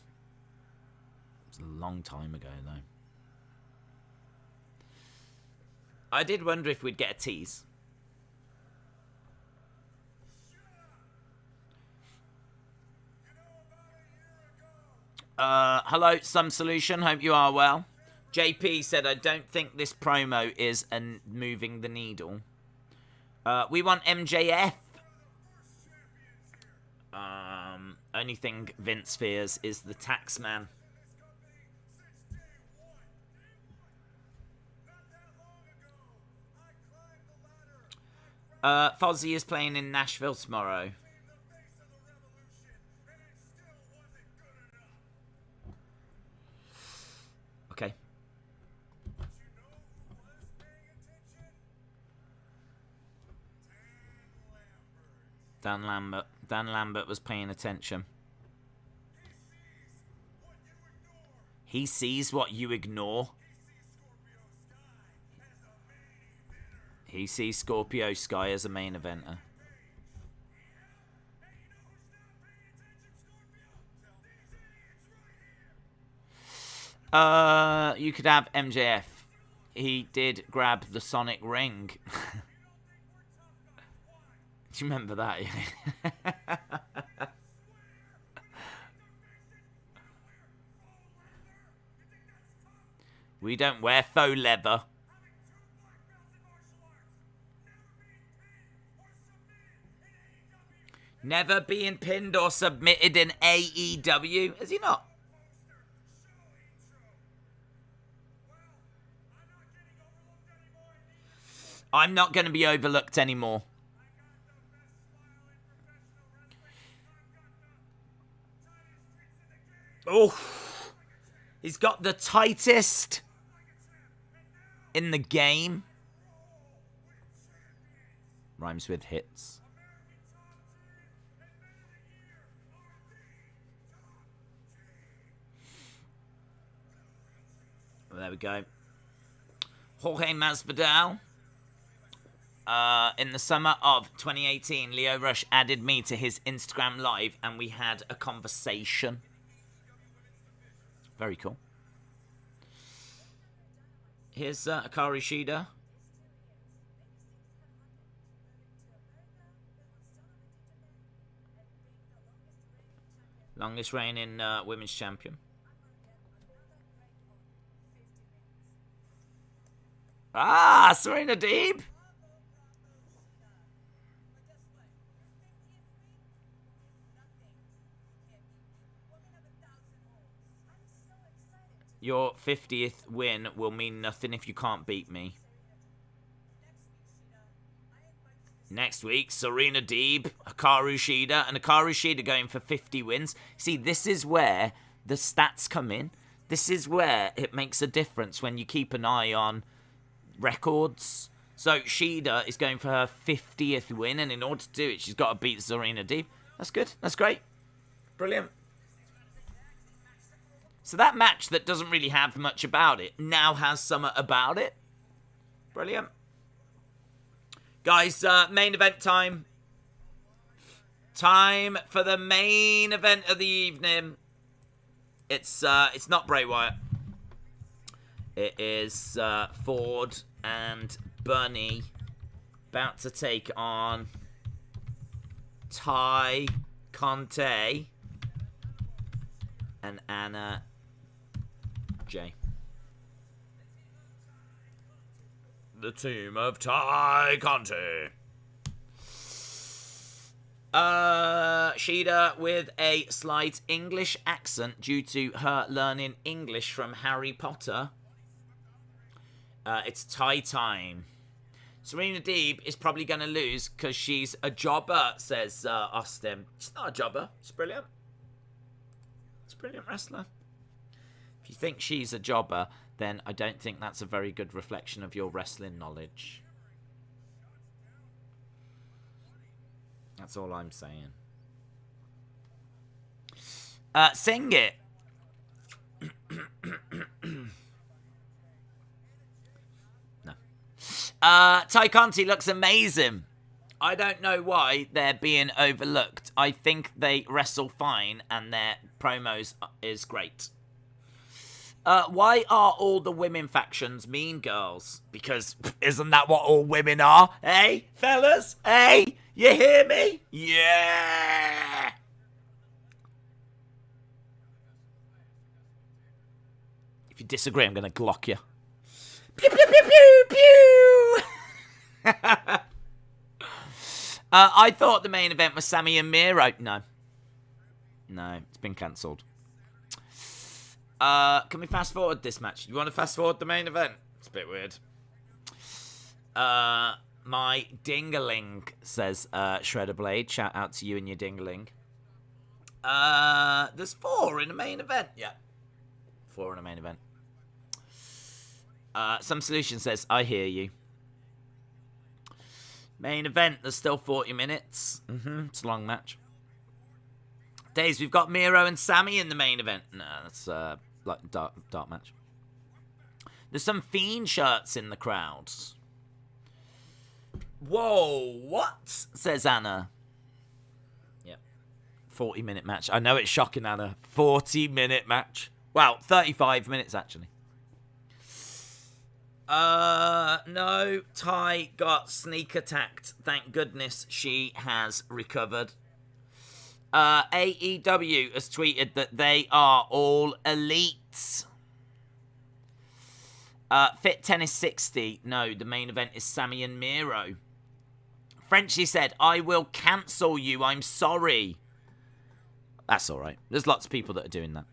It was a long time ago, though. I did wonder if we'd get a tease. Hello, Some Solution. Hope you are well. JP said, I don't think this promo is moving the needle. We want MJF. Only thing Vince fears is the tax man. Fozzy is playing in Nashville tomorrow. Okay. Dan Lambert. Dan Lambert was paying attention. He sees what you ignore. He sees Scorpio Sky as a main eventer. You could have MJF. He did grab the Sonic ring. Do you remember that? We don't wear faux leather. Never being pinned or submitted in AEW. Is he not? I'm not going to be overlooked anymore. Oh, he's got the tightest in the game. Rhymes with hits. Well, there we go. Jorge Masvidal. In the summer of 2018, Leo Rush added me to his Instagram live and we had a conversation. Very cool. Here's Hikaru Shida. Longest reigning women's champion. Ah, Serena Deeb. Your 50th win will mean nothing if you can't beat me. Next week, Serena Deeb, Hikaru Shida, and Hikaru Shida going for 50 wins. See, this is where the stats come in. This is where it makes a difference when you keep an eye on records. So Shida is going for her 50th win, and in order to do it, she's got to beat Serena Deeb. That's good. That's great. Brilliant. So that match that doesn't really have much about it now has something about it. Brilliant. Guys, main event time. Time for the main event of the evening. It's not Bray Wyatt. It is Ford and Bunny about to take on Ty Conti and Anna Jay. The team of Ty Conti. Shida with a slight English accent due to her learning English from Harry Potter. It's Ty time. Serena Deeb is probably going to lose because she's a jobber, says Austin. She's not a jobber. She's brilliant. She's a brilliant wrestler. If you think she's a jobber, then I don't think that's a very good reflection of your wrestling knowledge. That's all I'm saying. Sing it. No. Ty Conti looks amazing. I don't know why they're being overlooked. I think they wrestle fine and their promos is great. Why are all the women factions mean girls? Because isn't that what all women are? Hey, fellas? Hey, you hear me? Yeah! If you disagree, I'm going to Glock you. Pew, pew, pew, pew, pew! I thought the main event was Sammy and Miro. No. No, it's been cancelled. Can we fast forward this match? You want to fast forward the main event? It's a bit weird. My dingaling, says Shredder Blade. Shout out to you and your dingaling. There's 4 in the main event. Yeah. 4 in the main event. Some Solution says, I hear you. Main event, there's still 40 minutes. It's a long match. Days, we've got Miro and Sammy in the main event. No, that's like dark match. There's some Fiend shirts in the crowd. Whoa, what? Says Anna. Yep. 40-minute match. I know it's shocking, Anna. 40-minute match. Wow, 35 minutes, actually. No, Ty got sneak attacked. Thank goodness she has recovered. AEW has tweeted that they are all elites. Fit Tennis 60. No, the main event is Sammy and Miro. Frenchie said, I will cancel you. I'm sorry. That's all right. There's lots of people that are doing that.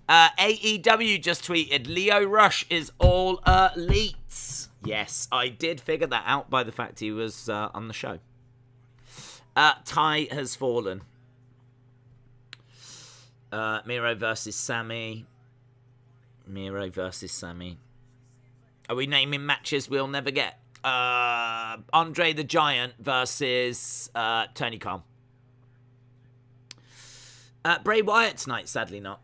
AEW just tweeted, Leo Rush is all elites. Yes, I did figure that out by the fact he was on the show. Ty has fallen. Miro versus Sammy. Miro versus Sammy. Are we naming matches we'll never get? Andre the Giant versus Tony Khan. Bray Wyatt tonight, sadly not.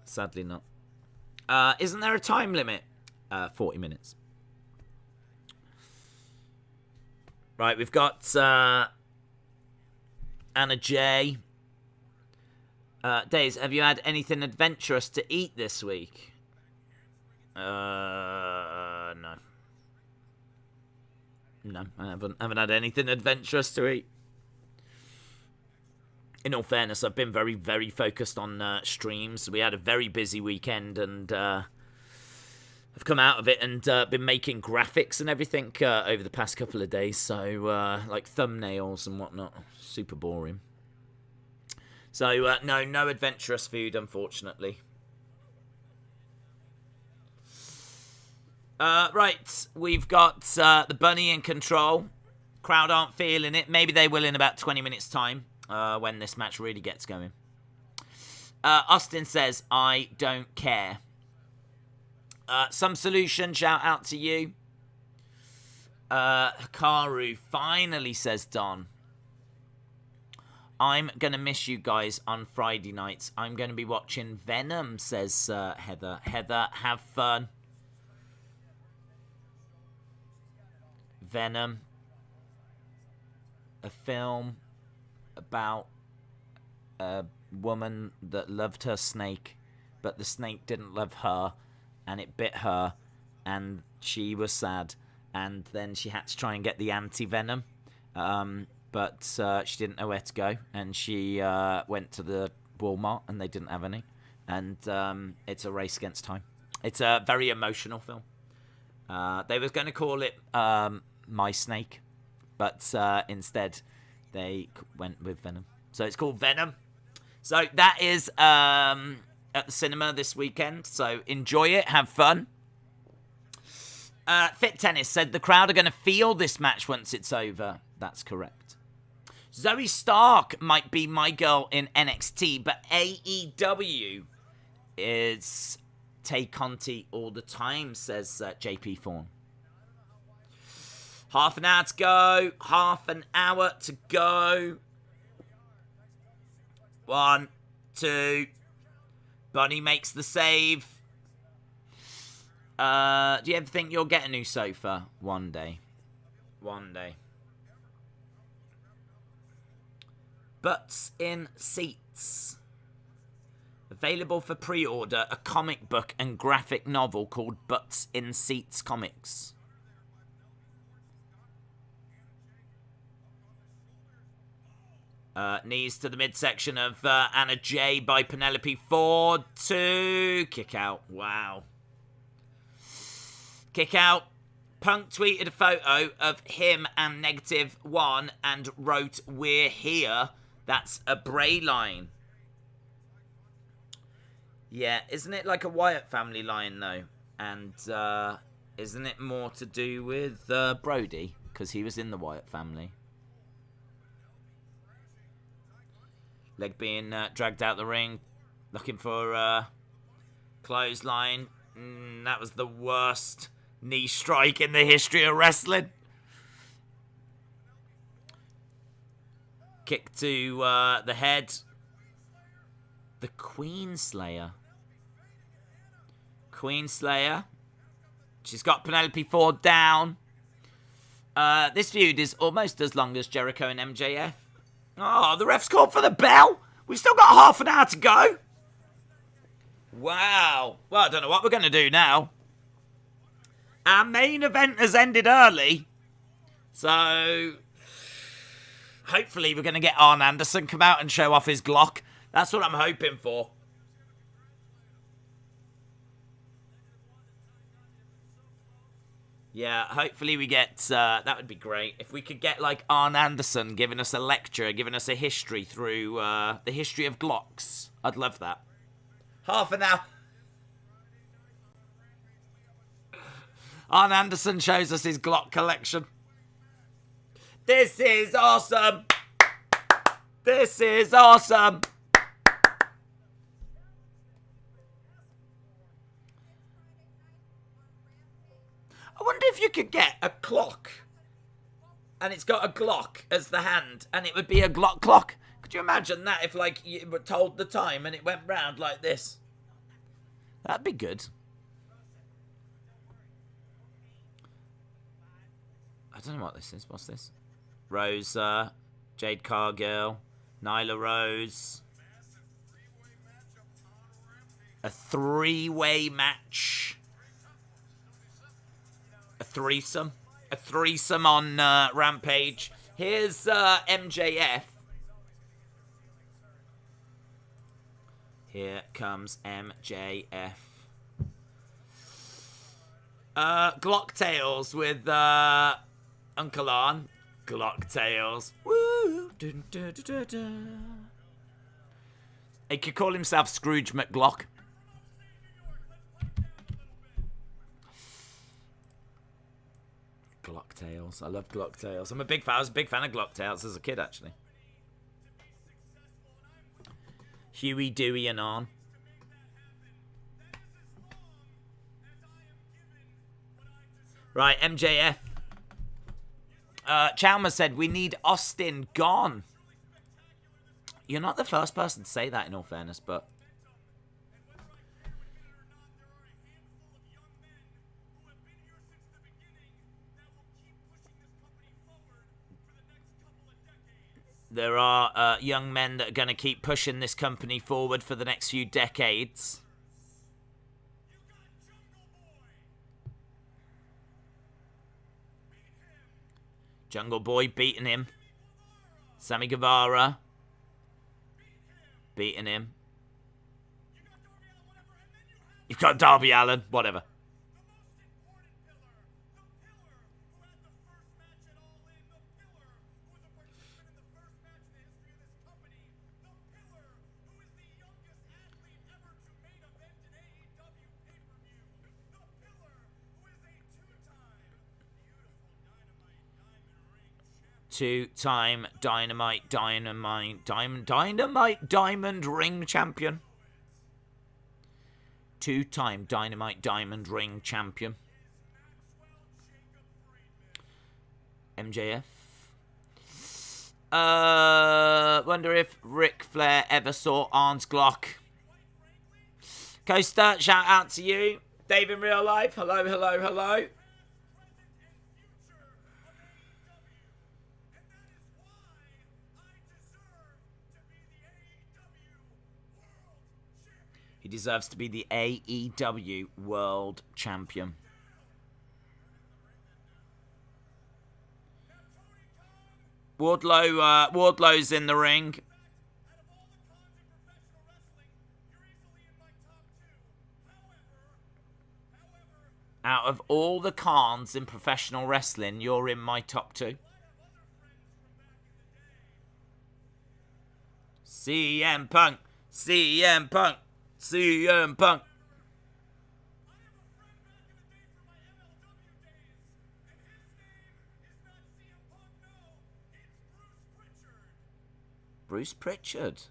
Sadly not. Isn't there a time limit? 40 minutes. Right, we've got Anna J. Days, have you had anything adventurous to eat this week? No. No, I haven't had anything adventurous to eat. In all fairness, I've been very, very focused on streams. We had a very busy weekend, and I've come out of it and been making graphics and everything over the past couple of days. So, like thumbnails and whatnot. Super boring. So, no adventurous food, unfortunately. Right, we've got the bunny in control. Crowd aren't feeling it. Maybe they will in about 20 minutes' time when this match really gets going. Austin says, I don't care. Some solution, shout out to you. Hikaru finally, says Don. I'm going to miss you guys on Friday nights. I'm going to be watching Venom, says Heather. Heather, have fun. Venom. A film about a woman that loved her snake, but the snake didn't love her, and it bit her, and she was sad, and then she had to try and get the anti-venom. But she didn't know where to go, and she went to the Walmart, and they didn't have any. And it's a race against time. It's a very emotional film. They were going to call it My Snake, but instead they went with Venom. So it's called Venom. So that is at the cinema this weekend. So enjoy it, have fun. Fit Tennis said the crowd are going to feel this match once it's over. That's correct. Zoe Stark might be my girl in NXT, but AEW is take Conti all the time, says JP Fawn. Half an hour to go. Half an hour to go. 1, 2. Bunny makes the save. Do you ever think you'll get a new sofa? One day. One day. Butts in Seats. Available for pre-order, a comic book and graphic novel called Butts in Seats Comics. Knees to the midsection of Anna J by Penelope Ford. 2. Kick out. Wow. Kick out. Punk tweeted a photo of him and -1 and wrote, "We're here." That's a Bray line. Yeah, isn't it like a Wyatt family line, though? And isn't it more to do with Brody? Because he was in the Wyatt family. Leg being dragged out the ring. Looking for clothesline. That was the worst knee strike in the history of wrestling. Kick to the head. The Queenslayer. Queenslayer. She's got Penelope Ford down. This feud is almost as long as Jericho and MJF. Oh, the ref's called for the bell. We've still got half an hour to go. Wow. Well, I don't know what we're going to do now. Our main event has ended early. So, hopefully we're going to get Arn Anderson come out and show off his Glock. That's what I'm hoping for. Yeah, hopefully we get, that would be great. If we could get, like, Arn Anderson giving us a lecture, giving us a history through the history of Glocks. I'd love that. Half an hour. Arn Anderson shows us his Glock collection. This is awesome. This is awesome. I wonder if you could get a clock and it's got a Glock as the hand and it would be a Glock clock. Could you imagine that if, like, you were told the time and it went round like this? That'd be good. I don't know what this is. What's this? Rosa, Jade Cargill, Nyla Rose. A three-way match. A threesome. A threesome on Rampage. Here's MJF. Here comes MJF. Glock Tales with Uncle Arn. Glock Tales. Woo! Dun, dun, dun, dun, dun. He could call himself Scrooge McGlock. Glock Tales. I love Glock Tales. I was a big fan of Glock Tales as a kid, actually. Huey, Dewey, and Arn. Right, MJF. Chalmers said, we need Austin gone. You're not the first person to say that, in all fairness, but... There are young men that are going to keep pushing this company forward for the next few decades. Jungle Boy beating him. Sammy Guevara beating him. You've got Darby Allin, whatever. Two-time Dynamite Diamond Ring Champion. Two-time Dynamite Diamond Ring Champion. MJF. Wonder if Ric Flair ever saw Arn's Glock. Coaster, shout out to you. Dave in real life. Hello, hello, hello. He deserves to be the AEW World Champion. Wardlow's in the ring. Out of all the Khans in professional wrestling, you're in my top two. CM Punk. CM Punk. CM Punk. Bruce Pritchard.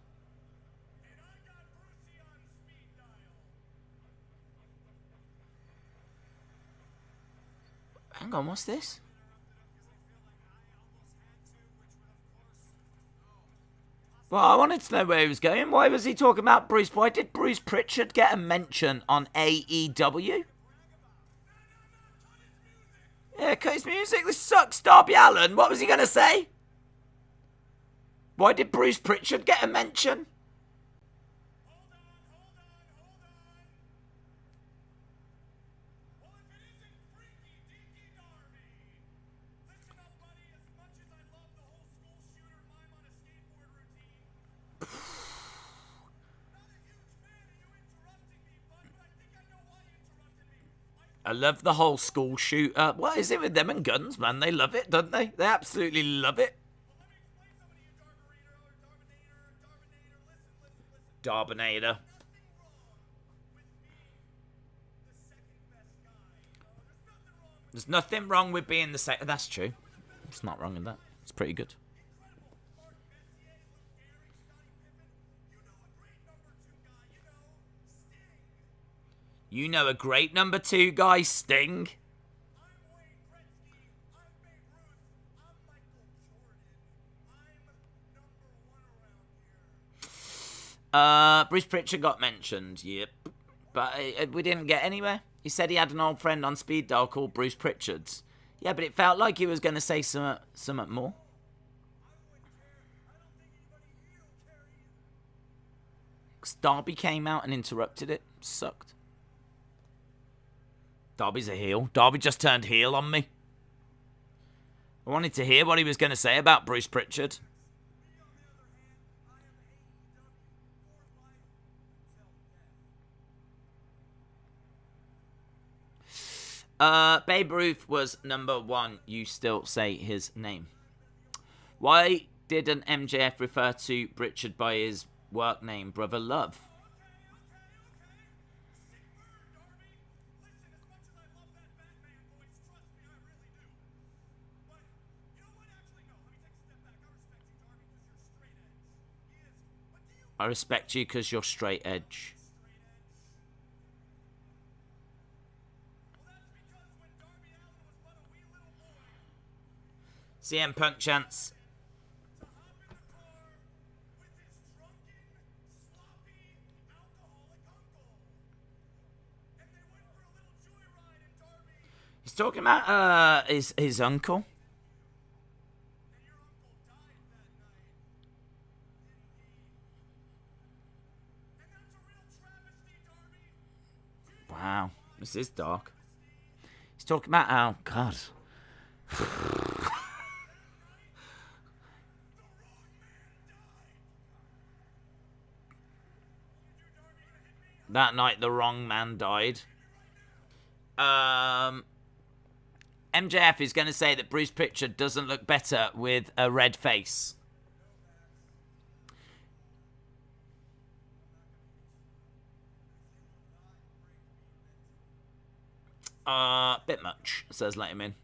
Hang on, what's this? Well, I wanted to know where he was going. Why was he talking about Bruce? Why did Bruce Pritchard get a mention on AEW? Yeah, cut his music. This sucks, Darby Allin. What was he going to say? Why did Bruce Pritchard get a mention? I love the whole school shooter. What is it with them and guns, man? They love it, don't they? They absolutely love it. Darbinator. There's nothing wrong with being the second. That's true. It's not wrong in that. It's pretty good. You know a great number 2 guy, Sting. Bruce Pritchard got mentioned, yep. But we didn't get anywhere. He said he had an old friend on speed dial called Bruce Pritchard's. Yeah, but it felt like he was going to say something more. Darby came out and interrupted it. Sucked. Darby's a heel. Darby just turned heel on me. I wanted to hear what he was going to say about Bruce Pritchard. Babe Ruth was number 1. You still say his name. Why didn't MJF refer to Pritchard by his work name, Brother Love? I respect you because you're straight edge. CM Punk chants. He's talking about his uncle. Wow, this is dark. He's talking about how, God. That night the wrong man died. MJF is going to say that Bruce Pritchard doesn't look better with a red face. Bit much, says Let Him In.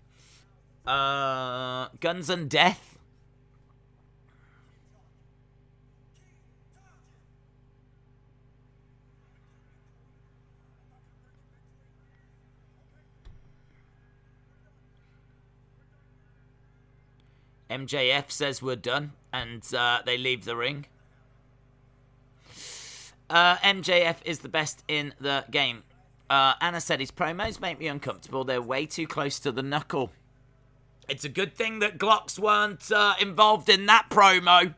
Guns and Death. MJF says we're done, and they leave the ring. MJF is the best in the game. Anna said his promos make me uncomfortable. They're way too close to the knuckle. It's a good thing that Glocks weren't involved in that promo.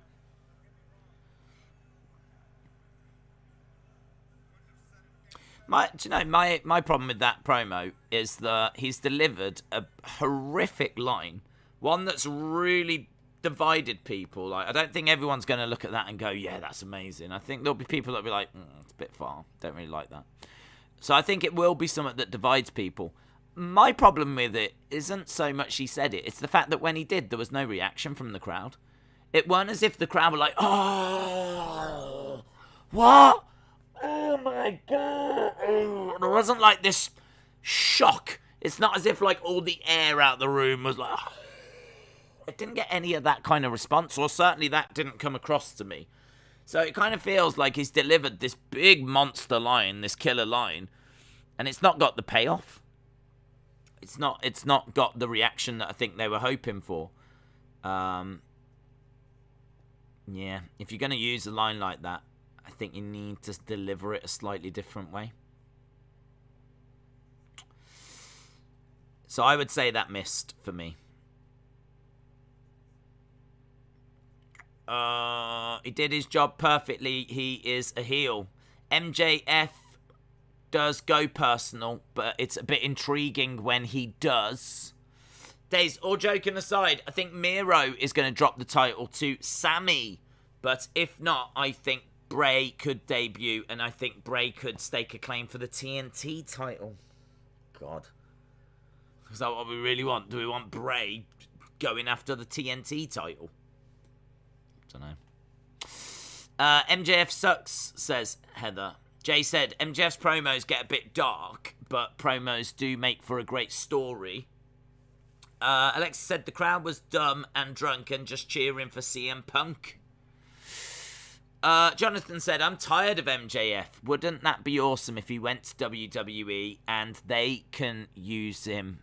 My problem with that promo is that he's delivered a horrific line. One that's really divided people. Like, I don't think everyone's going to look at that and go, yeah, that's amazing. I think there'll be people that'll be like, it's a bit far. Don't really like that. So I think it will be something that divides people. My problem with it isn't so much he said it. It's the fact that when he did, there was no reaction from the crowd. It wasn't as if the crowd were like, oh, what? Oh my God. Oh. There wasn't like this shock. It's not as if like all the air out the room was like, oh. It didn't get any of that kind of response, or certainly that didn't come across to me. So it kind of feels like he's delivered this big monster line, this killer line, and it's not got the payoff. It's not got the reaction that I think they were hoping for. Yeah, if you're going to use a line like that, I think you need to deliver it a slightly different way. So I would say that missed for me. He did his job perfectly. He is a heel. MJF does go personal, but it's a bit intriguing when he does. Days, all joking aside, I think Miro is going to drop the title to Sammy. But if not, I think Bray could debut, and I think Bray could stake a claim for the TNT title. God. Is that what we really want? Do we want Bray going after the TNT title? Don't know. MJF sucks, says Heather. Jay said, MJF's promos get a bit dark, but promos do make for a great story. Alexa said the crowd was dumb and drunk and just cheering for CM Punk. Jonathan said, I'm tired of MJF. Wouldn't that be awesome if he went to WWE and they can use him?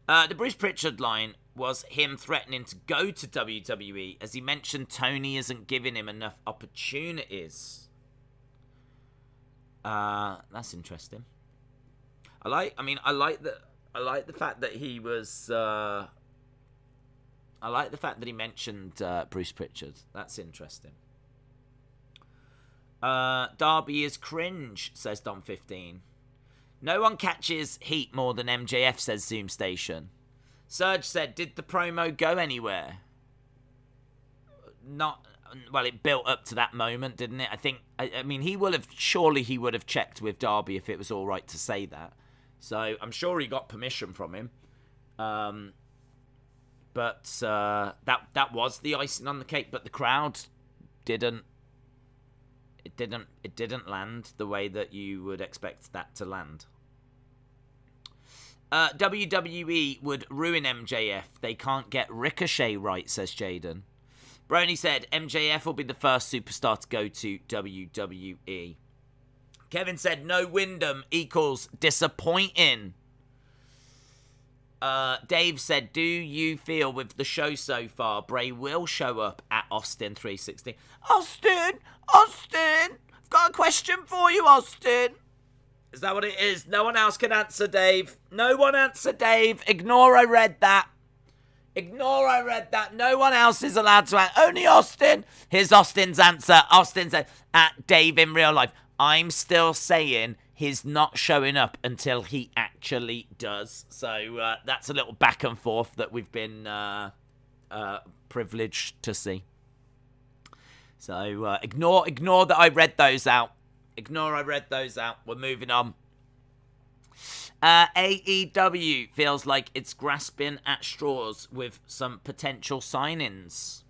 The Bruce Pritchard line was him threatening to go to WWE, as he mentioned Tony isn't giving him enough opportunities. That's interesting. I like the fact that he was. I like the fact that he mentioned Bruce Pritchard. That's interesting. Darby is cringe, says Dom15. No one catches heat more than MJF, says Zoom Station. Serge said, did the promo go anywhere? Not. Well, it built up to that moment, didn't it? I mean, he would have checked with Darby if it was all right to say that. So I'm sure he got permission from him. But that was the icing on the cake. But the crowd didn't. It didn't land the way that you would expect that to land. WWE would ruin MJF. They can't get Ricochet right, says Jaden. Brony said MJF will be the first superstar to go to WWE. Kevin said no Wyndham equals disappointing. Dave said, do you feel with the show so far Bray will show up at Austin 360? Austin! I've got a question for you, Austin. Is that what it is? No one else can answer, Dave. No one answer, Dave. Ignore I read that. No one else is allowed to answer. Only Austin. Here's Austin's answer. Austin said, at Dave in real life. I'm still saying he's not showing up until he actually does. So that's a little back and forth that we've been privileged to see. So ignore that I read those out. We're moving on. AEW feels like it's grasping at straws with some potential signings.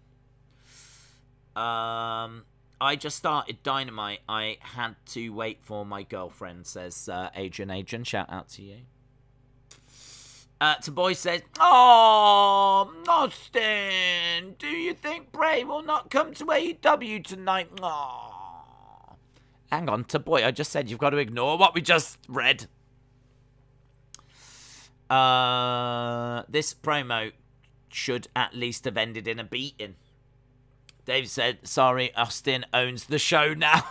I just started Dynamite. I had to wait for my girlfriend, says Adrian. Shout out to you. Boy says, oh, Austin, do you think Bray will not come to AEW tonight? Oh. Hang on, Boy, I just said you've got to ignore what we just read. This promo should at least have ended in a beating. Dave said, sorry, Austin owns the show now.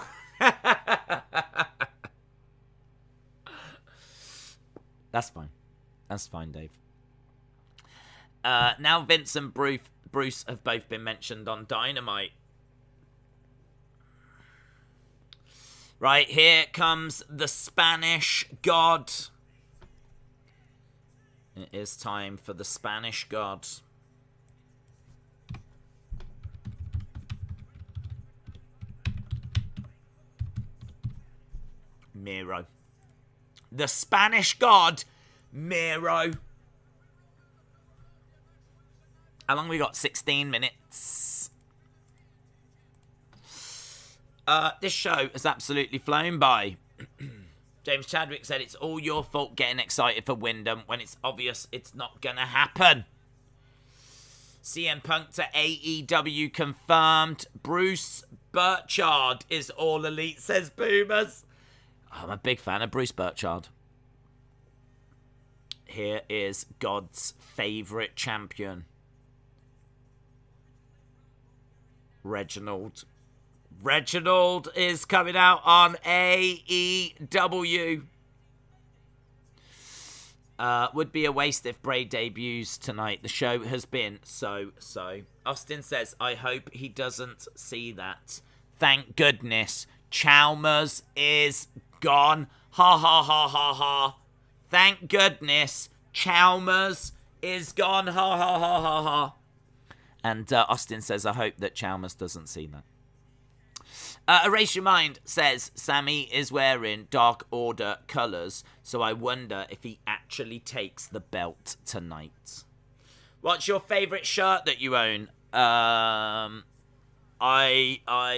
That's fine, Dave. Now Vince and Bruce have both been mentioned on Dynamite. Right, here comes the Spanish God. It is time for the Spanish God. Miro. The Spanish God, Miro. How long we got? 16 minutes. This show has absolutely flown by. James Chadwick said it's all your fault getting excited for Wyndham when it's obvious it's not going to happen. CM Punk to AEW confirmed. Bruce Burchard is all elite, says Boomers. I'm a big fan of Bruce Burchard. Here is God's favourite champion. Reginald. Reginald is coming out on AEW. Would be a waste if Bray debuts tonight. The show has been so. Austin says, I hope he doesn't see that. Thank goodness. Chalmers is gone. Ha ha ha ha ha. Thank goodness. Chalmers is gone. Ha ha ha ha ha. And Austin says, I hope that Chalmers doesn't see that. Erase Your Mind says, Sammy is wearing Dark Order colours, so I wonder if he actually takes the belt tonight. What's your favourite shirt that you own? I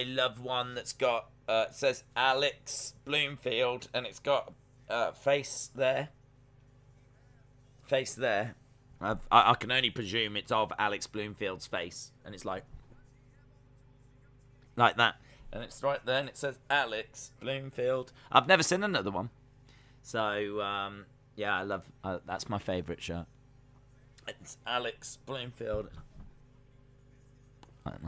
love one that's got, it says Alex Bloomfield, and it's got face there. Face there. I can only presume it's of Alex Bloomfield's face, and it's like that. And it's right there, and it says Alex Bloomfield. I've never seen another one. So, yeah, I love... that's my favourite shirt. It's Alex Bloomfield. Like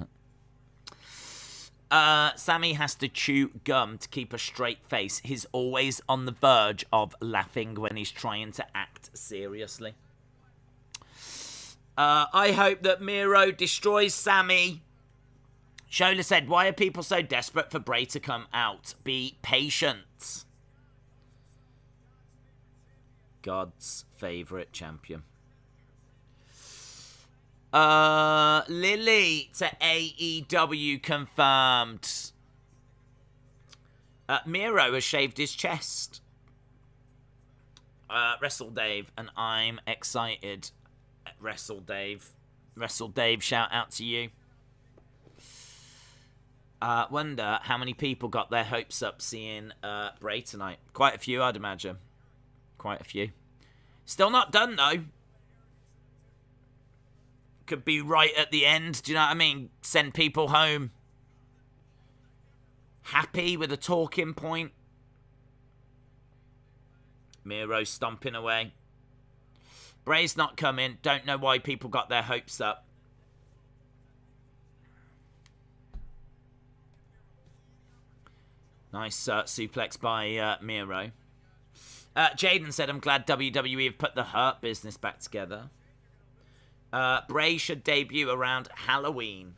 that. Sammy has to chew gum to keep a straight face. He's always on the verge of laughing when he's trying to act seriously. I hope that Miro destroys Sammy. Shola said, why are people so desperate for Bray to come out? Be patient. God's favourite champion. Lily to AEW confirmed. Miro has shaved his chest. Wrestle Dave, and I'm excited. Wrestle Dave, shout out to you. Wonder how many people got their hopes up seeing Bray tonight. Quite a few, I'd imagine. Quite a few. Still not done, though. Could be right at the end, do you know what I mean? Send people home happy with a talking point. Miro stomping away. Bray's not coming. Don't know why people got their hopes up. Nice suplex by Miro. Jaden said, I'm glad WWE have put the Hurt Business back together. Bray should debut around Halloween.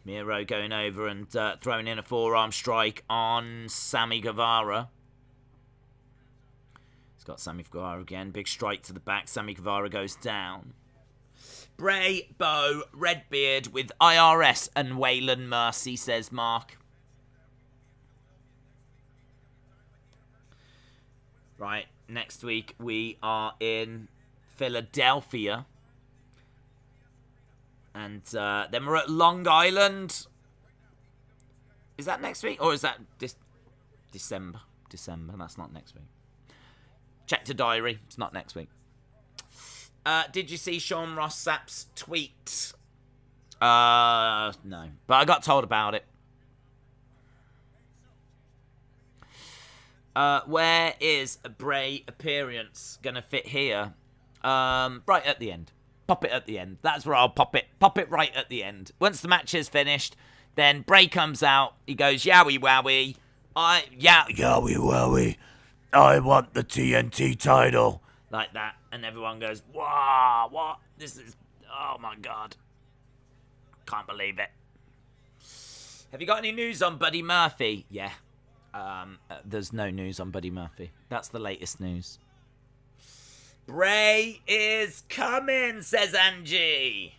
Miro going over and throwing in a forearm strike on Sammy Guevara. He's got Sammy Guevara again. Big strike to the back. Sammy Guevara goes down. Bray, Bo, Redbeard with IRS and Waylon Mercy, says Mark. Right, next week we are in Philadelphia. And then we're at Long Island. Is that next week? Or is that December? December, that's not next week. Check to diary, it's not next week. Did you see Sean Ross Sapp's tweet? No. But I got told about it. Where is a Bray appearance gonna fit here? Right at the end. Pop it at the end. That's where I'll pop it. Pop it right at the end. Once the match is finished, then Bray comes out. He goes, yowie wowie. Yowie wowie. I want the TNT title. Like that. And everyone goes, wow, what? This is, oh my God. Can't believe it. Have you got any news on Buddy Murphy? Yeah. There's no news on Buddy Murphy. That's the latest news. Bray is coming, says Angie.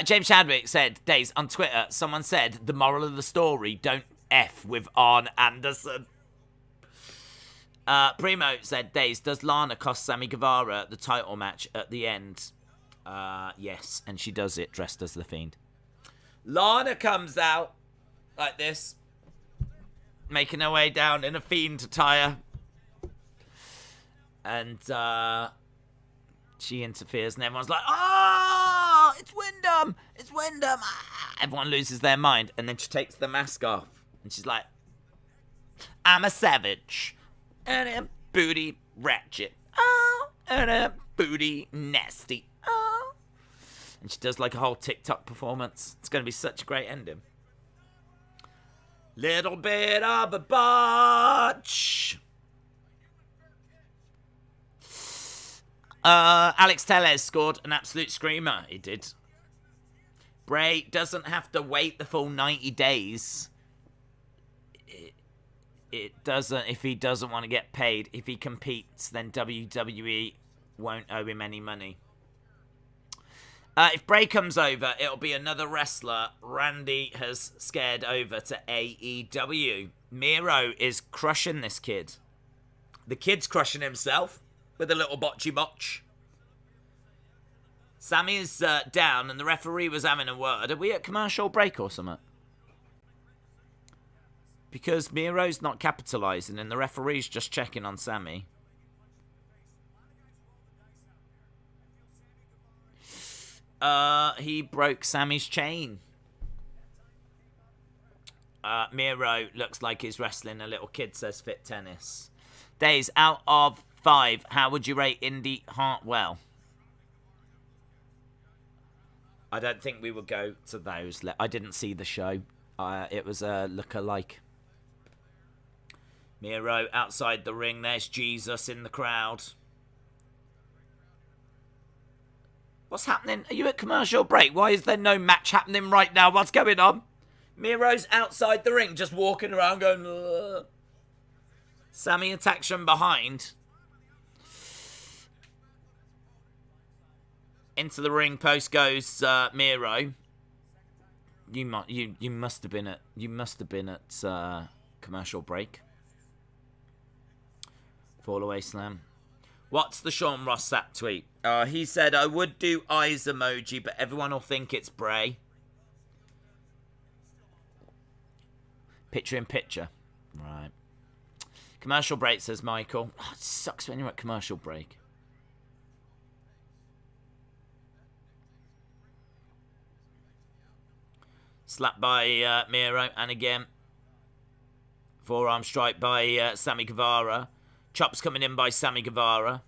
James Chadwick said, Days, on Twitter, someone said, the moral of the story, don't F with Arn Anderson. Primo said, Days, does Lana cost Sammy Guevara the title match at the end? Yes, and she does it dressed as the Fiend. Lana comes out like this, making her way down in a Fiend attire. And she interferes, and everyone's like, oh, it's Wyndham! It's Wyndham! Ah! Everyone loses their mind, and then she takes the mask off, and she's like, I'm a savage. And a booty ratchet. Oh, and a booty nasty. Oh. And she does like a whole TikTok performance. It's going to be such a great ending. Little bit of a botch. Alex Tellez scored an absolute screamer. He did. Bray doesn't have to wait the full 90 days. It doesn't, if he doesn't want to get paid. If he competes, then WWE won't owe him any money. If Bray comes over, it'll be another wrestler Randy has scared over to AEW. Miro is crushing this kid. The kid's crushing himself with a little botchy botch. Sammy is down and the referee was having a word. Are we at commercial break or something? Because Miro's not capitalising and the referee's just checking on Sammy. He broke Sammy's chain. Miro looks like he's wrestling a little kid, says Fit Tennis. Days, out of 5, how would you rate Indy Hartwell? I don't think we would go to those. I didn't see the show. It was a look-alike. Miro outside the ring. There's Jesus in the crowd. What's happening? Are you at commercial break? Why is there no match happening right now? What's going on? Miro's outside the ring, just walking around going... Ugh. Sammy attacks from behind. Into the ring post goes Miro. You must have been at commercial break. Fall away slam. What's the Sean Ross Sapp tweet? He said, I would do eyes emoji, but everyone will think it's Bray. Picture in picture. Right. Commercial break, says Michael. Oh, it sucks when you're at commercial break. Slapped by Miro, and again. Forearm strike by Sammy Guevara. Chops coming in by Sammy Guevara.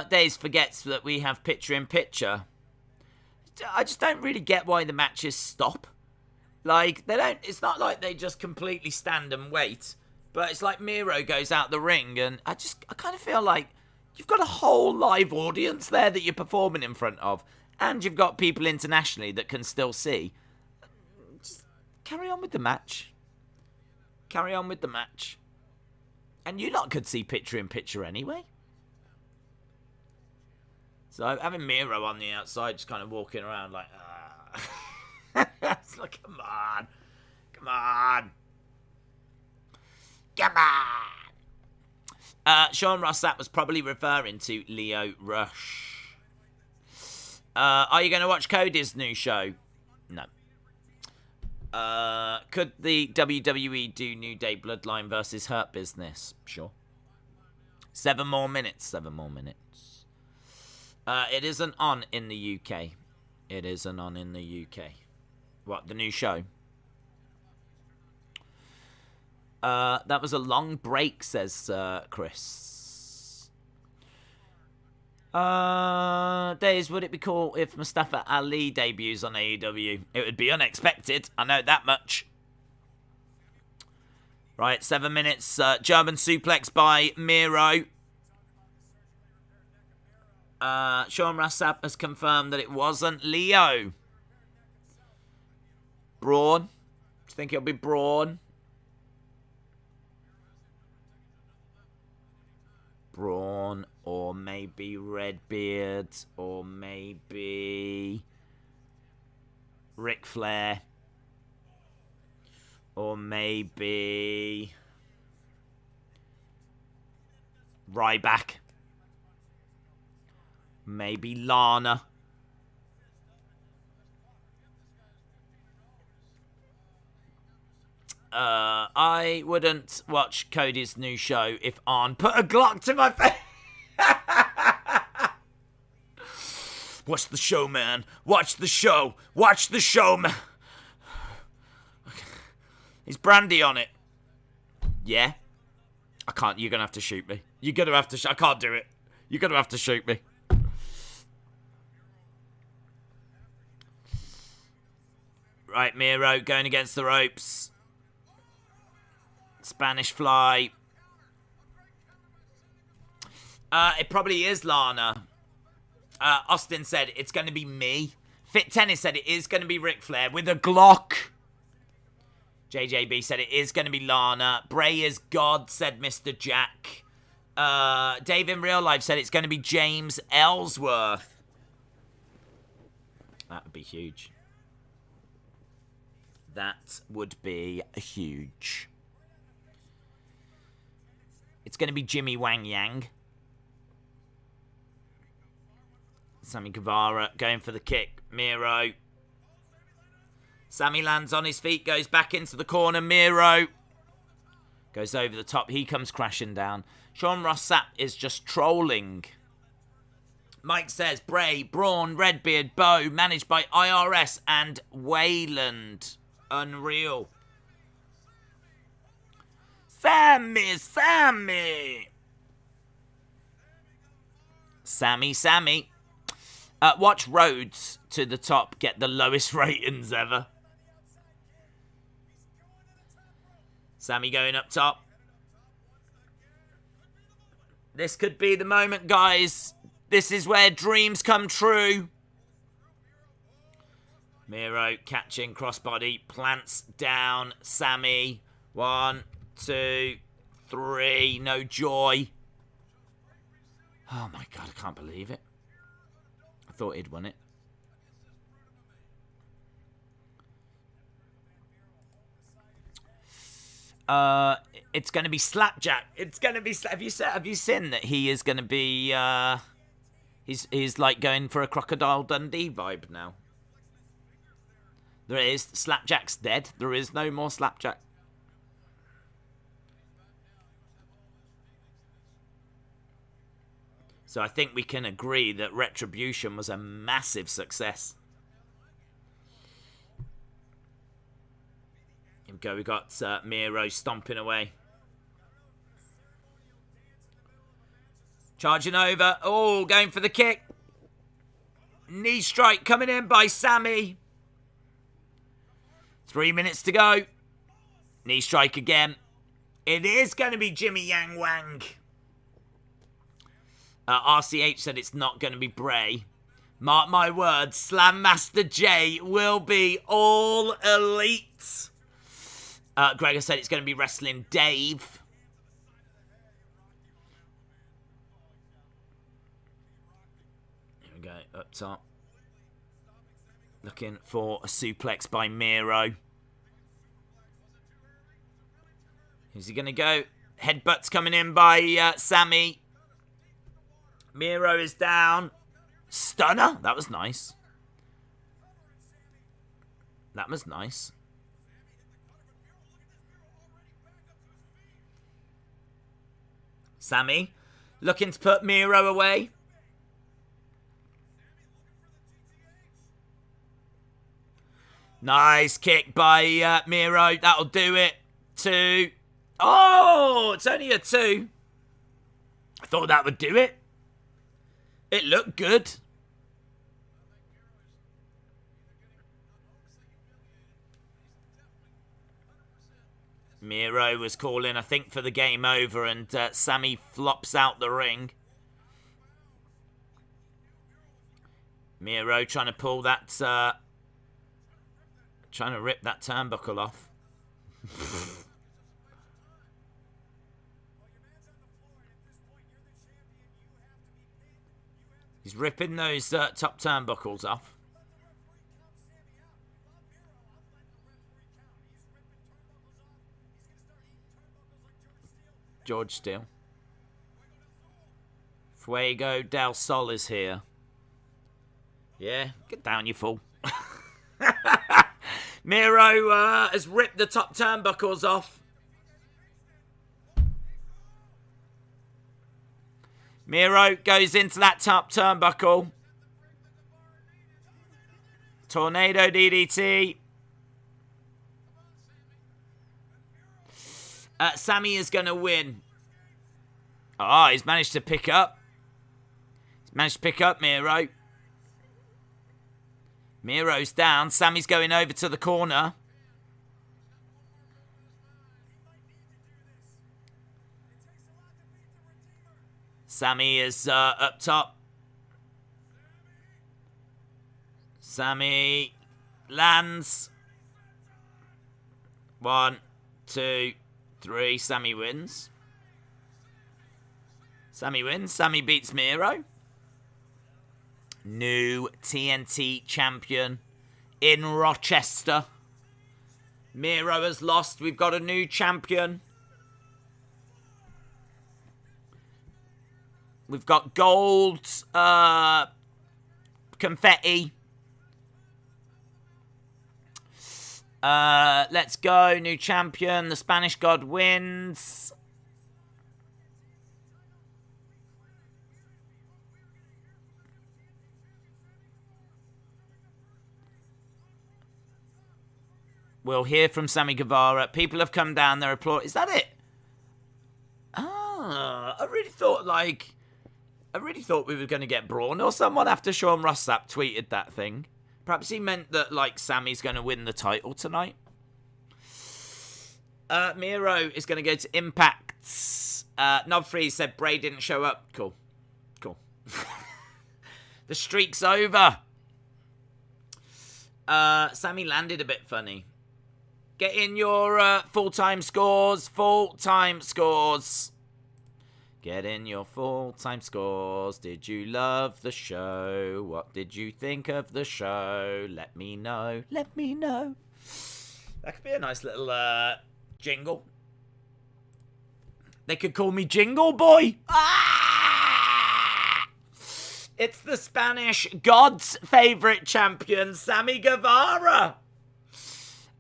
Days forgets that we have picture in picture. I just don't really get why the matches stop. Like, they don't, it's not like they just completely stand and wait. But it's like Miro goes out the ring and I kind of feel like you've got a whole live audience there that you're performing in front of. And you've got people internationally that can still see. Just carry on with the match. Carry on with the match. And you lot could see picture in picture anyway. So having Miro on the outside just kind of walking around like, it's like, come on. Come on. Come on. Sean Ross Sapp was probably referring to Lio Rush. Are you going to watch Cody's new show? No. Could the WWE do New Day Bloodline versus Hurt Business? Sure. 7 more minutes. 7 more minutes. It isn't on in the UK. It isn't on in the UK. What, the new show? That was a long break, says Chris. Days, would it be cool if Mustafa Ali debuts on AEW? It would be unexpected. I know that much. Right, 7 minutes. German suplex by Miro. Sean Ross Sapp has confirmed that it wasn't Leo. Braun. Do you think it'll be Braun? Braun, or maybe Redbeard, or maybe Ric Flair, or maybe Ryback, maybe Lana. I wouldn't watch Cody's new show if Arn put a Glock to my face. Watch the show, man. Watch the show. Watch the show, man. Is Brandy on it? Yeah. I can't. You're going to have to shoot me. You're going to have to I can't do it. You're going to have to shoot me. Right, Miro going against the ropes. Spanish fly. It probably is Lana. Austin said it's going to be me. Fit Tennis said it is going to be Ric Flair with a Glock. JJB said it is going to be Lana. Bray is God, said Mr. Jack. Dave in Real Life said it's going to be James Ellsworth. That would be huge. That would be huge. It's going to be Jimmy Wang Yang. Sammy Guevara going for the kick. Miro. Sammy lands on his feet, goes back into the corner. Miro goes over the top. He comes crashing down. Sean Ross Sapp is just trolling. Mike says, Bray, Braun, Redbeard, Bo, managed by IRS and Wayland. Unreal. Sammy. Watch Rhodes to the top get the lowest ratings ever. Sammy going up top. This could be the moment, guys. This is where dreams come true. Miro catching crossbody, plants down Sammy. 1, 2, 3, no joy. Oh my God, I can't believe it. I thought he'd won it. It's going to be Slapjack. It's going to be. Have you seen that he is going to be? He's like going for a Crocodile Dundee vibe now. There is. Slapjack's dead. There is no more Slapjack. So I think we can agree that Retribution was a massive success. Here we go. We got Miro stomping away. Charging over. Oh, going for the kick. Knee strike coming in by Sammy. 3 minutes to go. Knee strike again. It is going to be Jimmy Yang Wang. RCH said it's not going to be Bray. Mark my words, Slam Master J will be all elite. Gregor said it's going to be Wrestling Dave. Here we go, up top. Looking for a suplex by Miro. Who's he going to go? Headbutts coming in by Sammy. Miro is down. Stunner. That was nice. That was nice. Sammy looking to put Miro away. Nice kick by Miro. That'll do it. 2. Oh, it's only a 2. I thought that would do it. It looked good. Miro was calling, I think, for the game over, and Sammy flops out the ring. Miro trying to pull that, trying to rip that turnbuckle off. He's ripping those top turnbuckles off. George Steele. Fuego del Sol is here. Yeah, get down, you fool. Miro has ripped the top turnbuckles off. Miro goes into that top turnbuckle. Tornado DDT. Sammy is going to win. Oh, he's managed to pick up. Managed to pick up Miro. Miro's down. Sammy's going over to the corner. Sammy is up top. Sammy lands. 1, 2, 3. Sammy wins. Sammy wins. Sammy beats Miro. New TNT champion in Rochester. Miro has lost. We've got a new champion. We've got gold confetti. Let's go. New champion. The Spanish God wins. We'll hear from Sammy Guevara. People have come down. They're applauding. Is that it? Ah, I really thought we were going to get Braun or someone after Sean Rossap tweeted that thing. Perhaps he meant that, like, Sammy's going to win the title tonight. Miro is going to go to Impact. Nobfree said Bray didn't show up. Cool. The streak's over. Sammy landed a bit funny. Get in your full-time scores. Full-time scores. Get in your full-time scores. Did you love the show? What did you think of the show? Let me know. Let me know. That could be a nice little jingle. They could call me Jingle Boy. Ah! It's the Spanish God's favorite champion, Sammy Guevara.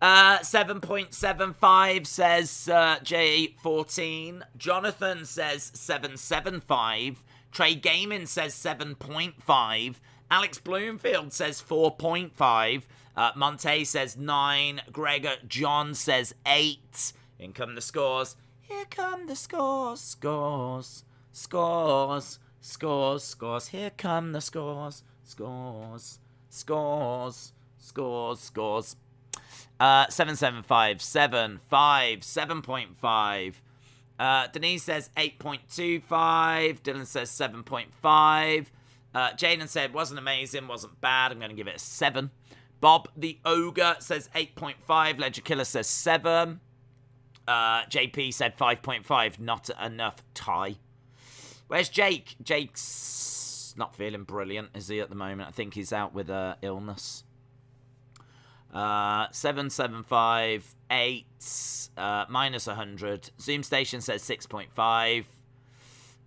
7.75 says J14. Jonathan says 7.75. Trey Gaiman says 7.5. Alex Bloomfield says 4.5. Monte says 9. Gregor John says 8. In come the scores. Here come the scores. Scores. Scores. Scores. Scores. Here come the scores. Scores. Scores. Scores. Scores. 7.75, 7.5, 7.5. Denise says 8.25. Dylan says 7.5. Jaden said wasn't amazing, wasn't bad. I'm going to give it a 7. Bob the Ogre says 8.5. Ledger Killer says 7. JP said 5.5. Not enough tie. Where's Jake? Jake's not feeling brilliant, is he, at the moment? I think he's out with illness. 7.75, 8, minus 100. Zoom Station says 6.5.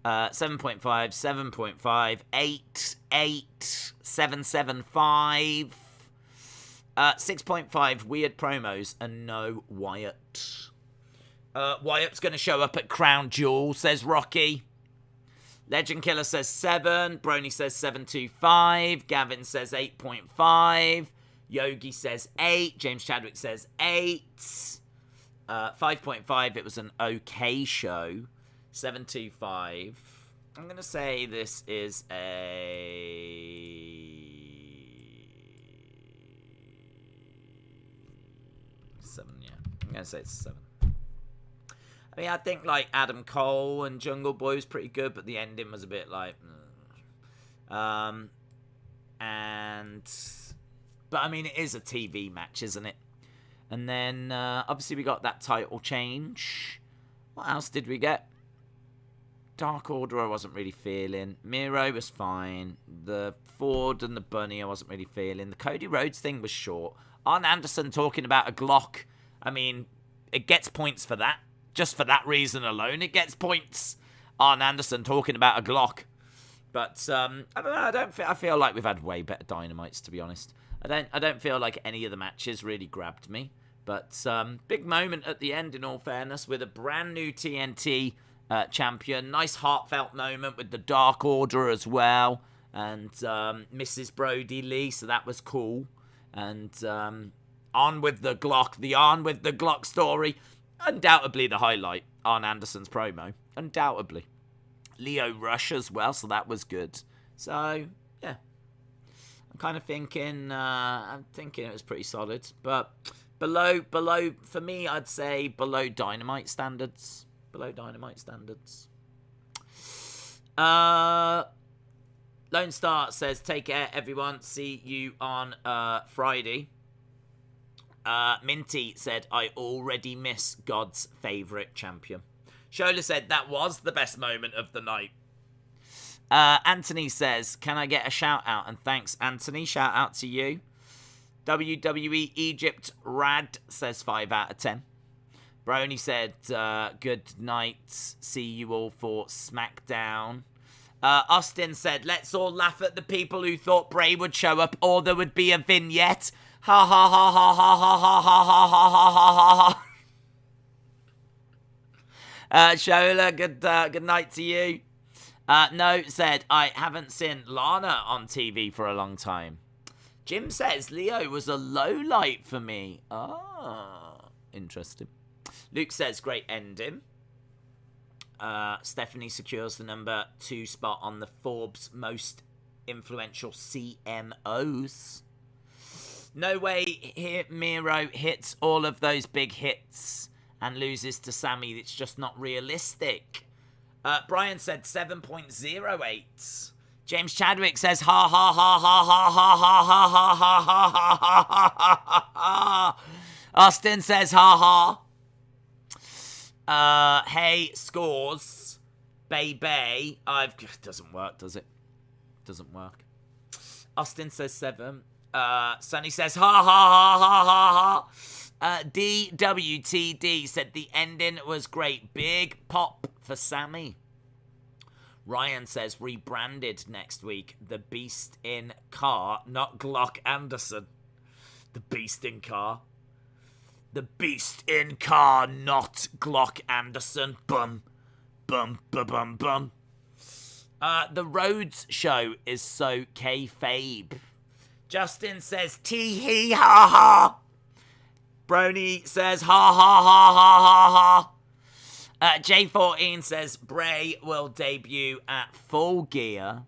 7.5, 7.5, 8, 8, 7.75. 6.5 weird promos and no Wyatt. Wyatt's going to show up at Crown Jewel, says Rocky. Legend Killer says 7. Brony says 7.25. Gavin says 8.5. Yogi says 8. James Chadwick says 8. 5.5. It was an okay show. 7.25. I'm going to say this is a 7. Yeah, I'm going to say it's 7. I mean, I think, like, Adam Cole and Jungle Boy was pretty good, but the ending was a bit like... But, I mean, it is a TV match, isn't it? And then, obviously, we got that title change. What else did we get? Dark Order, I wasn't really feeling. Miro was fine. The Ford and the Bunny, I wasn't really feeling. The Cody Rhodes thing was short. Arn Anderson talking about a Glock. I mean, it gets points for that. Just for that reason alone, it gets points. Arn Anderson talking about a Glock. But, I don't know, I feel like we've had way better Dynamites, to be honest. I don't feel like any of the matches really grabbed me. But big moment at the end, in all fairness, with a brand new TNT champion. Nice heartfelt moment with the Dark Order as well. And Mrs. Brody Lee, so that was cool. And on with the Glock. The on with the Glock story. Undoubtedly the highlight. Arn Anderson's promo. Undoubtedly. Leo Rush as well, so that was good. So, yeah. I'm kind of thinking, it was pretty solid. But below, for me, I'd say below Dynamite standards. Below Dynamite standards. Lone Star says, take care, everyone. See you on Friday. Minty said, I already miss God's favourite champion. Shola said, that was the best moment of the night. Anthony says, can I get a shout out? And thanks, Anthony. Shout out to you. WWE Egypt Rad says 5 out of 10. Brony said, good night. See you all for SmackDown. Austin said, let's all laugh at the people who thought Bray would show up or there would be a vignette. Ha ha ha ha ha ha ha ha ha ha ha ha ha. Shola, good night to you. No said, I haven't seen Lana on TV for a long time. Jim says, Leo was a low light for me. Ah, interesting. Luke says, great ending. Stephanie secures the number 2 spot on the Forbes most influential CMOs. No way Miro hits all of those big hits and loses to Sammy. It's just not realistic. Brian said 7.08. James Chadwick says ha ha ha ha ha ha ha ha ha ha ha ha ha ha. Austin says ha ha. Hey, scores. Baby. Doesn't work, does it? Doesn't work. Austin says 7. Sonny says ha ha ha ha ha ha. DWTD said the ending was great. Big pop for Sammy. Ryan says rebranded next week. The Beast in Car, not Glock Anderson. The Beast in Car. The Beast in Car, not Glock Anderson. Bum. Bum, bum, bum, bum. The Rhodes show is so kayfabe. Justin says tee hee ha ha. Brony says ha ha ha ha ha ha. J14 says Bray will debut at Full Gear.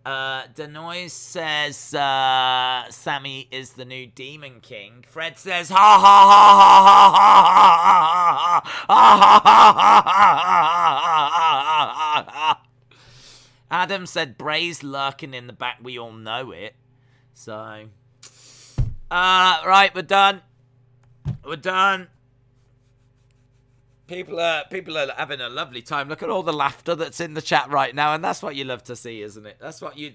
Denoise says Sammy is the new Demon King. Fred says ha ha ha ha ha ha ha ha ha. Adam said Bray's lurking in the back. We all know it. So, right, we're done. We're done. People are having a lovely time. Look at all the laughter that's in the chat right now, and that's what you love to see, isn't it? That's what you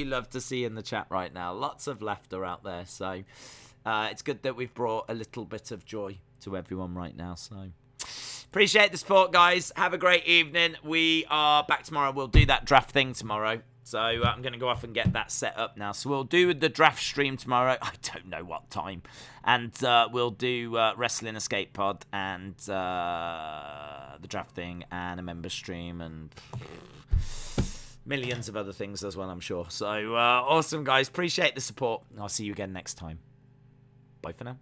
love to see in the chat right now. Lots of laughter out there. So it's good that we've brought a little bit of joy to everyone right now. So appreciate the support, guys. Have a great evening. We are back tomorrow. We'll do that draft thing tomorrow. So I'm going to go off and get that set up now. So we'll do the draft stream tomorrow. I don't know what time. And we'll do Wrestling Escape Pod and the draft thing and a member stream and millions of other things as well, I'm sure. So awesome, guys. Appreciate the support. I'll see you again next time. Bye for now.